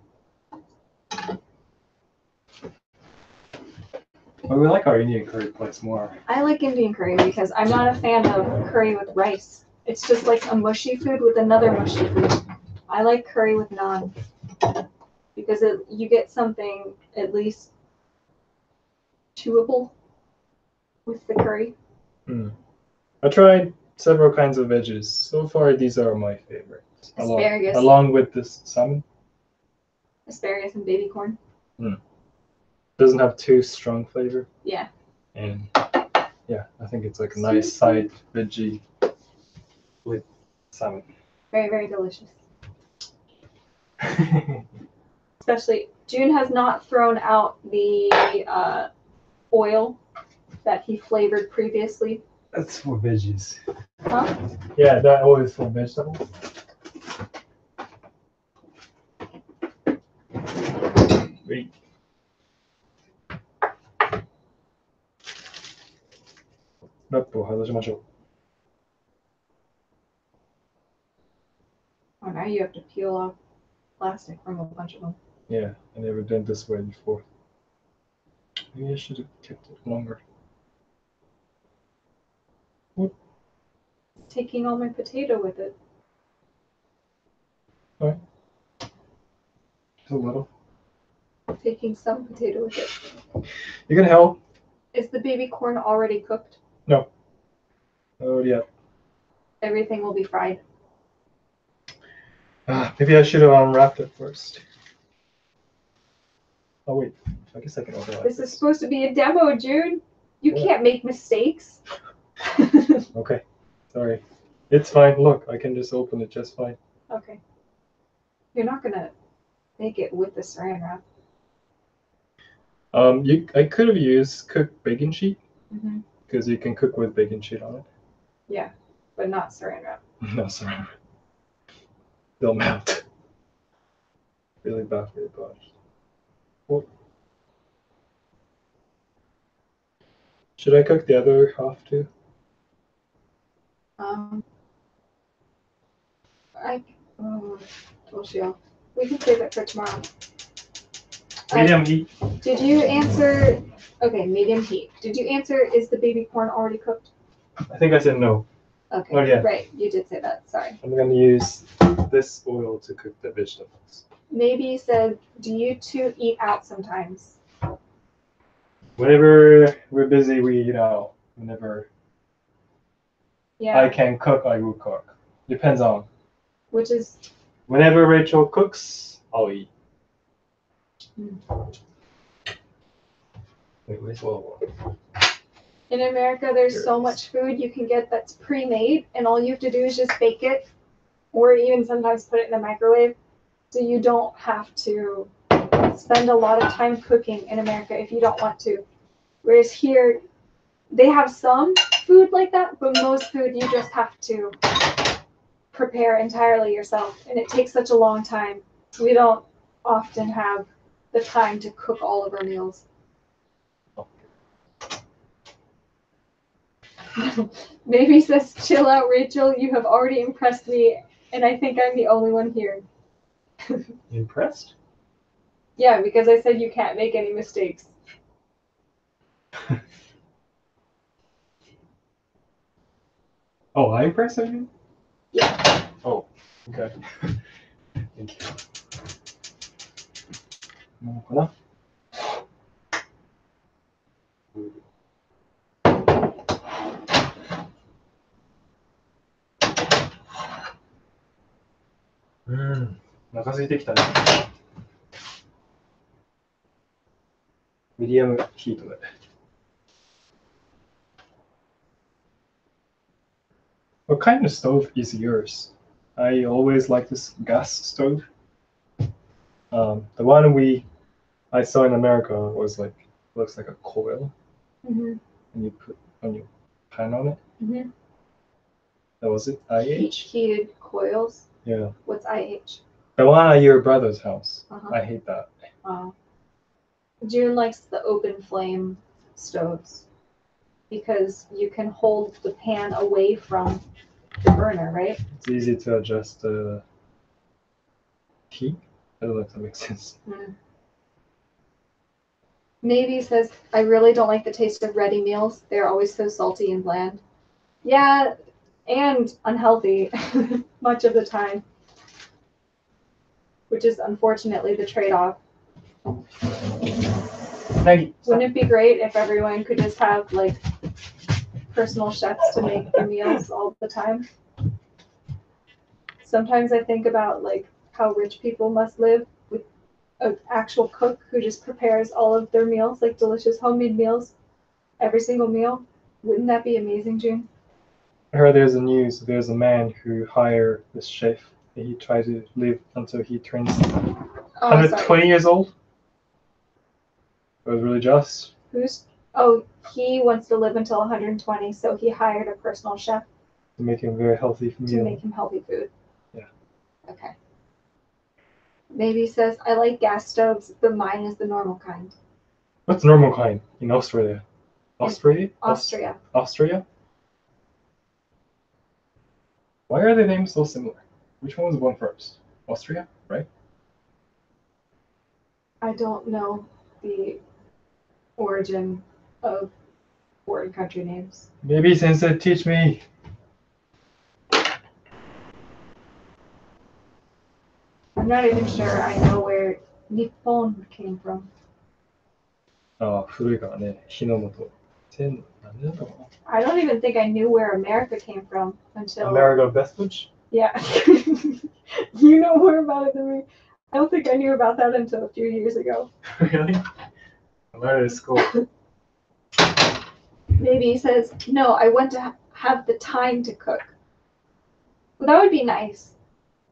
But we like our Indian curry place more. I like Indian curry because I'm not a fan of curry with rice. It's just like a mushy food with another mushy food. I like curry with naan. because you get something at least chewable with the curry. I tried several kinds of veggies. So far, these are my favorites. Asparagus. Along with this salmon. Asparagus and baby corn. Doesn't have too strong flavor. Yeah. And yeah, I think it's like a nice side veggie with salmon. Very, very delicious. Especially, June has not thrown out the oil that he flavored previously. That's for veggies. Huh? Yeah, that oil is for vegetables. Wait. Oh, now you have to peel off plastic from a bunch of them. Yeah, I never done this way before. Maybe I should have kept it longer. What? Taking all my potato with it. Alright. Just a little. Taking some potato with it. You can help. Is the baby corn already cooked? No. Oh yeah. Everything will be fried. Maybe I should have unwrapped it first. Oh wait, I guess I can overlap This is supposed to be a demo, June. You can't make mistakes. Okay, sorry. It's fine. Look, I can just open it just fine. Okay. You're not gonna make it with the saran wrap. I could have used cooked bacon sheet Mm-hmm. because you can cook with bacon sheet on it. Yeah, but not saran wrap. No, sorry. They'll melt. Really bad for your body. Oh. Should I cook the other half too? We can save it for tomorrow. Medium heat. Did you answer? Okay, medium heat. Did you answer? Is the baby corn already cooked? I think I said no. Okay. Oh, yeah. Right, you did say that. Sorry. I'm gonna use this oil to cook the vegetables. Maybe said, do you two eat out sometimes? Whenever we're busy, we eat out. Whenever Yeah. I can cook, I will cook. Depends on. Which is. Whenever Rachel cooks, I'll eat. Wait, where's oil? In America, there's so much food you can get that's pre-made, and all you have to do is just bake it, or even sometimes put it in the microwave, so you don't have to spend a lot of time cooking in America if you don't want to. Whereas here, they have some food like that, but most food you just have to prepare entirely yourself, and it takes such a long time. We don't often have the time to cook all of our meals. Maybe says, chill out, Rachel. You have already impressed me, and I think I'm the only one here. Impressed? Yeah, because I said you can't make any mistakes. Oh, I impressed you? Yeah. Oh, okay. Thank you. もうかな。お腹空いてきたね。ミディアムヒートで。What kind of stove is yours? I always like this gas stove. The one I saw in America was like looks like a coil, and you put on your pan on it. That was it. IH. Heated coils. Yeah. What's IH? The one at your brother's house. Uh-huh. I hate that. June likes the open flame stoves because you can hold the pan away from the burner, right? It's easy to adjust the heat. I don't know if that makes sense. Maybe says, I really don't like the taste of ready meals. They're always so salty and bland. Yeah, and unhealthy much of the time. which is unfortunately the trade-off. Maggie, Wouldn't it be great if everyone could just have like personal chefs to make their meals all the time? Sometimes I think about like how rich people must live with an actual cook who just prepares all of their meals, like delicious homemade meals, every single meal. Wouldn't that be amazing, June? I heard there's a man who hired this chef. He tried to live until he turns Oh, 120 years old. I was really jealous. He wants to live until 120, so he hired a personal chef To make him very healthy to meal. make him healthy food. Yeah. Okay. Maybe he says, I like gas stoves, but mine is the normal kind. What's the normal kind in Australia? Austria? Austria? Why are the names so similar? Which one was born first? Austria, right? I don't know the origin of foreign country names. Maybe Sensei teach me. I'm not even sure I know where Nippon came from. 古いからね、日の本。何年だろうな。I don't even think I knew where America came from until... America Bethpage? Yeah. You know more about it than me. I don't think I knew about that until a few years ago. Really? I learned it at school. Maybe he says, no, I want to have the time to cook. Well, that would be nice.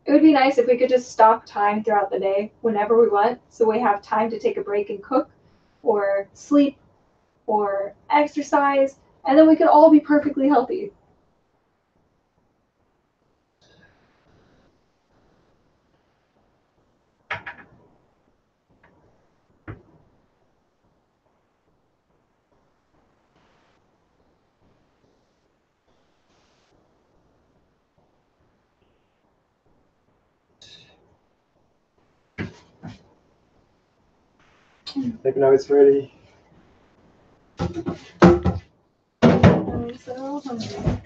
It would be nice if we could just stop time throughout the day whenever we want, so we have time to take a break and cook, or sleep, or exercise, and then we could all be perfectly healthy. Think now it's ready. I'm so hungry.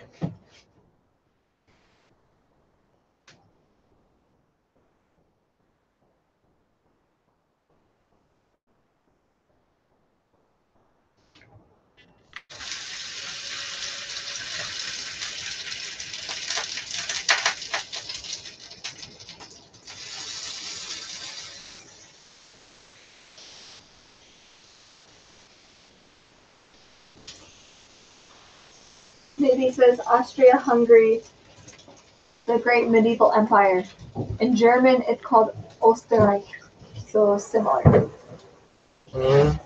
Maybe he says Austria-Hungary, the great medieval empire. In German, it's called Österreich, so similar. Mm.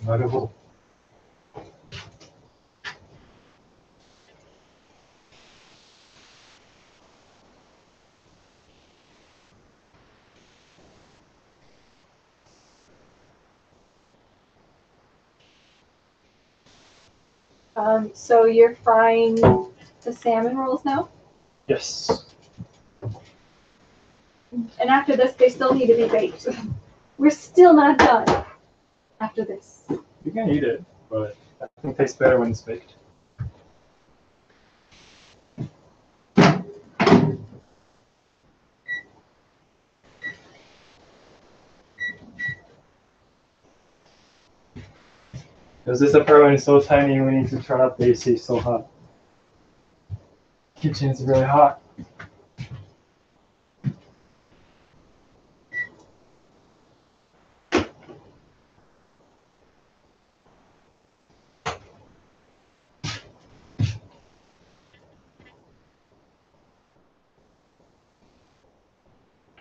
なるほど。So you're frying the salmon rolls now? Yes. And after this, they still need to be baked. We're still not done after this. You can eat it, but I think it tastes better when it's baked. Because this apartment is so tiny, we need to turn up the AC so hot. Kitchen is really hot.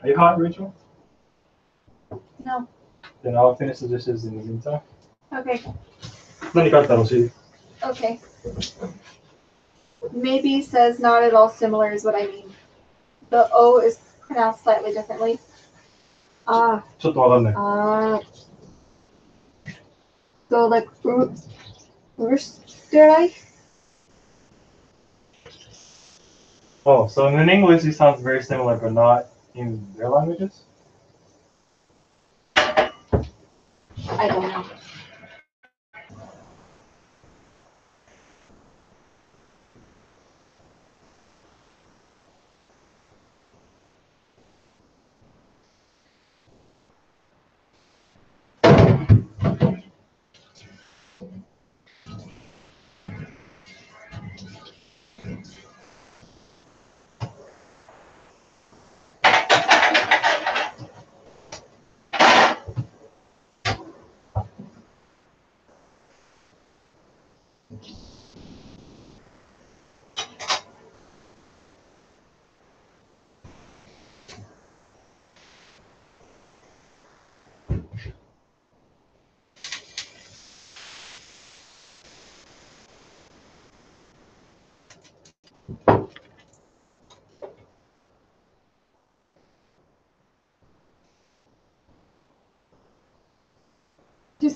Are you hot, Rachel? No. Then I'll finish the dishes in the meantime. Okay. 何かあったら教えて。 Okay. Maybe says not at all similar is what I mean. The O is pronounced slightly differently. ちょっとわかんない。So like Österreich? Oh, so in English it sounds very similar, but not in their languages? I don't know.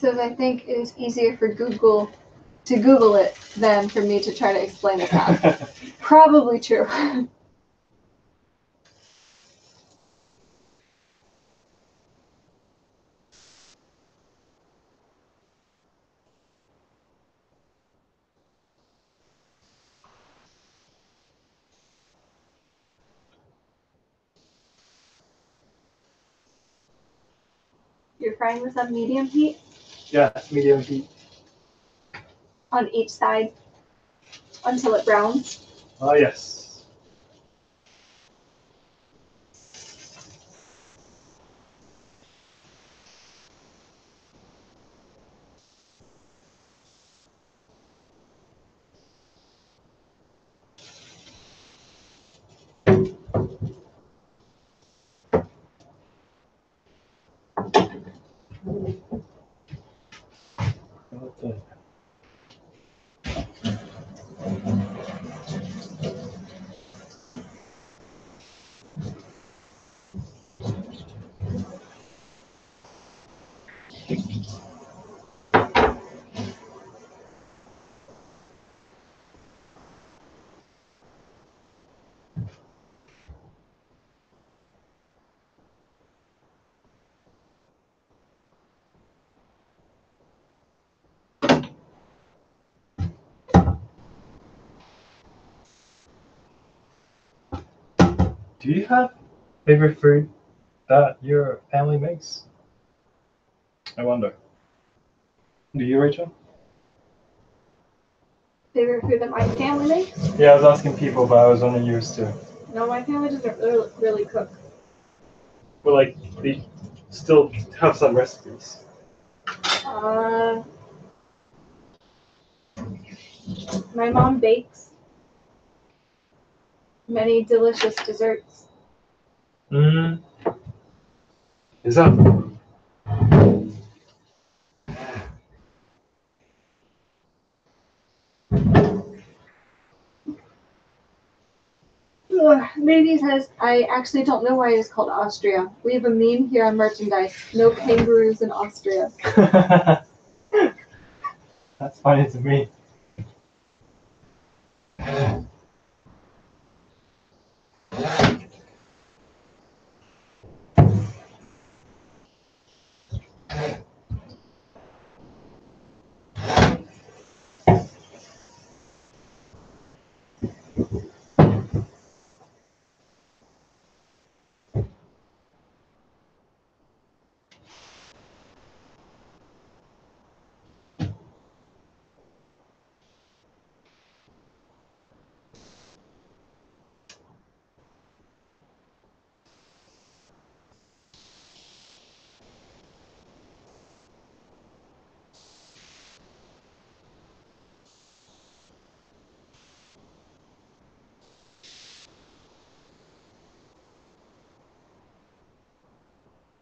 says, I think it is easier for Google to Google it than for me to try to explain it out. Probably true. You're frying this on medium heat? Yeah, medium heat. On each side until it browns? Oh, yes. Okay. Do you have favorite food that your family makes? I wonder. Do you, Rachel? Favorite food that my family makes? Yeah, I was asking people, but I was only used to. No, my family doesn't really cook. But like, they still have some recipes. My mom bakes many delicious desserts. Mm. Is that? Lady says, I actually don't know why it's called Austria. We have a meme here on merchandise. No kangaroos in Austria. That's funny to me.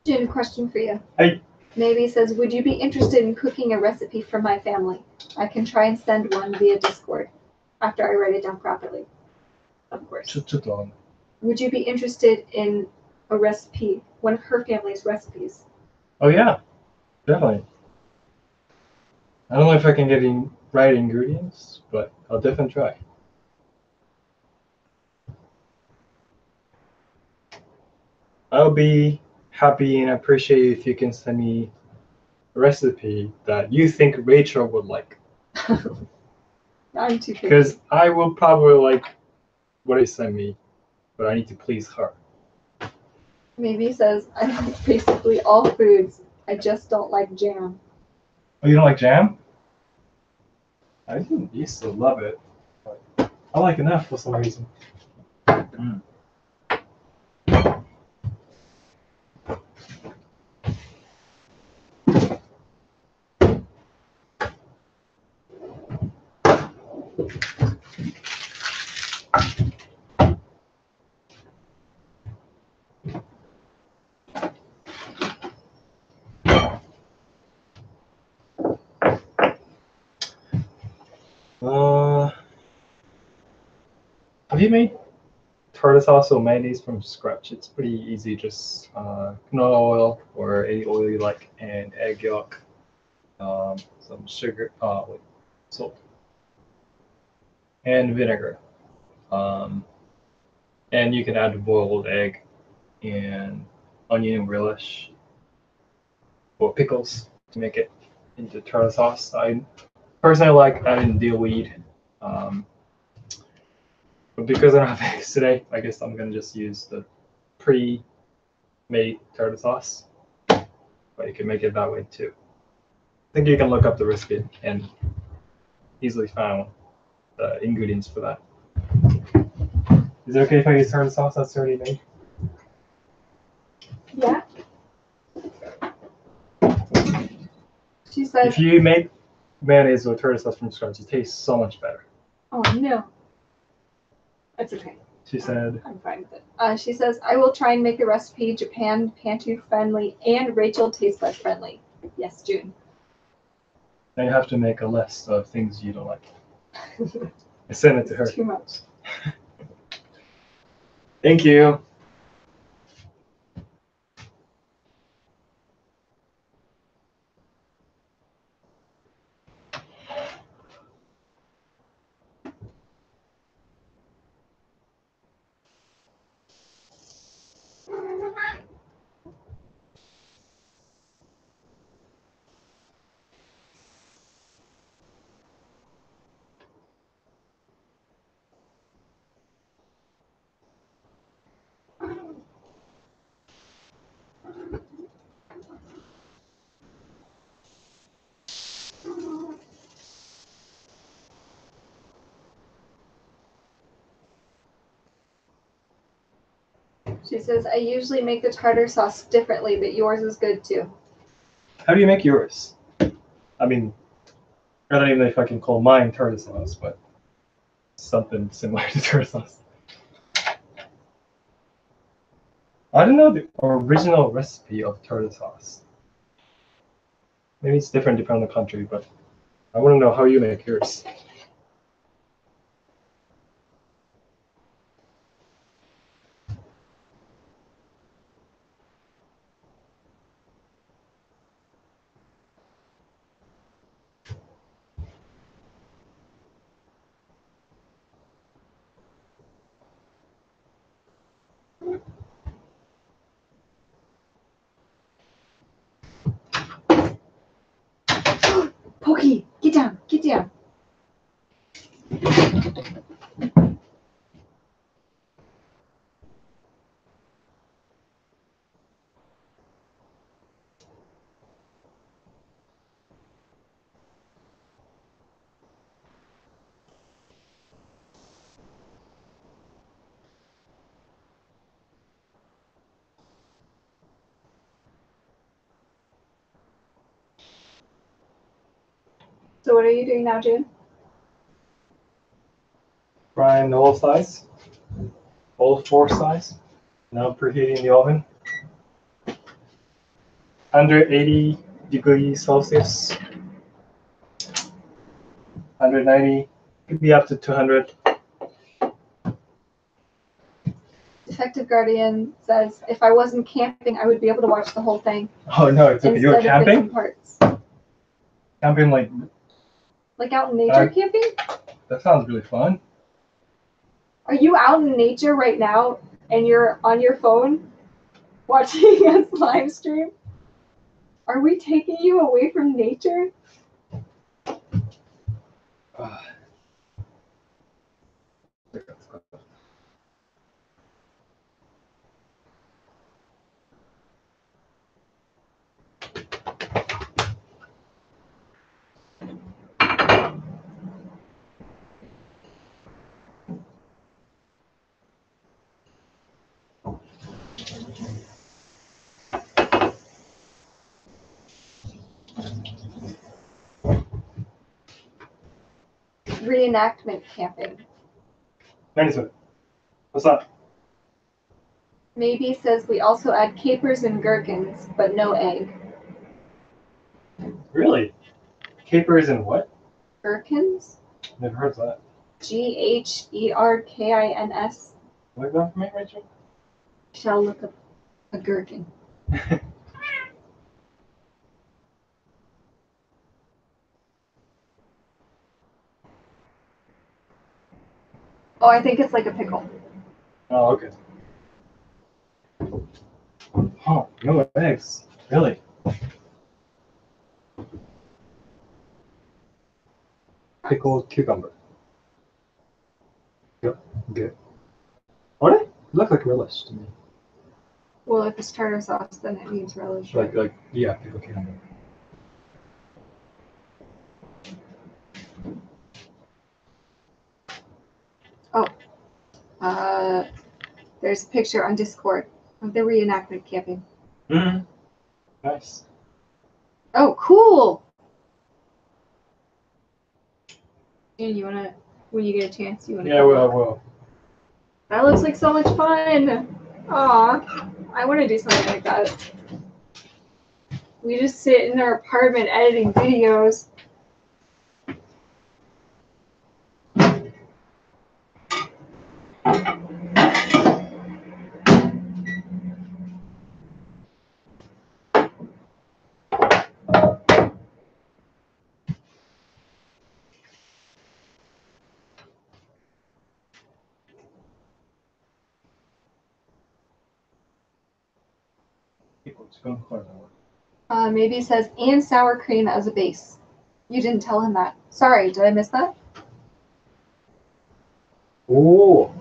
Jen, question for you. Hey. Maybe says, would you be interested in cooking a recipe for my family? I can try and send one via Discord after I write it down properly. Of course. Would you be interested in a recipe, one of her family's recipes? Oh yeah, definitely. I don't know if I can get in right ingredients, but I'll definitely try. I'll be happy and appreciate if you can send me a recipe that you think Rachel would like. I'm too picky. Because I will probably like what you send me, but I need to please her. Maybe says, I like basically all foods. I just don't like jam. Oh, you don't like jam? I didn't used to love it, but I like enough for some reason. Mm. Have you made tartar sauce or mayonnaise from scratch? It's pretty easy. Just canola oil or any oil you like, and egg yolk, some sugar, salt, and vinegar. Um, and you can add a boiled egg and onion relish or pickles to make it into tartar sauce. I personally like adding dill weed. Um, but because I don't have eggs today, I guess I'm gonna just use the pre-made tartar sauce. But you can make it that way too. I think you can look up the recipe and easily find the ingredients for that. Is it okay if I use tartar sauce that's already made? Yeah. She says. If you make mayonnaise with tartar sauce from scratch, it tastes so much better. Oh no. That's okay. She said. I'm fine with it. She says, I will try and make the recipe Japan pantry friendly and Rachel taste bud friendly. Yes, June. Now you have to make a list of things you don't like. I sent it to her. Too much. Thank you. She says, I usually make the tartar sauce differently, but yours is good too. How do you make yours? I mean, I don't even know if I can call mine tartar sauce, but something similar to tartar sauce. I don't know the original recipe of tartar sauce. Maybe it's different depending on the country, but I want to know how you make yours. Pokey, get down, get down. So what are you doing now, June? Frying the whole size, all 4 size. Now preheating the oven. 180 degrees Celsius. 190, could be up to 200. Detective Guardian says, if I wasn't camping, I would be able to watch the whole thing. Oh no, it's okay. You're Instead of bits camping? and parts. Camping Like out in nature camping? that sounds really fun. Are you out in nature right now and you're on your phone watching us live stream? Are we taking you away from nature? Reenactment camping. What's up? Maybe says we also add capers and gherkins, but no egg. Really? Capers and what? Gherkins? Never heard of that. Gherkins. Look that for me, Rachel? Shall look up a gherkin. Oh, I think it's like a pickle. Oh, okay. Huh, no eggs. Really? Pickled cucumber. Yep, good. What? It look like relish to me. Well, if it's tartar sauce, then it needs relish. Like, yeah, pickled cucumber. There's a picture on Discord of the reenactment camping. Mm. Nice. Oh, cool! And you wanna, when you get a chance, you wanna. Yeah, well. That looks like so much fun. Aw, I want to do something like that. We just sit in our apartment editing videos. Maybe it says, and sour cream as a base. You didn't tell him that. Sorry, did I miss that? Oh,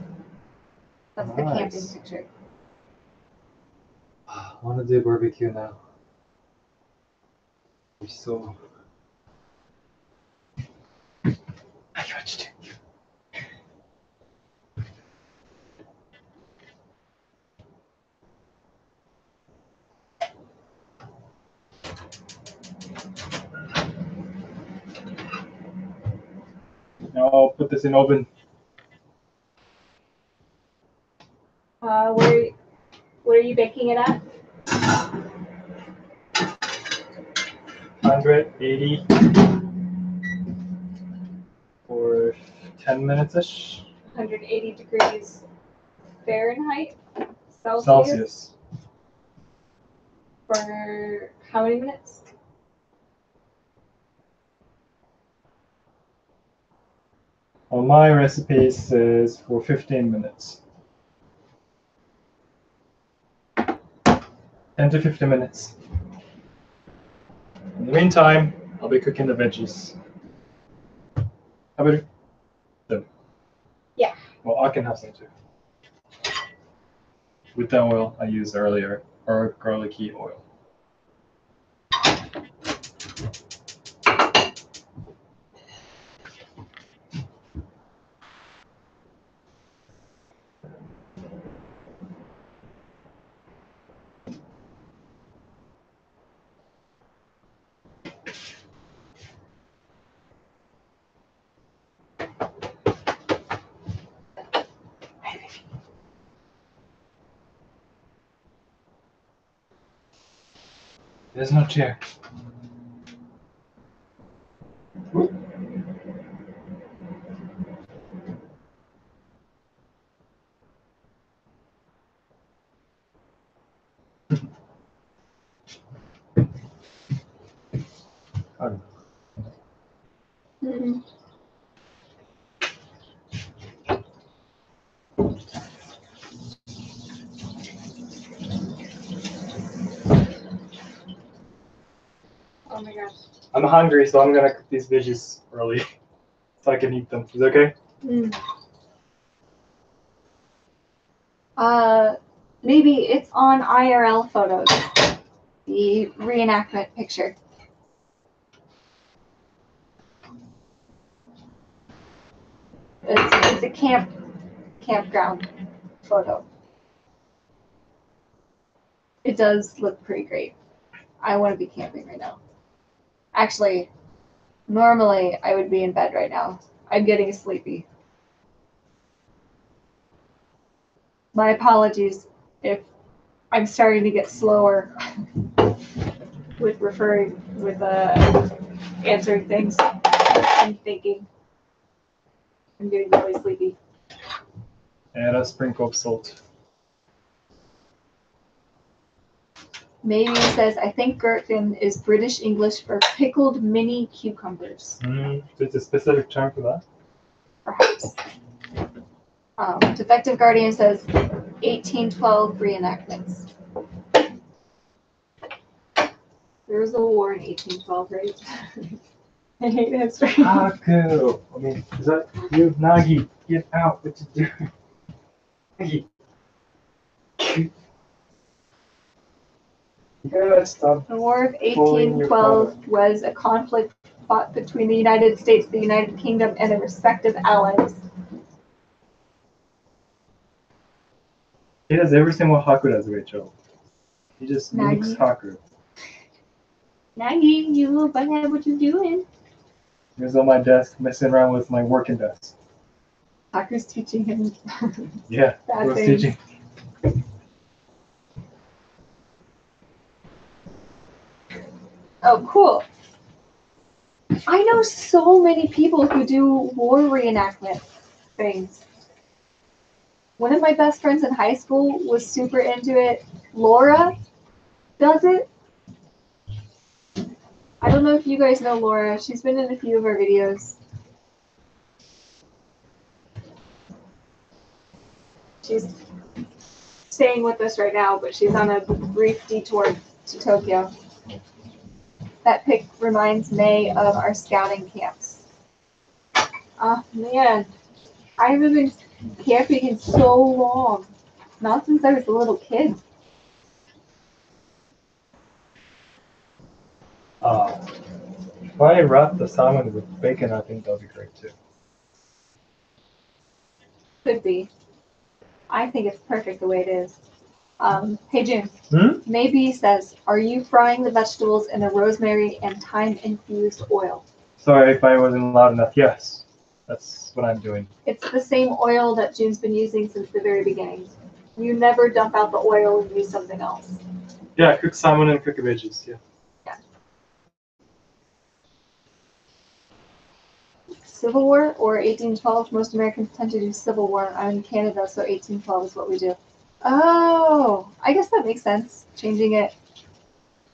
That's nice. the camping picture. I want to do barbecue now. So. I got you. Now I'll put this in oven. What are you baking it at? 180 for 10 minutes-ish. 180 degrees Fahrenheit? Celsius. For how many minutes? On my recipe it says for 15 minutes. 10 to 15 minutes. In the meantime, I'll be cooking the veggies. How about them? Yeah. Well, I can have some too. With the oil I used earlier, or garlicky oil. There's no chair. Mm-hmm. Oh my gosh. I'm hungry, so I'm gonna cook these veggies early so I can eat them. Is it okay? Maybe it's on IRL photos. The reenactment picture. It's a campground photo. It does look pretty great. I want to be camping right now. Actually, normally I would be in bed right now. I'm getting sleepy. My apologies if I'm starting to get slower with answering things and thinking. I'm getting really sleepy. Add a sprinkle of salt. Maybe it says, I think gherkin is British English for pickled mini cucumbers. There's a specific term for that? Perhaps. Defective Guardian says 1812 reenactments. There was a war in 1812, right? I hate history. Haku! I mean, is that you? Nagi, get out. What you doing? Nagi. You gotta stop. The War of Pulling your 1812 was a conflict fought between the United States, the United Kingdom, and their respective allies. He does every single Haku does a great job. He just Nagi. mimics Haku. Nagi, you little bughead, what you doing? He was on my desk messing around with my working desk. Haku's teaching him. Yeah, Bad he was things. teaching. Oh, cool. I know so many people who do war reenactment things. One of my best friends in high school was super into it. Laura does it. I don't know if you guys know Laura. She's been in a few of our videos. She's staying with us right now, but she's on a brief detour to Tokyo. That pic reminds May of our scouting camps. Oh man, I haven't been camping in so long. Not since I was a little kid. If I wrap the salmon with bacon, I think that'll be great too. Could be. I think it's perfect the way it is. Hey June. Maybe says, are you frying the vegetables in a rosemary and thyme-infused oil? Sorry if I wasn't loud enough. Yes, that's what I'm doing. It's the same oil that June's been using since the very beginning. You never dump out the oil and use something else. Yeah, cook salmon and cook veggies. Yeah. Civil War or 1812? Most Americans tend to do Civil War. I'm in Canada, so 1812 is what we do. Oh, I guess that makes sense. Changing it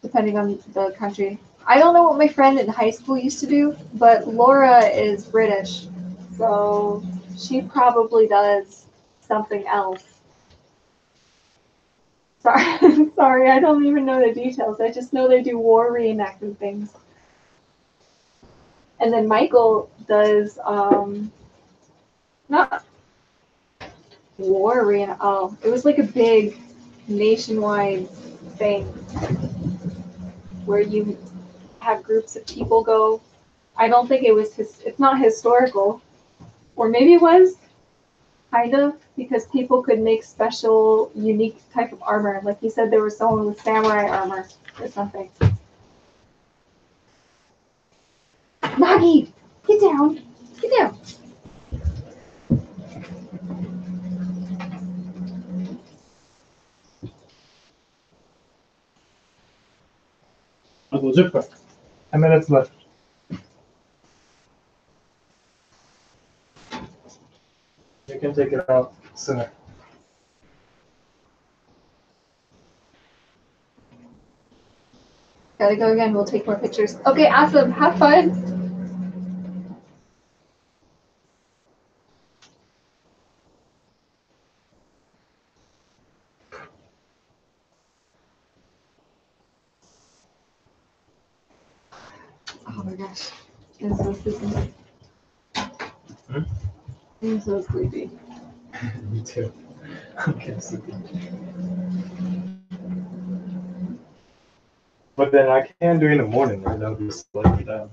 depending on the country. I don't know what my friend in high school used to do, but Laura is British, so she probably does something else. Sorry, sorry, I don't even know the details. I just know they do war reenactment things. And then Michael does not war reenact. Oh, it was like a big nationwide thing where you have groups of people go. I don't think it was it's not historical, or maybe it was, kind of, because people could make special, unique type of armor. Like you said, there was someone with samurai armor or something. Nagi, get down, get down. A little zipper. 10 minutes left. You can take it out sooner. Gotta go again. We'll take more pictures. Okay, awesome. Have fun. Oh my gosh. I'm so sleepy. I'm so sleepy. Me too. I'm sleepy. But then I can do it in the morning, right? That'll be slightly down.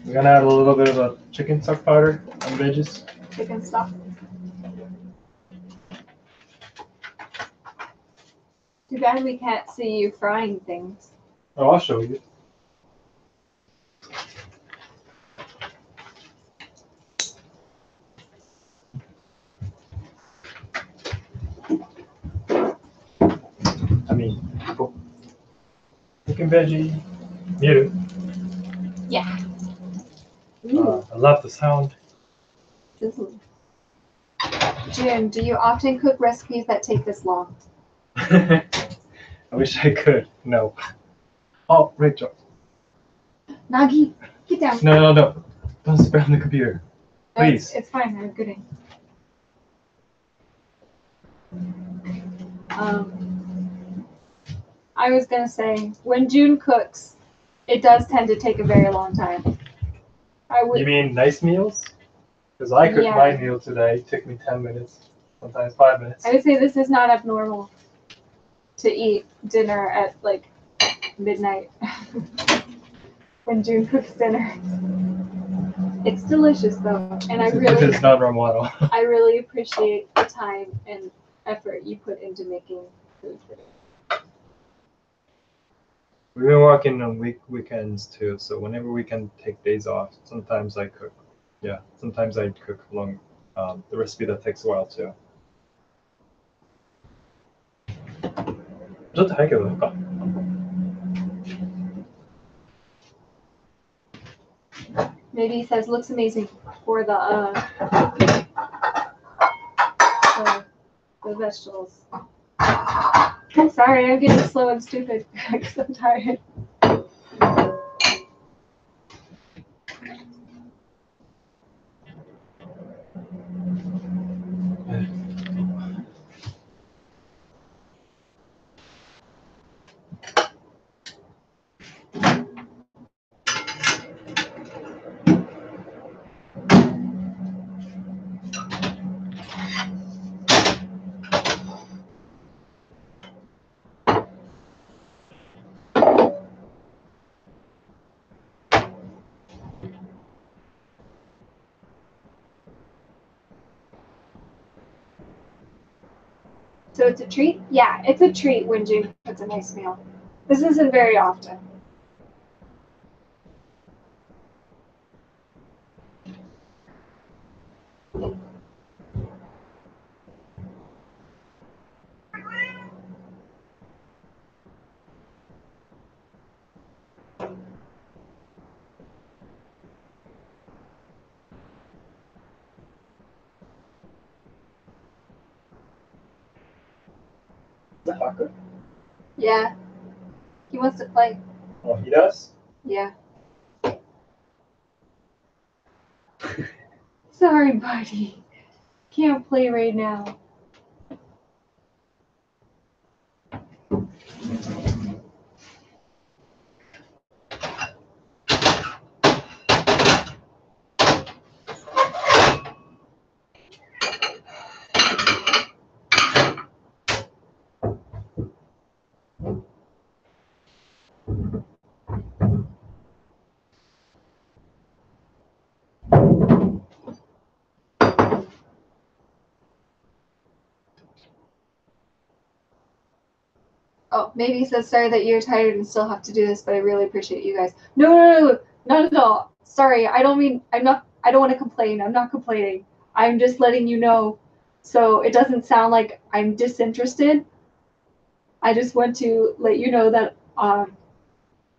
We're gonna add a little bit of a chicken stock powder and veggies. Chicken stuff. Too bad we can't see you frying things. Oh, I'll show you. I mean, chicken veggie, miru. Yeah. I love the sound. Sizzle. June, do you often cook recipes that take this long? I wish I could. No. Oh, Rachel. Nagi, get down. No. Don't spit on the computer. No, Please. it's fine. I'm good. I was gonna say, when June cooks, it does tend to take a very long time. You mean nice meals? Because I cooked my meal today. It took me 10 minutes, sometimes 5 minutes. I would say this is not abnormal to eat dinner at like midnight when June cooks dinner. It's delicious though, and It's not normal at all. I really appreciate the time and effort you put into making food today. We've been working on weekends too, so whenever we can take days off, sometimes I cook. Yeah, sometimes I cook long the recipe that takes a while too. ちょっと早ければいいか。Maybe he says looks amazing for the vegetables. Sorry, I'm getting slow and stupid because I'm tired. So it's a treat? Yeah, it's a treat when June puts a nice meal. This isn't very often. The Haku? Yeah. He wants to play. Oh, he does? Yeah. Sorry, buddy. Can't play right now. Oh, maybe he says sorry that you're tired and still have to do this, but I really appreciate you guys. No, not at all. Sorry, I don't want to complain. I'm not complaining. I'm just letting you know so it doesn't sound like I'm disinterested. I just want to let you know that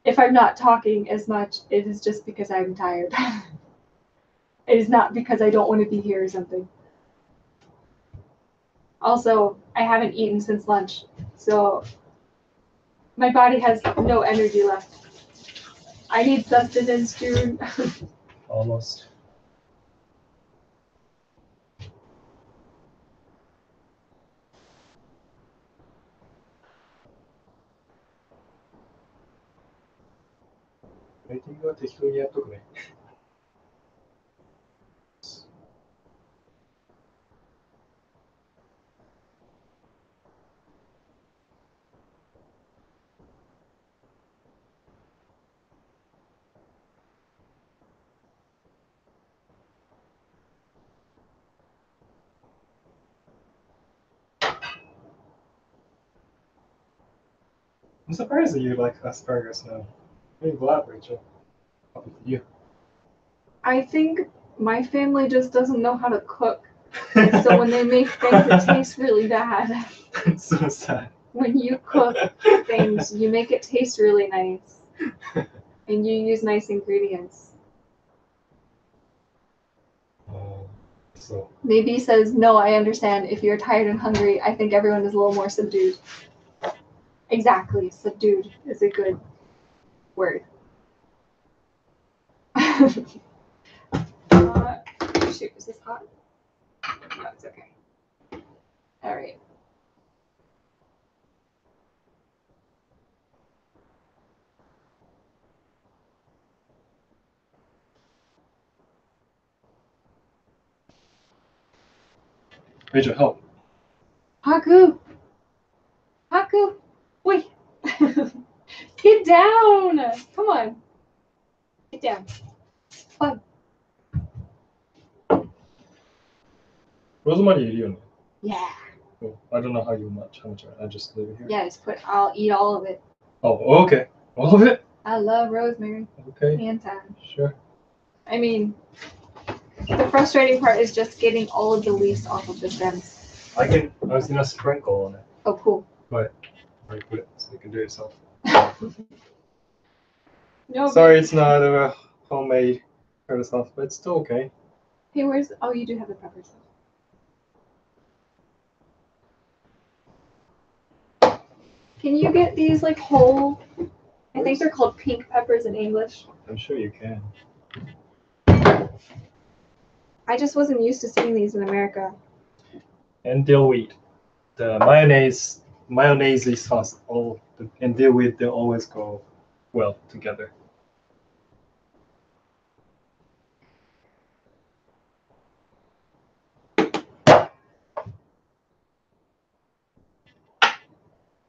if I'm not talking as much, it is just because I'm tired. It is not because I don't want to be here or something. Also, I haven't eaten since lunch, so my body has no energy left. I need sustenance, June. Almost. Rating は適当にやっとくね。I'm surprised that you like asparagus now. I'm glad, Rachel. Probably for you. I think my family just doesn't know how to cook. So when they make things, it tastes really bad. It's so sad. When you cook things, you make it taste really nice. And you use nice ingredients. Oh. So Maybe says, no, I understand. If you're tired and hungry, I think everyone is a little more subdued. Exactly. Subdued is a good word. Shoot, is this hot? No, it's okay. All right. Rachel, help. Haku! Haku! Wait! Get down! Come on. Get down. Fun. Rosemary you know. Yeah. Cool. I don't know how much I just leave it here. Yeah, just I'll eat all of it. Oh, okay. All of it? I love rosemary Okay. and thyme. Sure. I mean, the frustrating part is just getting all of the leaves off of the stems. I was gonna sprinkle on it. Oh, cool. But I put it so you can do it yourself. No. Sorry, it's not a homemade tartar sauce, but it's still okay. Hey, where's? Oh, you do have the peppers. Can you get these like whole? I think they're called pink peppers in English. I'm sure you can. I just wasn't used to seeing these in America. And dill wheat. The mayonnaise sauce, and dill wheat, they always go well together.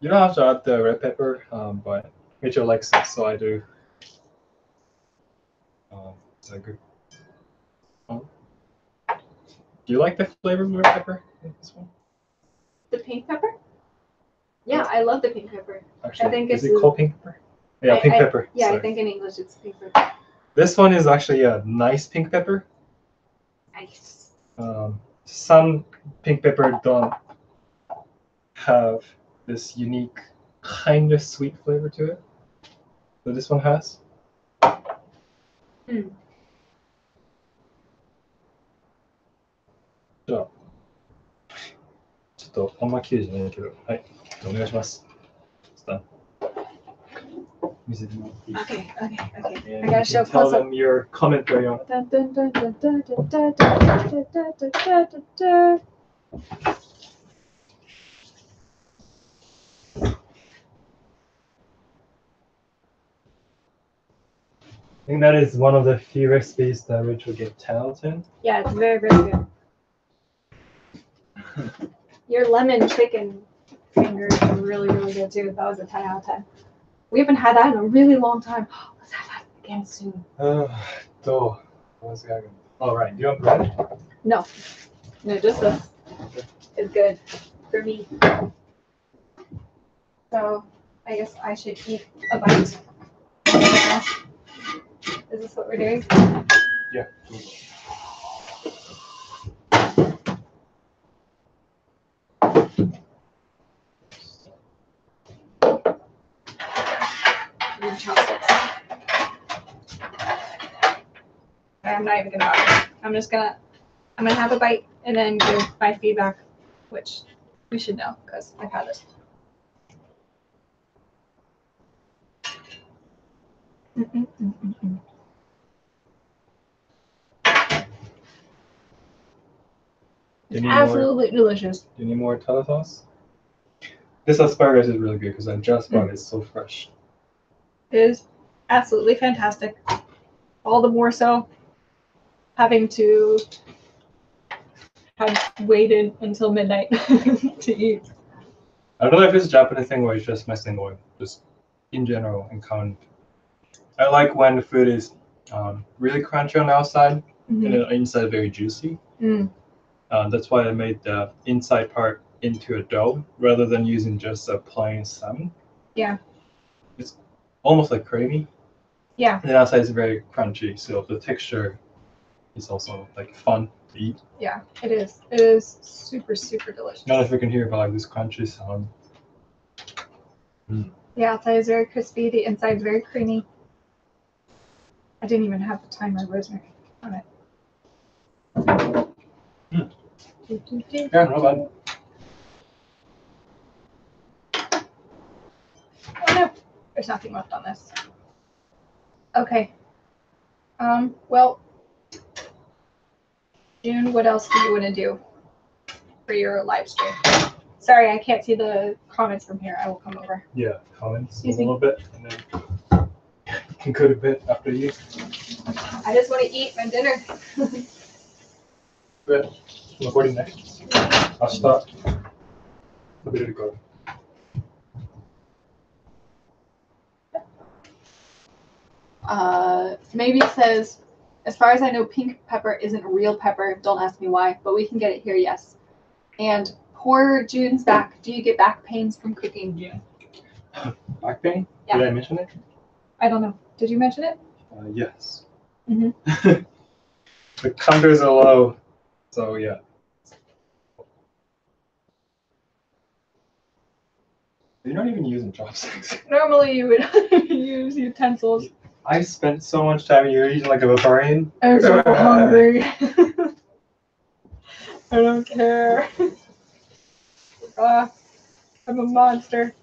You don't have to add the red pepper, but Rachel likes it, so I do. Is that good? Do you like the flavor of red pepper in this one? The pink pepper? Yeah, I love the pink pepper. Actually, I think is it's it called pink pepper? Yeah, pink pepper. Yeah, sorry. I think in English it's pink pepper. This one is actually a nice pink pepper. Nice. Some pink pepper don't have this unique kind of sweet flavor to it that this one has. Mm. じゃあ、ちょっとあんま綺麗じゃないけど、はい、お願いします。見せてもらっていい？ Okay. I And gotta you show can tell close up. them your commentary on. Dun, dun, dun, dun, dun, dun, dun, dun, dun, dun, dun, dun, dun, dun. I think that is one of the few recipes that Rachel get 10 out of 10. Yeah, it's very, very good. Your lemon chicken fingers are really, really good too. That was a 10 out of 10. We haven't had that in a really long time. Let's have that again soon. All right, do you want bread? No, just this is good for me. So I guess I should eat a bite. Is this what we're doing? Yeah. Need chopsticks. I'm not even gonna bother. I'm gonna have a bite and then give my feedback, which we should know because I've had this. It's absolutely delicious. Do you need more tartar sauce? This asparagus is really good because I just bought it. It's so fresh. It is absolutely fantastic. All the more so having to have waited until midnight to eat. I don't know if it's a Japanese thing or it's just my single, just in general and common. I like when the food is really crunchy on the outside and the inside very juicy. That's why I made the inside part into a dough rather than using just a plain salmon. Yeah. It's almost like creamy. Yeah. And the outside is very crunchy, so the texture is also like fun to eat. Yeah, it is. It is super, super delicious. I don't know if you can hear, but like this crunchy sound. The outside is very crispy. The inside is very creamy. I didn't even have to time my rosemary on it. Yeah, not bad. Oh no, there's nothing left on this. Okay. Well, June, what else do you want to do for your live stream? Sorry, I can't see the comments from here. I will come over. Yeah, comments Excuse a little bit, and then you can go to bed after you. I just want to eat my dinner. Good. 残りね。明日食べれるから。Maybe says, as far as I know, pink pepper isn't real pepper. Don't ask me why, but we can get it here, yes. And poor June's back. Do you get back pains from cooking, June? Back pain? Yeah. Did I mention it? I don't know. Did you mention it? Yes. Mm-hmm. The counters are low, so yeah. You're not even using chopsticks. Normally you would use utensils. I spent so much time you're eating like a barbarian. I'm so hungry. I don't care. I'm a monster.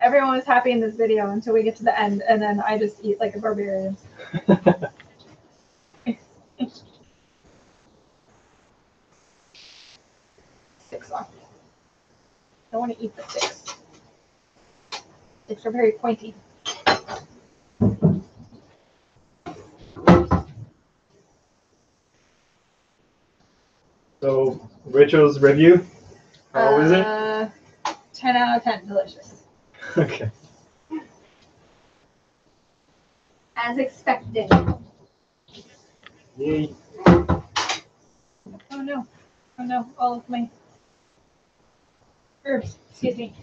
Everyone was happy in this video until we get to the end, and then I just eat like a barbarian. 6 left. I don't want to eat the 6. 6 are very pointy. So, Rachel's review, how was it? 10 out of 10, delicious. Okay. As expected. Yay. Oh no, all of my herbs, excuse me.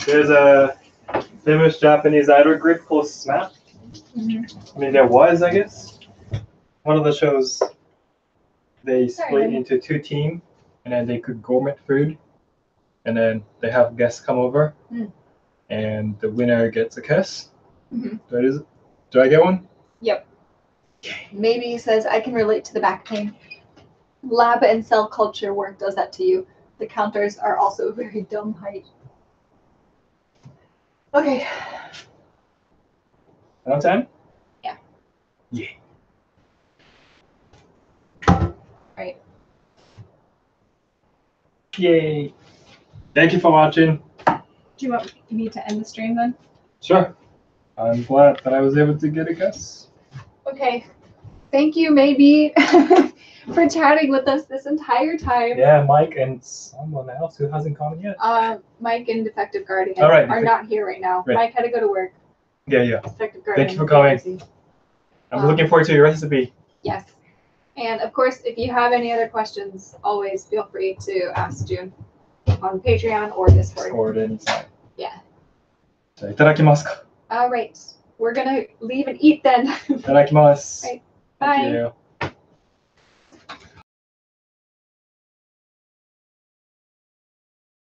There's a famous Japanese idol group called SMAP. Mm-hmm. I mean, there was, I guess. One of the shows, they split into 2 teams, and then they cook gourmet food, and then they have guests come over, and the winner gets a kiss. Mm-hmm. Do I get one? Yep. Maybe says, I can relate to the back pain. Lab and cell culture work does that to you. The counters are also very dumb height. Okay. 10 out of 10? Yeah. Yeah. Right. Yay. Thank you for watching. Do you want me to end the stream then? Sure. I'm glad that I was able to get a guess. Okay. Thank you, maybe, for chatting with us this entire time. Yeah, Mike and someone else who hasn't come yet. Mike and Defective Guardian are not here right now. Right. Mike had to go to work. Yeah. Defective Guardian. Thank you for coming. I'm looking forward to your recipe. Yes. And of course, if you have any other questions, always feel free to ask June on Patreon or Discord. Discord anytime. Yeah. じゃあいただきますか。All right. We're going to leave and eat then. いただきます。Right. Thank Bye. you.